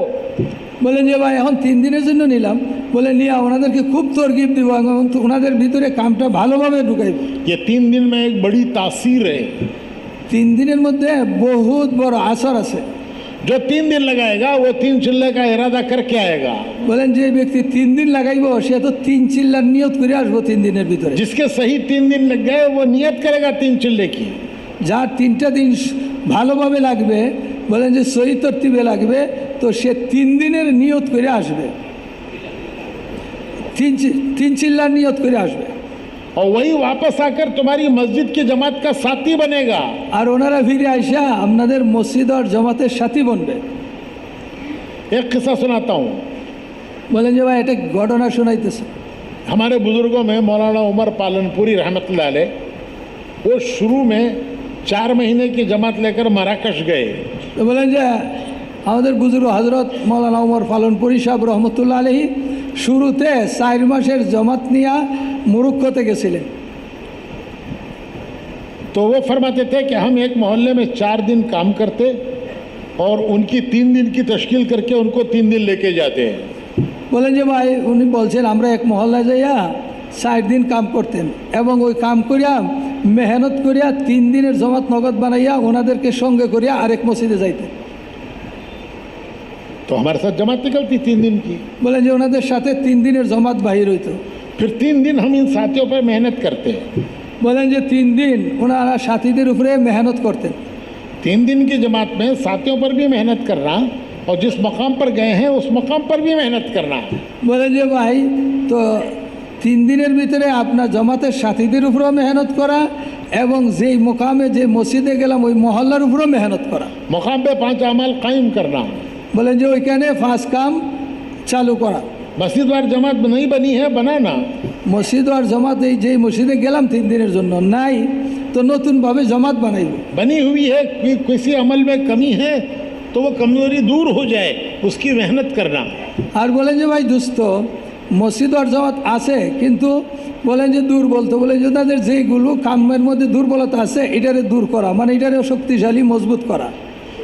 বলেন যে ভাই এখন 3 দিনের জন্য নিলাম, বলে নিয়ে ওনাদেরকে খুব তরগিব দিব এবং ওনাদের ভিতরে কামটা ভালোভাবে ঢুকাইব। ये 3 दिन में एक बड़ी तासीर है। 3 দিনের মধ্যে বহুত বড় আসর আছে। जो 3 दिन लगाएगा वो 3 चिल्ले का इरादा करके आएगा। বলেন যে ব্যক্তি 3 দিন লাগাইব সে তো 3 চিল্লার নিয়ত করে আসবো 3 দিনের ভিতরে। जिसके सही 3 दिन लग गए वो नियत करेगा 3 चिल्ले की। যার 3টা দিন ভালোভাবে লাগবে, বলেন যে সহি তরতিবে লাগবে, তো সে 3 দিনের নিয়ত করে আসবে, 3 চিল্লার নিয়ত করে আসবে। और वही वापस आकर तुम्हारी मस्जिद की जमात का साथी बनेगा। আর ওনারা ফিরে আইসা আপনাদের মসজিদ আর জমাতের সাথী বনবে। एक किस्सा सुनाता हूँ। বলেন যে ভাই এটা ঘটনা শোনাইতেছে। हमारे बुजुर्गों में मौलाना उमर पालनपुरी रहमतुल्लाह अलैह, वो शुरू में 4 महीने की जमात लेकर मराकश गए। তো বলেন যে আমাদের বুজুর্গ হজরত মৌলানা উমর পালনপুরি সাহেব রহমতুল্লাহ আলহী শুরুতে 4 মাসের জমাত নিয়ে মুরুক্ষতে গেছিলেন। तो वो फरमाते थे कि हम एक मोहल्ले में 4 दिन काम करते और उनकी 3 दिन की तश्कील करके उनको 3 दिन लेके जाते हैं। বলেন যে ভাই উনি বলছেন আমরা এক মহল্লায় যাইয়া 4 দিন কাম করতেন এবং ওই কাম করিয়া মেহনত করিয়া 3 দিনের জমাত নগদ বানাইয়া ওনাদেরকে সঙ্গে করিয়া আরেক মসজিদে যাইতেন। तो हमारे साथ जमात निकलती 3 दिन की। বলেন যে ওনাদের সাথে 3 দিনের জমাত বাহির হইতো। फिर 3 दिन हम इन साथियों पर मेहनत करते हैं। বলেন যে 3 দিন ওনারা সাথীদের উপরে মেহনত করতেন। 3 दिन की जमात में साथियों पर भी मेहनत करना और जिस मकाम पर गए हैं उस मकाम पर भी मेहनत करना। বলেন যে ভাই তো 3 দিনের ভিতরে আপনার জমাতের সাথীদের উপরেও মেহনত করা এবং যেই মোকামে যে মসজিদে গেলাম ওই মহল্লার উপরেও মেহনত করা। मकाम पे 5 अमाल कायम करना। বলেন যে ওইখানে 5 কাম চালু করা। मस्जिद वार जमात नहीं बनी है, बनाना। মসজিদ আর জমাত এই যেই মসজিদে গেলাম 3 দিনের জন্য নাই, তো নতুনভাবে জমাত বানাইব। बनी हुई है, किसी अमल में कमी है तो वो कमजोरी दूर हो जाए, उसकी मेहनत करना। আর বলেন যে ভাই দোস্ত মসজিদ আর জমাত আছে কিন্তু বলেন যে দুর্বল, তো বলেন যে তাদের যেইগুলো কামের মধ্যে দুর্বলতা আছে এটারে দূর করা, মানে এটারে শক্তিশালী মজবুত করা।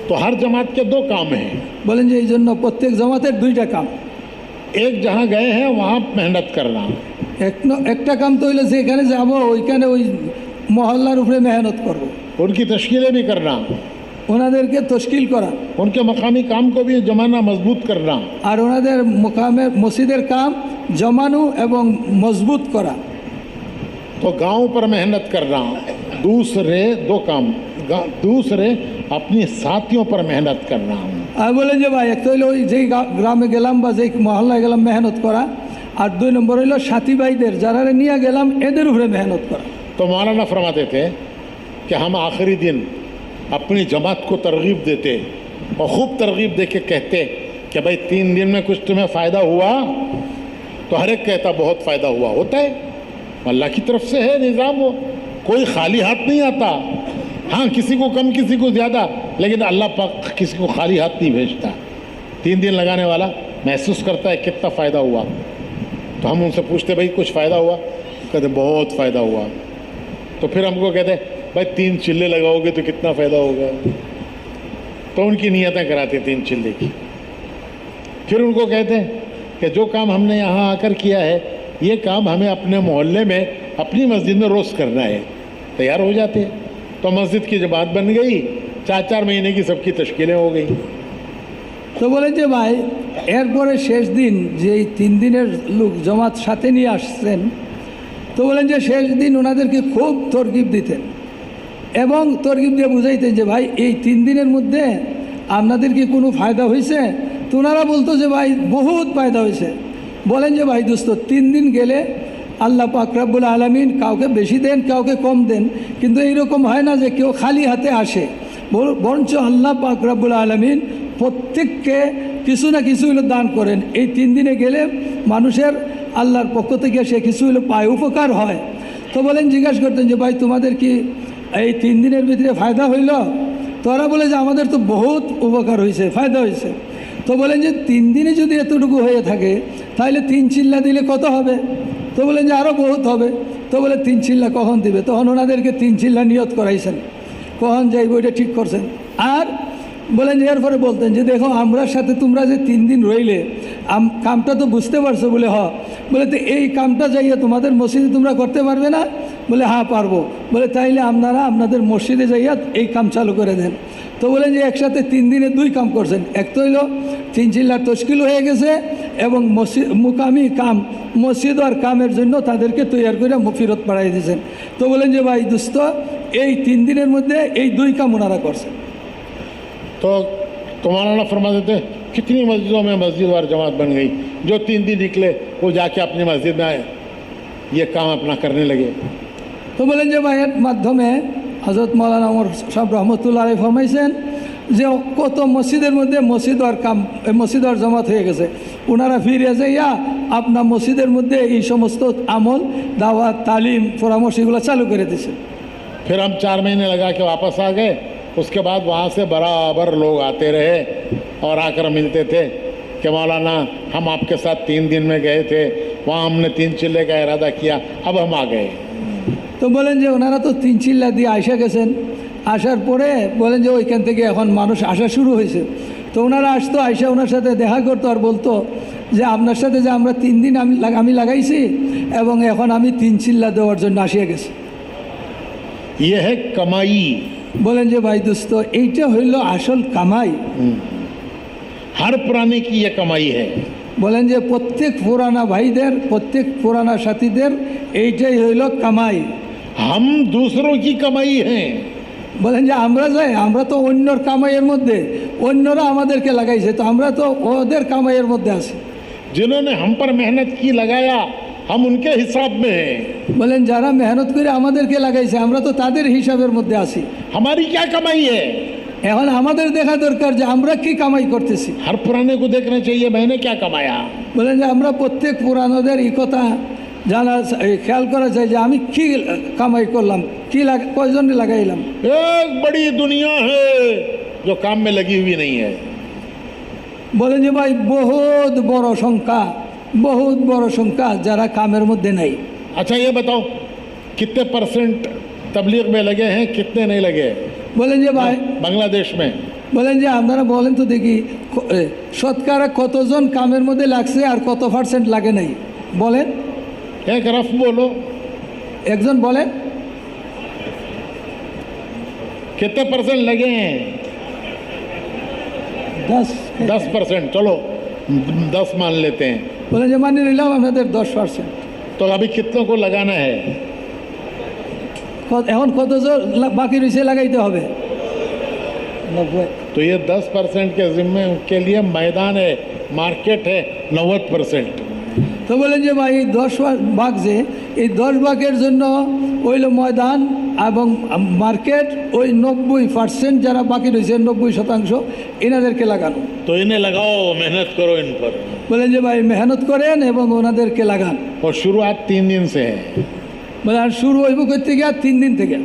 तो हर जमात के 2 काम हैं। বলেন যে এই জন্য প্রত্যেক জমাতের 2টা কাম। एक जहाँ गए हैं वहाँ मेहनत करना, একটা কাম তো হইলে যেখানে যাব ওইখানে ওই মহল্লার উপরে মেহনত করব, उनकी तश्कीलें भी करना, ওনাদেরকে তশকিল করা उनके मकामी काम को भी जमाना, मजबूत करना। আর ওনাদের মোকামের মসজিদের কাম জমানো এবং মজবুত করা। तो गांव पर मेहनत करना। दूसरे 2 काम, दूसरे अपनी साथियों पर मेहनत करना। আর বলেন যে ভাই একটা হইলো ওই যেই গ্রামে গেলাম বা যেই মহল্লায় গেলাম মেহনত করা, আর 2 নম্বর হইলো সাথী ভাইদের যারা নিয়ে গেলাম এদের উপরে মেহনত করা। तो मौलाना फरमाते थे कि हम आखिरी दिन अपनी जमात को तरगीब देते और ख़ूब तरगीब दे के कहते कि भाई 3 दिन में कुछ तुम्हें फ़ायदा हुआ? तो हर एक कहता बहुत फ़ायदा हुआ। होता है, अल्लाह की तरफ से है निज़ाम, वो कोई खाली हाथ नहीं आता। हाँ, किसी को कम किसी को ज़्यादा, लेकिन अल्लाह पाक किसी को खाली हाथ नहीं भेजता। 3 दिन लगाने वाला महसूस करता है कितना फ़ायदा हुआ। तो हम उनसे पूछते भाई कुछ फ़ायदा हुआ? कहते बहुत फ़ायदा हुआ। तो फिर हमको कहते भाई 3 चिल्ले लगाओगे तो कितना फ़ायदा होगा? तो उनकी नियतें कराते 3 चिल्ले की। फिर उनको कहते हैं कि जो काम हमने यहाँ आकर किया है ये काम हमें अपने मोहल्ले में अपनी मस्जिद में रोज़ करना है। तैयार हो जाते हैं। तो मस्जिद की जमात बन गई, 4-4 महीने की सबकी तश्कीलें हो गई। তো বলেন যে ভাই এরপরে শেষ দিন যে 3 দিনের লোক জমাত সাথে নিয়ে আসছেন, তো বলেন যে শেষ দিন ওনাদেরকে খুব তরগিব দিতেন এবং তরগিব দিয়ে বুঝাইতেন যে ভাই এই 3 দিনের মধ্যে আপনাদের কি কোনো ফায়দা হয়েছে? তো ওনারা বলতো যে ভাই বহুত ফায়দা হয়েছে। বলেন যে ভাই দোস্ত 3 দিন গেলে আল্লাহ পাক রব্বুল আলামিন কাউকে বেশি দেন কাউকে কম দেন, কিন্তু এইরকম হয় না যে কেউ খালি হাতে আসে, বরঞ্চ আল্লাহ পাক রব্বুল আলামিন প্রত্যেককে কিছু না কিছু হলো দান করেন। এই 3 দিনে গেলে মানুষের আল্লাহর পক্ষ থেকে সে কিছু হলো পায়, উপকার হয়। তো বলেন জিজ্ঞাসা করতেন যে ভাই তোমাদের কি এই 3 দিনের ভিতরে ফায়দা হইল? তো ওরা বলে যে আমাদের তো বহুত উপকার হয়েছে, ফায়দা হয়েছে। তো বলেন যে 3 দিনে যদি এতটুকু হয়ে থাকে তাহলে 3 চিল্লা দিলে কত হবে? তো বলেন যে আরও বহুত হবে। তো বলে 3 চিল্লা কখন দিবে? তখন ওনাদেরকে 3 চিল্লা নিয়ত করাইছেন, কখন যাইব এটা ঠিক করছেন। আর বলেন যে এরপরে বলতেন যে দেখো আমরার সাথে তোমরা যে 3 দিন রইলে কামটা তো বুঝতে পারছো? বলে হ। বলে তো এই কামটা যাইয়া তোমাদের মসজিদে তোমরা করতে পারবে না? বলে হ্যাঁ পারবো। বলে তাইলে আপনারা আপনাদের মসজিদে যাইয়া এই কাম চালু করে দেন। তো বলেন যে একসাথে 3 দিনে 2 কাম করছেন। এক তো হইল 3 চিল্লার তশকিল হয়ে গেছে এবং মসজিদ মুকামি কাম মসজিদ আর কামের জন্য তাদেরকে তৈরি করে ফিরত পাঠাই দিয়েছেন। তো বলেন যে ভাই দোস্ত এই 3 দিনের মধ্যে এই 2 কাম ওনারা করছেন। तो तुम्हारा ना फरमा देते कितनी मस्जिदों में मस्जिद और जमात बन गई, जो 3 दिन निकले वो जाके अपनी मस्जिद में आए, ये काम अपना करने लगे। তো বলেন যে ভাইয়ের মাধ্যমে হজরত মৌলানা ওমর সাহেব রহমতুল্লাহ আলাইহি ফরমাইছেন যে কত মসজিদের মধ্যে মসজিদ আর জমাত হয়ে গেছে, ওনারা ফিরে যাইয়া আপনার মসজিদের মধ্যে এই সমস্ত আমল দাওয়াত তালিম পরামর্শ এগুলো চালু করে দিয়েছে। फिर हम 4 महीने लगा के वापस आ गए। उसके बाद वहाँ से बराबर लोग आते रहे और आकर मिलते थे कि मौलाना हम आपके साथ 3 दिन में गए थे, वहाँ हमने 3 चिल्ले का इरादा किया, अब हम आ गए। তো বলেন যে ওনারা তো 3 চিল্লা দিয়ে আইসা গেছেন, আসার পরে বলেন যে ওইখান থেকে এখন মানুষ আসা শুরু হয়েছে। তো ওনারা আসতো, আইসা ওনার সাথে দেখা করতো আর বলতো যে আপনার সাথে যে আমরা 3 দিন আমি লাগাইছি এবং এখন আমি 3 চিল্লা দেওয়ার জন্য আসিয়া গেছি। ये है कमाई। বলেন যে ভাই দোস্ত এইটা হইল আসল কামাই। हर पुराने की ये कमाई है। বলেন যে প্রত্যেক পুরানা ভাইদের প্রত্যেক পুরানা সাথীদের এইটাই হইল কামাই। हम दूसरों की कमाई हैं। বলেন যে আমরা তো অন্যর কামাইয়ের মধ্যে, অন্যরা আমাদেরকে লাগাইছে, তো আমরা তো ওদের কামাইয়ের মধ্যে আছি। जिन्होंने हम पर मेहनत की लगाया हम उनके हिसाब में हैं। বলেন যারা মেহনত করে আমাদেরকে লাগাইছে আমরা তো তাদের হিসাবের মধ্যে আছি। हमारी क्या कमाई है? এখন আমাদের দেখা দরকার যে আমরা কি কামাই করতেছি। हर पुराने को देखना चाहिए मैंने क्या कमाया। বলেন যে আমরা প্রত্যেক পুরানোদের এই কথা খেয়াল করা চাই যে আমি কি কামাই করলাম, কি কয়জনে লাগাইলাম। एक बड़ी दुनिया है जो काम में लगी हुई नहीं है। বলেন যে ভাই বহুত বড় সংখ্যা যারা কামের মধ্যে নাই। अच्छा ये बताओ कितने परसेंट तबलीग में लगे हैं, कितने नहीं लगे বলেন যে ভাই बांग्लादेश में? বলেন যে আপনারা বলেন তো দেখি শতকরা কতজন কামের মধ্যে লাগছে আর কত % লাগে নাই বলেন। एक रफ बोलो, একজন বলেন कितने परसेंट लगे हैं? 10%। चलो 10 मान लेते हैं। বলেন যে মানি নিলাম আপনাদের 10%। तो अभी कितनों को लगाना है? এখন কতজন বাকি রয়েছে লাগাইতে হবে? 90। तो ये 10% के जिम्मे के लिए मैदान है, मार्केट है 90%। তো বলেন যে ভাই 10 ভাগ যে এই 10 ভাগের জন্য ওইল ময়দান এবং মার্কেট, ওই 90% যারা বাকি রয়েছে 90% এনাদেরকে লাগানো। तो इन्हें लगाओ, मेहनत करो इन पर। বলেন যে ভাই মেহনত করেন এবং ওনাদেরকে লাগান। और शुरुआत 3 दिन से है। বলে আর শুরু হইব করতে গিয়ে 3 দিন থেকে।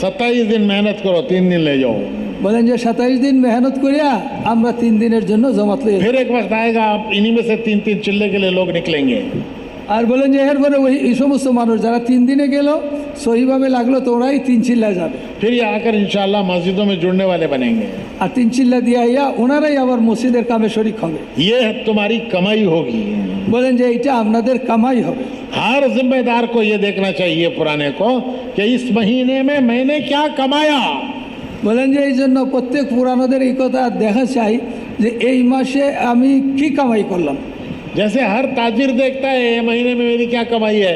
27 दिन मेहनत करो, 3 दिन ले जाओ। বলেন যে 27 দিন মেহনত করিয়া আমরা 3 দিনের জন্য জমাত লই। फिर एक वक्त आएगा आप इन्हीं में से 3 चिल्ले के लिए लोग निकलेंगे। আর বলেন যে এরপরে ওই এই সমস্ত মানুষ যারা 3 দিনে গেল সহিভাবে লাগলো তো ওরাই 3 চিল্লায় যাবে। फिर ये आकर इंशाल्लाह मस्जिदों में जुड़ने वाले बनेंगे। আর 3 চিল্লা দিয়ে আইয়া ওনারাই আবার মসজিদের কামে শরিক হবে। ये तुम्हारी कमाई होगी। বলেন যে এটা আপনাদের কামাই হবে। हर जिम्मेदार को ये देखना चाहिए पुराने को कि इस महीने में मैंने क्या कमाया। বলেন যে এই জন্য প্রত্যেক পুরানোদের এই কথা দেখা চাই যে এই মাসে আমি কি কামাই করলাম। जैसे हर ताजिर देखता है ये महीने में मेरी क्या कमाई है,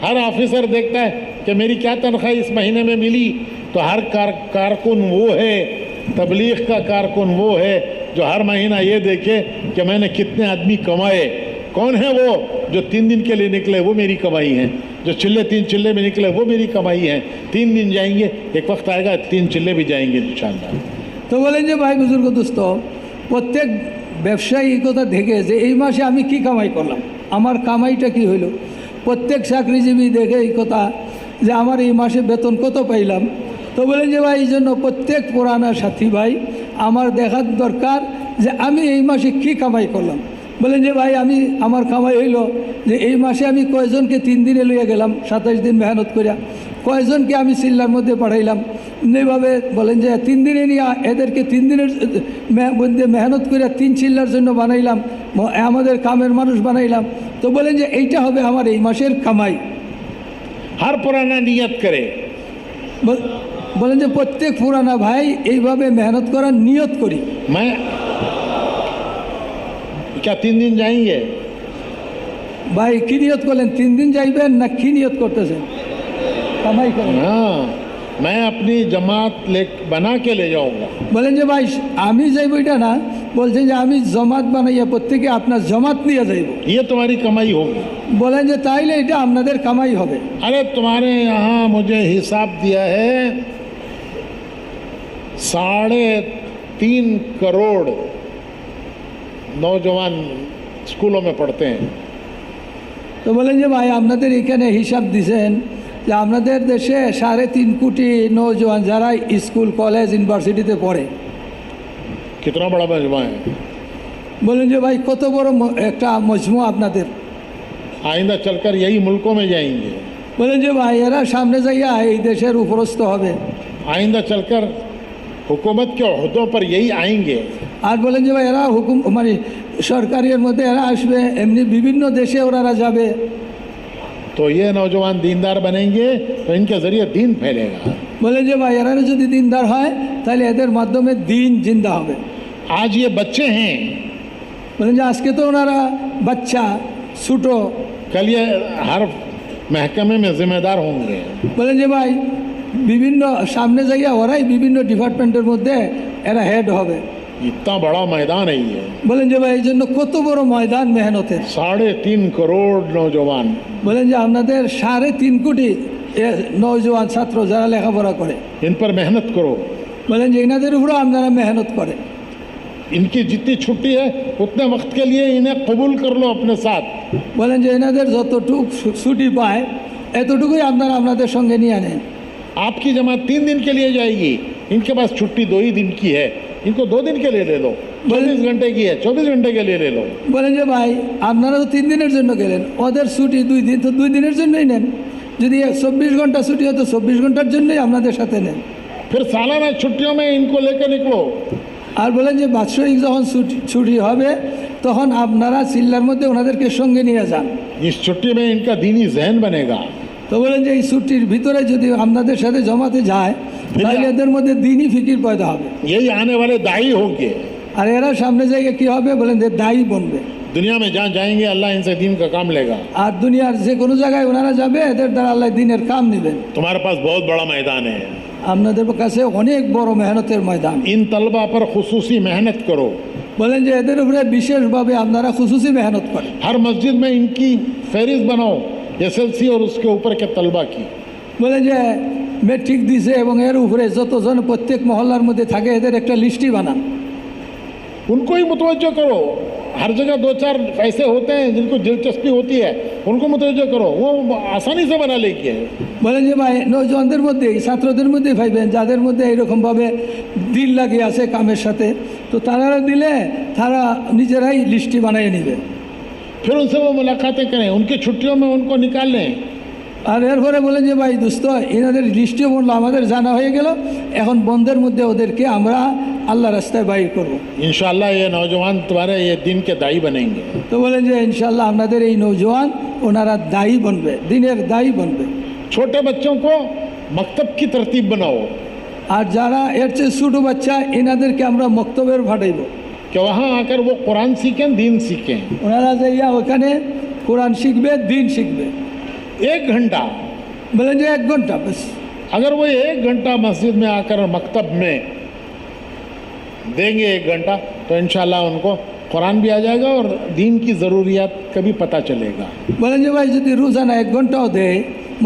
हर ऑफिसर देखता है कि मेरी क्या तनख्वाह इस महीने में मिली, तो हर कारकुन वो है, तबलीग का कारकुन वो है जो हर महीना ये देखे कि मैंने कितने आदमी कमाए। कौन है वो जो 3 दिन के लिए निकले, वो मेरी कमाई है। जो 3 चिल्ले में निकले वो मेरी कमाई है। 3 दिन जाएंगे, एक वक्त आएगा 3 चिल्ले भी जाएंगे इंशाल्लाह। তো বলেন যে ভাই বুজুর্গ দোস্ত প্রত্যেক ব্যবসায়ী এই কথা দেখে যে এই মাসে আমি কি কামাই করলাম, আমার কামাইটা কি হইল। প্রত্যেক চাকরিজীবী দেখে এই কথা যে আমার এই মাসে বেতন কত পাইলাম। তো বলেন যে ভাই এই জন্য প্রত্যেক পুরানা সাথী ভাই আমার দেখার দরকার যে আমি এই মাসে কি কামাই করলাম। বলেন যে ভাই আমি আমার কামাই হইল যে এই মাসে আমি কয়জনকে 3 দিনে লইয়া গেলাম 27 দিন মেহনত করিয়া, কয়জনকে আমি সিল্লার মধ্যে পাঠাইলাম, এমনিভাবে বলেন যে 3 দিনে নিয়ে এদেরকে 3 দিনের মধ্যে মেহনত করিয়া 3 চিল্লার জন্য বানাইলাম, আমাদের কামের মানুষ বানাইলাম। তো বলেন যে এইটা হবে আমার এই মাসের কামাই। हर पुराना नियत करे, বলেন যে প্রত্যেক পুরানা ভাই এইভাবে মেহনত করার নিয়ত করি। मैं क्या 3 दिन जाएंगे? ভাই কি নিয়ত করলেন? 3 দিন যাইবেন না কি নিয়ত করতেছেন? কামাই করেন। हाँ, मैं अपनी जमात ले बना के ले जाऊंगा। বলেন যে ভাই আমি যাইব এটা না, বলছেন যে আমি জমাত বানাইয়া প্রত্যেকে আপনার জমাত নিয়ে যাইব। ये तुम्हारी कमाई होगी। বলেন যে তাইলে এটা আপনাদের কামাই হবে। अरे तुम्हारे यहाँ मुझे हिसाब दिया है 3.5 करोड़ नौजवान स्कूलों में पढ़ते हैं। তো বলেন যে ভাই আপনাদের এখানে হিসাব দিছেন যে আপনাদের দেশে 3.5 কোটি নৌজওয়ান যারা স্কুল কলেজ ইউনিভার্সিটিতে পড়ে। कितना बड़ा मजमा है। বলেন যে ভাই কত বড় একটা মজমুয়া আপনাদের। आइंदा चलकर यही मुल्कों में जाएंगे। বলেন যে ভাই এরা সামনে যাইয়া এই দেশের উপরস্থ হবে। आइंदा चलकर हुकूमत के ओहदों पर यही आएंगे। আর বলেন যে ভাই এরা হুকুম মানে সরকারের মধ্যে এরা আসবে, এমনি বিভিন্ন দেশে ওরা যাবে। तो ये नौजवान दीनदार बनेंगे तो इनके ज़रिए दीन फैलेगा। বলেন যে ভাই এরা যদি দিনদার হয় তাহলে এদের মাধ্যমে দিন জিন্দা হবে। आज ये बच्चे हैं, বলেন যে আজকে তো ওনারা বাচ্চা ছোটো, कल ये हर महकमे में ज़िम्मेदार होंगे। বলেন যে ভাই বিভিন্ন সামনে যাইয়া ওরাই বিভিন্ন ডিপার্টমেন্টের মধ্যে এরা হেড হবে। इतना बड़ा मैदान है ये। বলেন যে ভাই এই জন্য কত বড় ময়দান মেহনতের। 3.5 करोड़ नौजवान। বলেন যে আপনাদের 3.5 কোটি নওজোয়ান ছাত্র যারা লেখাপড়া করে, इन पर मेहनत करो। বলেন যে এনাদের উপরেও আপনারা মেহনত করে। इनकी जितनी छुट्टी है उतने वक्त के लिए इन्हें कबूल कर लो अपने साथ। বলেন যে এনাদের যতটুক ছুটি পায় এতটুকুই আপনারা আপনাদের সঙ্গে নিয়ে নেন। आपकी जमात 3 दिन के लिए जाएगी, इनके पास छुट्टी 2 ही दिन की है, इनको 2 दिन के लिए ले लो। 24 घंटे की है, 24 घंटे के लिए ले लो। বলেন যে ভাই আপনারা তো 3 দিনের জন্য গেলেন, ওদের ছুটি 2 দিন, তো 2 দিনের জন্যই নেন। যদি 24 ঘন্টা ছুটি হয় তো 24 ঘন্টার জন্যই আপনাদের সাথে নেন। फिर सालाना छुट्टियों में इनको लेकर निकलो। আর বলেন যে বাৎসরিক যখন ছুটি হবে তখন আপনারা চিল্লার মধ্যে ওনাদেরকে সঙ্গে নিয়ে যান। इस छुट्टी में इनका दीनी जहन बनेगा। তো বলেন যে এই ছুটির ভিতরে যদি আপনাদের সাথে জমাতে যায় তাহলে এদের মধ্যে দিনই ফিকির পয়দা হবে। यही आने वाले दाई होंगे। আর এরা সামনে জায়গায় কি হবে? বলেন যে দায়ী বনবে। दुनिया में जहाँ जाएंगे अल्लाह इनसे दीन का काम लेगा। আর দুনিয়ার যে কোনো জায়গায় ওনারা যাবে এদের দ্বারা আল্লাহ দিনের কাম নেবেন। तुम्हारे पास बहुत बड़ा मैदान है। আপনাদের কাছে অনেক বড় মেহনতের ময়দান। इन तलबा पर खुसूसी मेहनत करो। বলেন যে এদের উপরে বিশেষভাবে আপনারা খুশুসি মেহনত করেন। हर मस्जिद में इनकी फहरिस्त बनाओ, SLC और उसके ऊपर के तलबा की। বলেন যে মেট্রিক দিছে এবং এর উপরে যতজন প্রত্যেক মহল্লার মধ্যে থাকে এদের একটা লিস্টই বানান। उनको ही मुतवज्जो करो। हर जगह 2-4 ऐसे होते हैं जिनको दिलचस्पी होती है, उनको मुतवज्जो करो, वो आसानी से बना लेगी। বলেন যে ভাই নৌজওয়ানদের মধ্যে ছাত্রদের মধ্যে ভাইবেন যাদের মধ্যে এইরকমভাবে দিল লাগিয়ে আছে কামের সাথে, তো তারা দিলে তারা নিজেরাই লিস্টটি বানিয়ে নেবে। फिर उनसे वो मुलाकातें करें, उनकी छुट्टियों में उनको निकाल लें। আর এরপরে বলেন যে ভাই দোস্ত এনাদের লিস্টিও বললো আমাদের জানা হয়ে গেল, এখন বন্ধের মধ্যে ওদেরকে আমরা আল্লাহ রাস্তায় বাইর করবো। इंशाअल्लाह ये नौजवान तुम्हारे ये दिन के दाई बनेंगे। তো বলেন যে ইনশাল্লাহ আপনাদের এই নৌজওয়ান ওনারা দায়ী বনবে, দিনের দায়ী বনবে। छोटे बच्चों को मकतब की तरतीब बनाओ আর যারা এর চেয়ে ছোটো বাচ্চা এনাদেরকে আমরা মক্তবের পাঠাইব कि वहाँ आकर वो कुरान सीखें, दीन सीखें। ওনারা যাইয়া ওখানে কোরআন শিখবে, দিন শিখবে। 1 घंटा, বলেন যে 1 ঘন্টা बस। अगर वो 1 घंटा मस्जिद में आकर मकतब में देंगे 1 घंटा तो इंशाअल्लाह उनको कुरान भी आ जाएगा और दीन की ज़रूरियात का भी पता चलेगा। বলেন যে ভাই যদি রোজানা 1 ঘন্টাও দেয়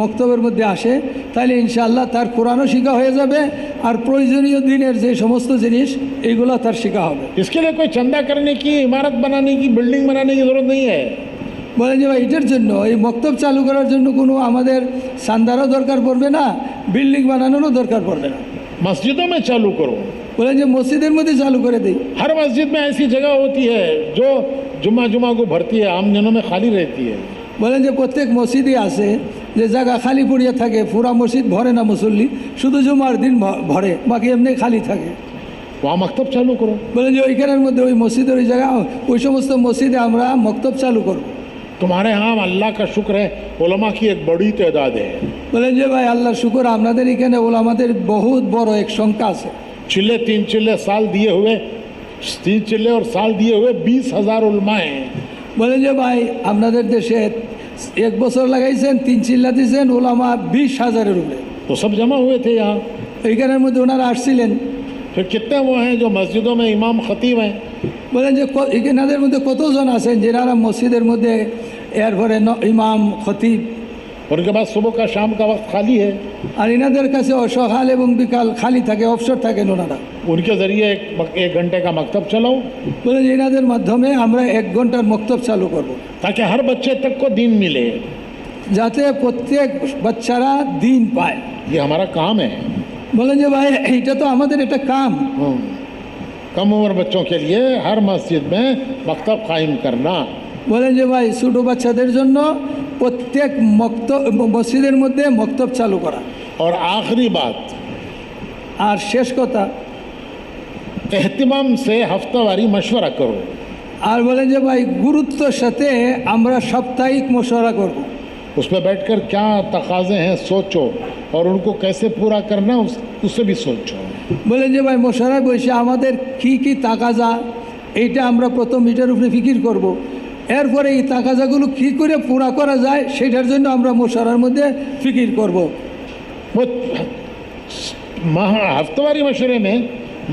মক্তবের মধ্যে আসে তাহলে ইনশাআল্লাহ তার কোরআনও শিখা হয়ে যাবে আর প্রয়োজনীয় দিনের যে সমস্ত জিনিস এইগুলো তার শিখা হবে। इसके लिए कोई चंदा करने की, इमारत बनाने की, बिल्डिंग बनाने की ज़रूरत नहीं है। বলেন যে ভাই এটার জন্য এই মক্তব চালু করার জন্য কোনো আমাদের চান্দারও দরকার পড়বে না, বিল্ডিং বানানোরও দরকার পড়বে না। मस्जिदों में चालू करो। বলেন যে মসজিদের মধ্যে চালু করে দেই। हर मस्जिद में ऐसी जगह होती है जो जुम्मा जुम्मा को भरती है, आम दिनों में खाली रहती है। বলেন যে প্রত্যেক মসজিদে আছে যে জায়গা খালি পড়িয়া থাকে, পুরা মসজিদ ভরে না মুসল্লি, শুধু জুমার দিন ভরে, বাকি এমনি খালি থাকে। वहाँ मकतब चालू करो। বলেন যে ওইখানের মধ্যে ওই মসজিদের ওই জায়গা ওই সমস্ত মসজিদে আমরা মক্তব চালু করব। तुम्हारे यहाँ अल्लाह का शुक्र है, उलमा की एक बड़ी तादाद है। বলেন যে ভাই আল্লাহর শুকর, আপনাদের এখানে ওলামাদের বহুত বড় এক সংখ্যা আছে। चिल्ले 3 चिल्ले साल दिए हुए, 3 चिल्ले और साल दिए हुए 20,000 उलमा हैं। বলেন যে ভাই আপনাদের দেশে 1 বছর লাগাইছেন, 3 চিল্লা দিয়েছেন, ওলামা 20,000-এর উপরে। वो सब जमा हुए थे यहाँ। এইখানের মধ্যে ওনারা আসছিলেন। फिर कितने वो हैं जो मस्जिदों में इमाम खतीब हैं? বলেন যে এখানের মধ্যে কতজন আছেন যারা মসজিদের মধ্যে এরপরে ইমাম খতিব, उनके पास सुबह का शाम का वक्त खाली है। আর এনাদের কাছে সকাল এবং বিকাল খালি থাকে, অবসর থাকেন ওনারা। उनके ज़रिए एक घंटे का मकतब चलाओ, বলেন যে এনাদের মাধ্যমে আমরা 1 ঘন্টার মক্তব চালু করব, ताकि हर बच्चे तक को दीन मिले। যাতে প্রত্যেক বাচ্চারা দিন পায়। ये हमारा काम है। বলেন যে ভাই এইটা তো আমাদের একটা কাম। कम उम्र बच्चों के लिए हर मस्जिद में मकतब कायम करना। বলেন যে ভাই ছোটো বাচ্চাদের জন্য প্রত্যেক মসজিদের মধ্যে মক্তব চালু করা। और आखिरी बात, আর শেষ কথা, एहतिमाम से हफ्तावारी मशवरा करो। আর বলেন যে ভাই গুরুত্বের সাথে আমরা সাপ্তাহিক মশওয়ারা করব। उसमें बैठकर क्या तकाज़े हैं सोचो, और उनको कैसे पूरा करना उससे भी सोचो। বলেন যে ভাই মশওয়ারা বসে আমাদের কি কি তাকাজা, এইটা আমরা প্রথম এটার উপরে ফিকির করব। এরপরে এই তাকাজাগুলো কী করে পুরা করা যায় সেটার জন্য আমরা মশওয়ারার মধ্যে ফিকির করব। वो हफ्तावारी मशवरे में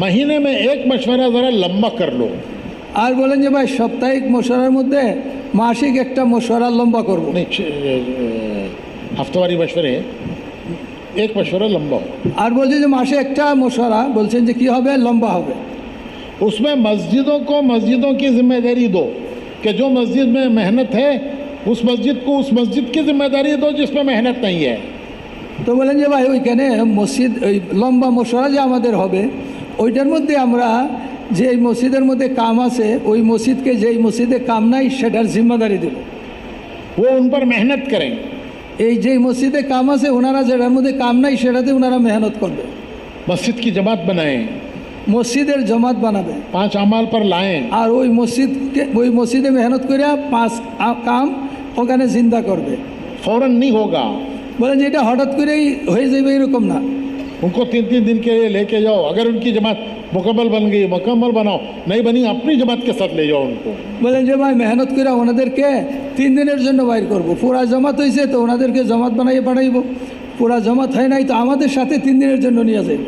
महीने में एक मशवरा ज़रा लंबा कर लो। আর বলেন যে ভাই সাপ্তাহিক মশওয়ারার মধ্যে মাসিক একটা মশওয়ারা লম্বা করব। नहीं, हफ्तावारी मशवरे एक मशवरा लंबा हो। আর বলছে যে মাসে একটা মশওয়ারা বলছেন যে কি হবে, লম্বা হবে। उसमें मस्जिदों को मस्जिदों की जिम्मेदारी दो कि जो मस्जिद में मेहनत है उस मस्जिद को उस मस्जिद की जिम्मेदारी दो जिसमें मेहनत नहीं है। তো বলেন যে ভাই ওইখানে মসজিদ ওই লম্বা মশওয়ারা যে আমাদের হবে ওইটার মধ্যে আমরা যে মসজিদের মধ্যে কাম আছে ওই মসজিদকে যেই মসজিদে কাম নাই সেটার জিম্মাদারি দেব। वो उन पर मेहनत करें। এই যেই মসজিদে কাম আছে ওনারা যেটার মধ্যে কাম নাই সেটাতে ওনারা মেহনত করবে। मस्जिद की जमात बनाएं, মসজিদের জমাত বানাবে, 5 अमाल पर लाएं। আর ওই মসজিদে মেহনত করে 5 কাম ওখানে জিন্দা করবে। फ़ौरन नहीं होगा। বলেন যে এটা হঠাৎ করেই হয়ে যাবে এরকম না। उनको 3-3 दिन के लिए लेके जाओ। अगर उनकी जमात मुकम्मल बन गई मुकम्मल बनाओ, नहीं बनी अपनी जमात के साथ ले जाओ उनको। বলেন যে ভাই মেহনত করে ওনাদেরকে 3 দিনের জন্য বাইর করব। পুরা জমাত হয়েছে তো ওনাদেরকে জমাত বানাইয়ে পাঠাইব, পুরা জমাত হয় নাই তো আমাদের সাথে 3 দিনের জন্য নিয়ে যাইব।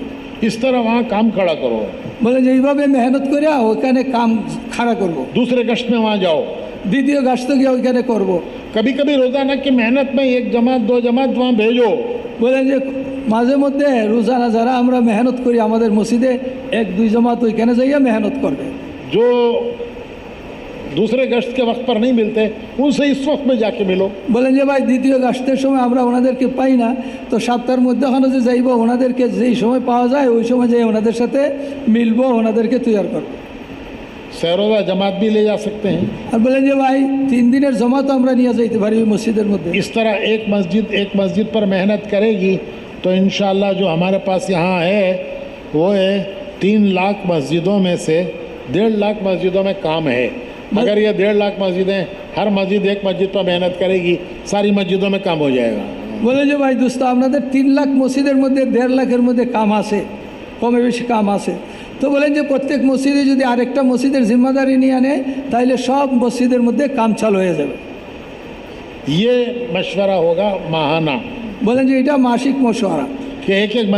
इस तरह वहाँ काम खड़ा करो। বলেন যে এইভাবে মেহনত করে ওখানে কাম খাড়া করব। दूसरे गश्त में वहाँ जाओ। দ্বিতীয় গাছটা গিয়ে ওইখানে করব। कभी कभी रोज़ाना की मेहनत में 1 जमात 2 जमात वहाँ भेजो। বলেন যে মাঝে মধ্যে রোজানা যারা আমরা মেহনত করি আমাদের মসজিদে 1-2 জমাত ওইখানে যাইয়া মেহনত করবে। जो दूसरे गश्त के वक्त पर नहीं मिलते उनसे इस वक्त में जाके मिलो। বলেন যে ভাই দ্বিতীয় গাছের সময় আমরা ওনাদেরকে পাই না, তো সপ্তাহের মধ্যে ওখানে যে যাইব ওনাদেরকে যেই সময় পাওয়া যায় ওই সময় যাই ওনাদের সাথে মিলবো, ওনাদেরকে তৈরি করবো। सैरोज़ा जमात भी ले जा सकते हैं। আর বলেন যে ভাই 3 দিনের জমাত আমরা নিয়ে যাইতে পারি ওই মসজিদের মধ্যে। इस तरह एक मस्जिद पर मेहनत करेगी तो इंशाअल्लाह जो हमारे पास यहाँ है वो है 3 लाख मस्जिदों में से 1.5 लाख मस्जिदों में काम है। अगर ये 1.5 लाख मस्जिदें हर मस्जिद एक मस्जिद पर मेहनत करेगी सारी मस्जिदों में काम हो जाएगा। বলেন যে ভাই দোস্ত আপনাদের 3 লাখ মসজিদের মধ্যে 1.5 লাখের মধ্যে কাম আছে, কমে বেশি কাম আছে। তো বলেন যে প্রত্যেক মসজিদে যদি আরেকটা মসজিদের জিম্মাদারি নিয়ে আনে তাহলে সব মসজিদের মধ্যে কাম চালু হয়ে যাবে। ये मशवरा होगा माहाना বলেন যে এটা মাসিক মশওয়ারা कि एक एक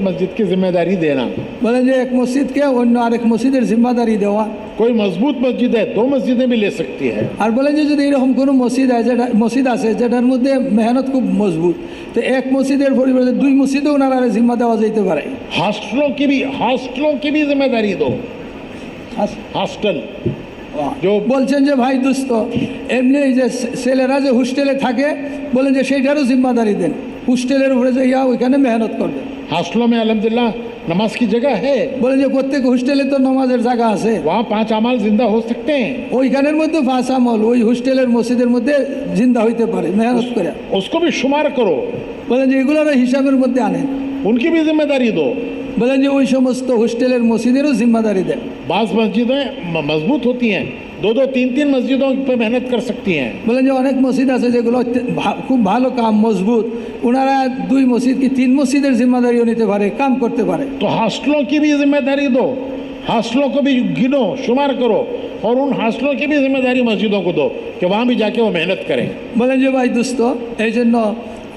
मस्जिद की जिम्मेदारी देना। বলেন যে এক মসজিদকে অন্য আরেক মসজিদের জিম্মাদারি দেওয়া। कोई मजबूत मस्जिद है 2 मस्जिदें भी ले सकती है। আর বলেন যে যদি এরকম কোনো মসজিদ আছে যেটার মধ্যে মেহনত খুব মজবুত, তো এক মসজিদের পরিবর্তে 2 মসজিদে ওনারা জিম্মা দেওয়া যেতে পারে। हॉस्टलों की भी जिम्मेदारी दो। हॉस्टल जो বলছেন যে ভাই দোস্ত এমনি এই যে ছেলেরা যে হোস্টেলে থাকে বলেন যে সেইটারও জিম্মাদারি দেন, হোস্টেলের উপরে যাইয়া ওইখানে মেহনত করবে। हॉस्टलों में अल्हम्दुलिल्लाह नमाज की जगह है, বলেন যে প্রত্যেক হোস্টেলে তো নামাজের জায়গা আছে, वहाँ 5 अमाल जिंदा हो सकते हैं, ওইখানের মধ্যে 5 আমল ওই হোস্টেলের মসজিদের মধ্যে জিন্দা হইতে পারে মেহনত করে। उसको भी शुमार करो, বলেন যে এগুলোর হিসাবের মধ্যে আনেন। उनकी भी जिम्मेदारी दो। বলেন যে ওই সমস্ত হোস্টেলের মসজিদেরও জিম্মাদারি দেন। बाज़ मस्जिदें मजबूत होती हैं, 2-2, 3-3 मस्जिदों पे मेहनत कर सकती हैं। বলেন যে অনেক মসজিদ আছে যেগুলো খুব ভালো কাম মজবুত, ওনারা 2 মসজিদ কি 3 মসজিদের জিম্মাদারিও নিতে পারে, কাম করতে পারে। तो हॉस्टलों की भी जिम्मेदारी दो, हॉस्टलों को भी गिनो, शुमार करो, और उन हॉस्टलों की भी जिम्मेदारी मस्जिदों को दो कि वहाँ भी जाके वो मेहनत करें। বলেন যে ভাই দোস্ত, এই জন্য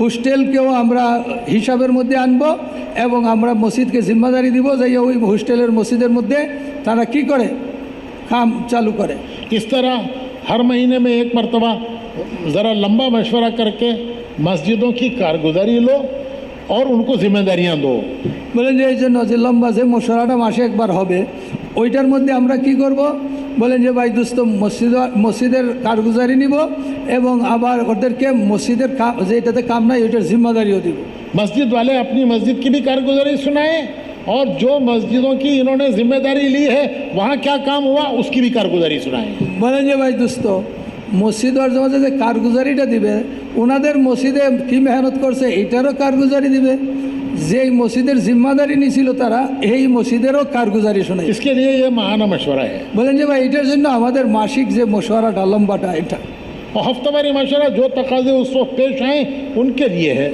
হোস্টেলকেও আমরা হিসাবের মধ্যে আনবো এবং আমরা মসজিদকে জিম্মাদারি দিব যে ওই হোস্টেলের মসজিদের মধ্যে তারা কি করে, কাম চালু করে। इस तरह हर महीने में एक मरतबा ज़रा लंबा मशवरा करके मस्जिदों की कारगुजारी लो और उनको जिम्मेदारियाँ दो। বলেন যে এই জন্য যে লম্বা যে মশলাটা মাসে একবার হবে, ওইটার মধ্যে আমরা কি করব, বলেন যে ভাই দোস্ত মসজিদের কারগুজারি নিব এবং আবার ওদেরকে মসজিদের যেটাতে কাম নাই ওইটার জিম্মাদারিও দিব। मस्जिद वाले अपनी मस्जिद की भी कारगुजारी सुनाएं, और जो मस्जिदों की इन्होंने जिम्मेदारी ली है वहाँ क्या काम हुआ उसकी भी कारगुजारी सुनाएं। বলেন যে ভাই দোস্ত মসজিদের যে কারগুজারিটা দিবে, ওনাদের মসজিদে কি মেহনত করছে এটারও কারগুজারি দিবে, যেই মসজিদের জিম্মাদারি নিছিল তারা এই মসজিদেরও কারগুজারি শোনে। इसके लिए ये महाना मशवरा है, বলেন যে ভাই এটার জন্য আমাদের মাসিক যে মশওয়ারাটা লম্বাটা এটা, और हफ्तावारी मशवरा जो तकाजे उस वक्त पेश आए उनके लिए है।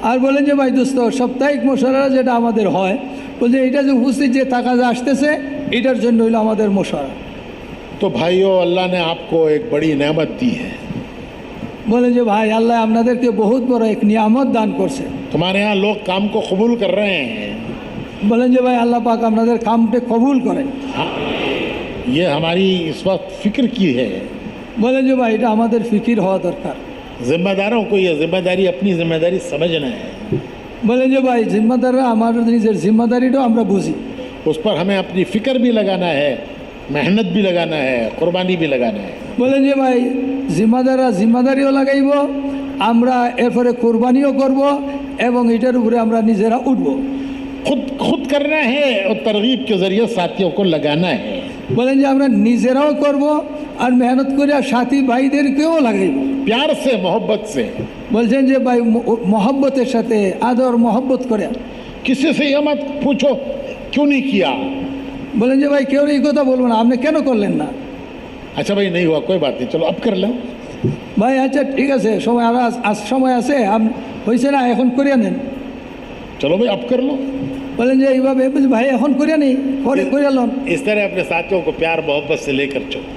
আর বলেন যে ভাই দোস্ত সাপ্তাহিক মশওয়ারা যেটা আমাদের হয়, বলছে এটা যে উপস্থিত যে তাকাজা আসতেছে এটার জন্য হইলো আমাদের মশওয়ারা। तो भाइयों, अल्लाह ने आपको एक बड़ी नेमत दी है। বলেন যে ভাই আল্লাহ আপনাদেরকে বহুত বড় এক নিয়ামত দান করছে। तुम्हारे यहाँ लोग काम को कबूल कर रहे हैं। বলেন যে ভাই আল্লাহ পাক আপনাদের কামকে কবুল করেন। हाँ, ये हमारी इस वक्त फिक्र की है। বলেন যে ভাই এটা আমাদের ফিকির হওয়া দরকার। जिम्मेदारों को ये जिम्मेदारी अपनी जिम्मेदारी समझना है, বলেন যে ভাই জিম্মাদাররা আমার নিজের জিম্মাদারিটাও আমরা বুঝি, उस पर हमें अपनी फिक्र भी लगाना है, मेहनत भी लगाना है, कुर्बानी भी लगाना है। বলেন যে ভাই জিম্মাদাররা জিম্মাদারিও লাগাইব, আমরা এরপরে কোরবানিও করব এবং এটার উপরে আমরা নিজেরা উঠব। खुद करना है और तरगीब के ज़रिए साथियों को लगाना है। বলেন যে আমরা নিজেরাও করব আর মেহনত করে আর সাথী ভাইদেরকেও লাগাইব। प्यार से, मोहब्बत से। বলছেন যে ভাই মহব্বতের সাথে আদর মহব্বত করে। किसी से ये मत पूछो क्यों नहीं किया। বলেন যে ভাই কেউ এই কথা বলবো না, আপনি কেন করলেন না। अच्छा भाई, नहीं हुआ कोई बात नहीं, चलो अब कर लो। ভাই আচ্ছা ঠিক আছে, সময় আর সময় আছে, হয়েছে না এখন করিয়া নেন। चलो भाई अब कर लो। বলেন যে এইভাবে ভাই এখন করিয়া নেই, পরে করিয়া লন। इस तरह अपने साथियों को प्यार मोहब्बत से लेकर चलो।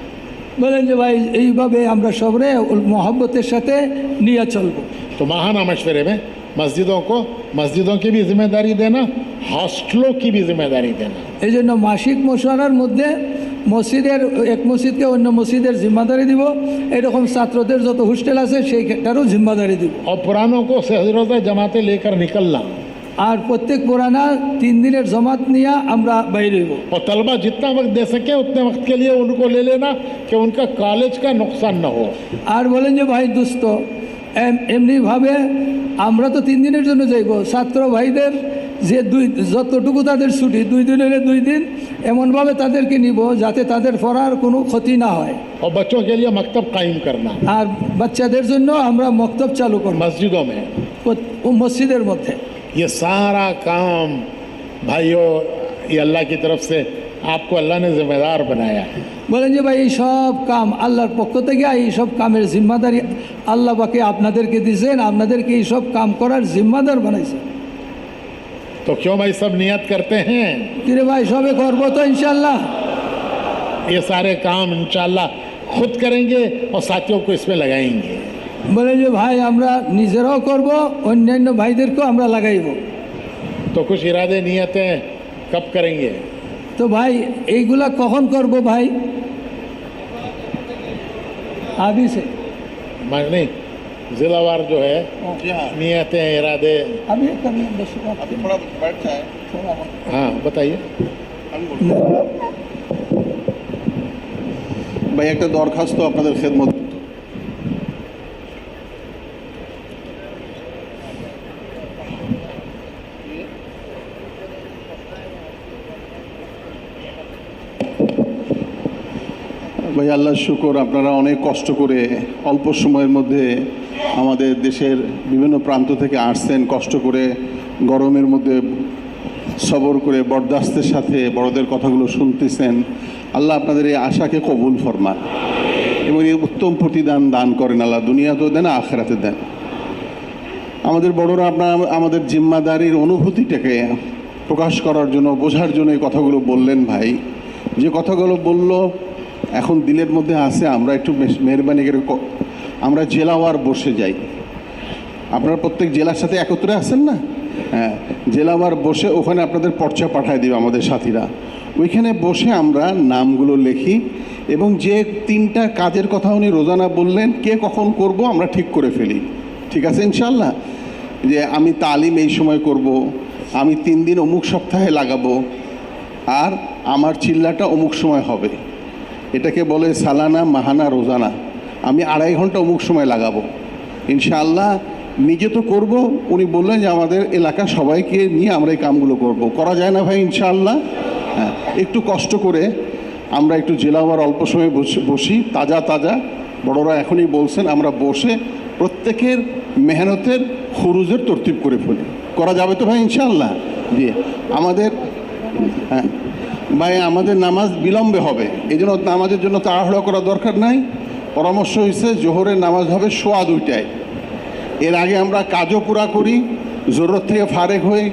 বলেন যে ভাই এইভাবে আমরা সবরে মহব্বতের সাথে নিয়ে চলবো। तो माहाना मशवरे में मस्जिदों की भी जिम्मेदारी देना, हॉस्टलों की भी जिम्मेदारी देना। এই জন্য मासिक মশওয়ারার মধ্যে মসজিদের এক মসজিদকে অন্য মসজিদের জিম্মাদারি দিব, এরকম ছাত্রদের যত হোস্টেল আছে সেইটারও জিম্মাদারি দিব। और पुरानों को सहजरोज़ा जमातें लेकर निकलना, আর প্রত্যেক পুরানা 3 দিনের জমাত নিয়ে আমরা বাইরে হইব। और तलबा जितना वक्त दे सके उतने वक्त के लिए उनको ले लेना कि उनका कॉलेज का नुकसान न हो। আর বলেন যে ভাই দোস্ত এমনিভাবে আমরা তো 3 দিনের জন্য যাইব, ছাত্র ভাইদের যে যতটুকু তাদের ছুটি 2 দিন হলে 2 দিন এমনভাবে তাদেরকে নিব যাতে তাদের পড়ার কোনো ক্ষতি না হয়। और बच्चों के लिए मकतब कायम करना আর বাচ্চাদের জন্য আমরা মক্তব চালু করব मस्जिदों में। মসজিদের মধ্যে। ये सारा काम भाइयों, ये अल्लाह की तरफ से आपको अल्लाह ने जिम्मेदार बनाया है। বলেন যে ভাই এই সব কাম আল্লাহর পক্ষ থেকে, এই সব কামের জিম্মাদারি আল্লাহ পাকে আপনাদেরকে দিয়েছেন, আপনাদেরকে এই সব কাম করার জিম্মাদার বানাইছেন। तो क्यों भाई सब नियत करते हैं, কিরে ভাই সবে করবো তো ইনশাল্লাহ। ये सारे काम इंशाल्लाह खुद करेंगे और साथियों को इसमें लगाएंगे। বলে যে ভাই আমরা নিজেরাও করব, অন্যান্য ভাইদেরকেও আমরা লাগাইব। तो कुछ इरादे नियतें कब करेंगे? তো ভাই এইগুলা কখন করব ভাই? अभी से नहीं, जिलावार जो है नियतें इरादे। अभी करना बस थोड़ा बैठ जाए। हाँ बताइए। ভাই একটা দরখাস্ত আপনাদের খেদমত। ভাই আল্লাহ শুকর, আপনারা অনেক কষ্ট করে অল্প সময়ের মধ্যে আমাদের দেশের বিভিন্ন প্রান্ত থেকে আসছেন, কষ্ট করে গরমের মধ্যে সবর করে বরদাস্তের সাথে বড়দের কথাগুলো শুনতেছেন। আল্লাহ আপনাদের এই আশাকে কবুল ফরমান এবং এই উত্তম প্রতিদান দান করেন। আল্লাহ দুনিয়াতেও দেন, আখিরাতে দেন। আমাদের বড়রা আমাদের জিম্মাদারির অনুভূতিটাকে প্রকাশ করার জন্য, বোঝার জন্য এই কথাগুলো বললেন। ভাই যে কথাগুলো বলল এখন দিলের মধ্যে আছে। আমরা একটু মেহরবানি করে আমরা জেলাওয়ার বসে যাই। আপনারা প্রত্যেক জেলার সাথে একত্রে আছেন না? হ্যাঁ, জেলাওয়ার বসে ওখানে আপনাদের পর্চা পাঠায় দিবে আমাদের সাথীরা। ওইখানে বসে আমরা নামগুলো লিখি এবং যে 3টা কাজের কথা উনি রোজানা বললেন, কে কখন করব আমরা ঠিক করে ফেলি। ঠিক আছে ইনশাআল্লাহ? যে আমি তালিম এই সময় করব, আমি 3 দিন অমুক সপ্তাহে লাগাবো, আর আমার চিল্লাটা অমুক সময় হবে। এটাকে বলে সালানা, মাহানা, রোজানা। আমি 2.5 ঘন্টা অমুক সময় লাগাবো ইনশাআল্লাহ। নিজে তো করব, উনি বললেন যে আমাদের এলাকা সবাইকে নিয়ে আমরা এই কামগুলো করব। করা যায় না ভাই ইনশাআল্লাহ? হ্যাঁ, একটু কষ্ট করে আমরা একটু জেলাওয়ার অল্প সময় বসি, তাজা তাজা বড়রা এখনই বলছেন, আমরা বসে প্রত্যেকের মেহনতের খুরুজের তরতিব করে ফেলি। করা যাবে তো ভাই ইনশাআল্লাহ? জি। আমাদের হ্যাঁ ভাই, আমাদের নামাজ বিলম্বে হবে, এই জন্য নামাজের জন্য তাড়াহুড়া করা দরকার নাই। পরামর্শ হয়েছে জোহরের নামাজ হবে 2:15। এর আগে আমরা কাজও পুরা করি, জরুরত থেকে ফারেক হই,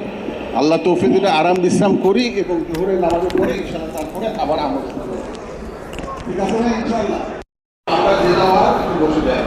আল্লাহ তৌফিক দিলে আরাম বিশ্রাম করি এবং জোহরের নামাজও পড়ি ইনশাআল্লাহ। তারপরে আবার আমল শুরু করি। ঠিক আছে ভাই ইনশাআল্লাহ? আমরা জেলাওয়ার বসে যাই।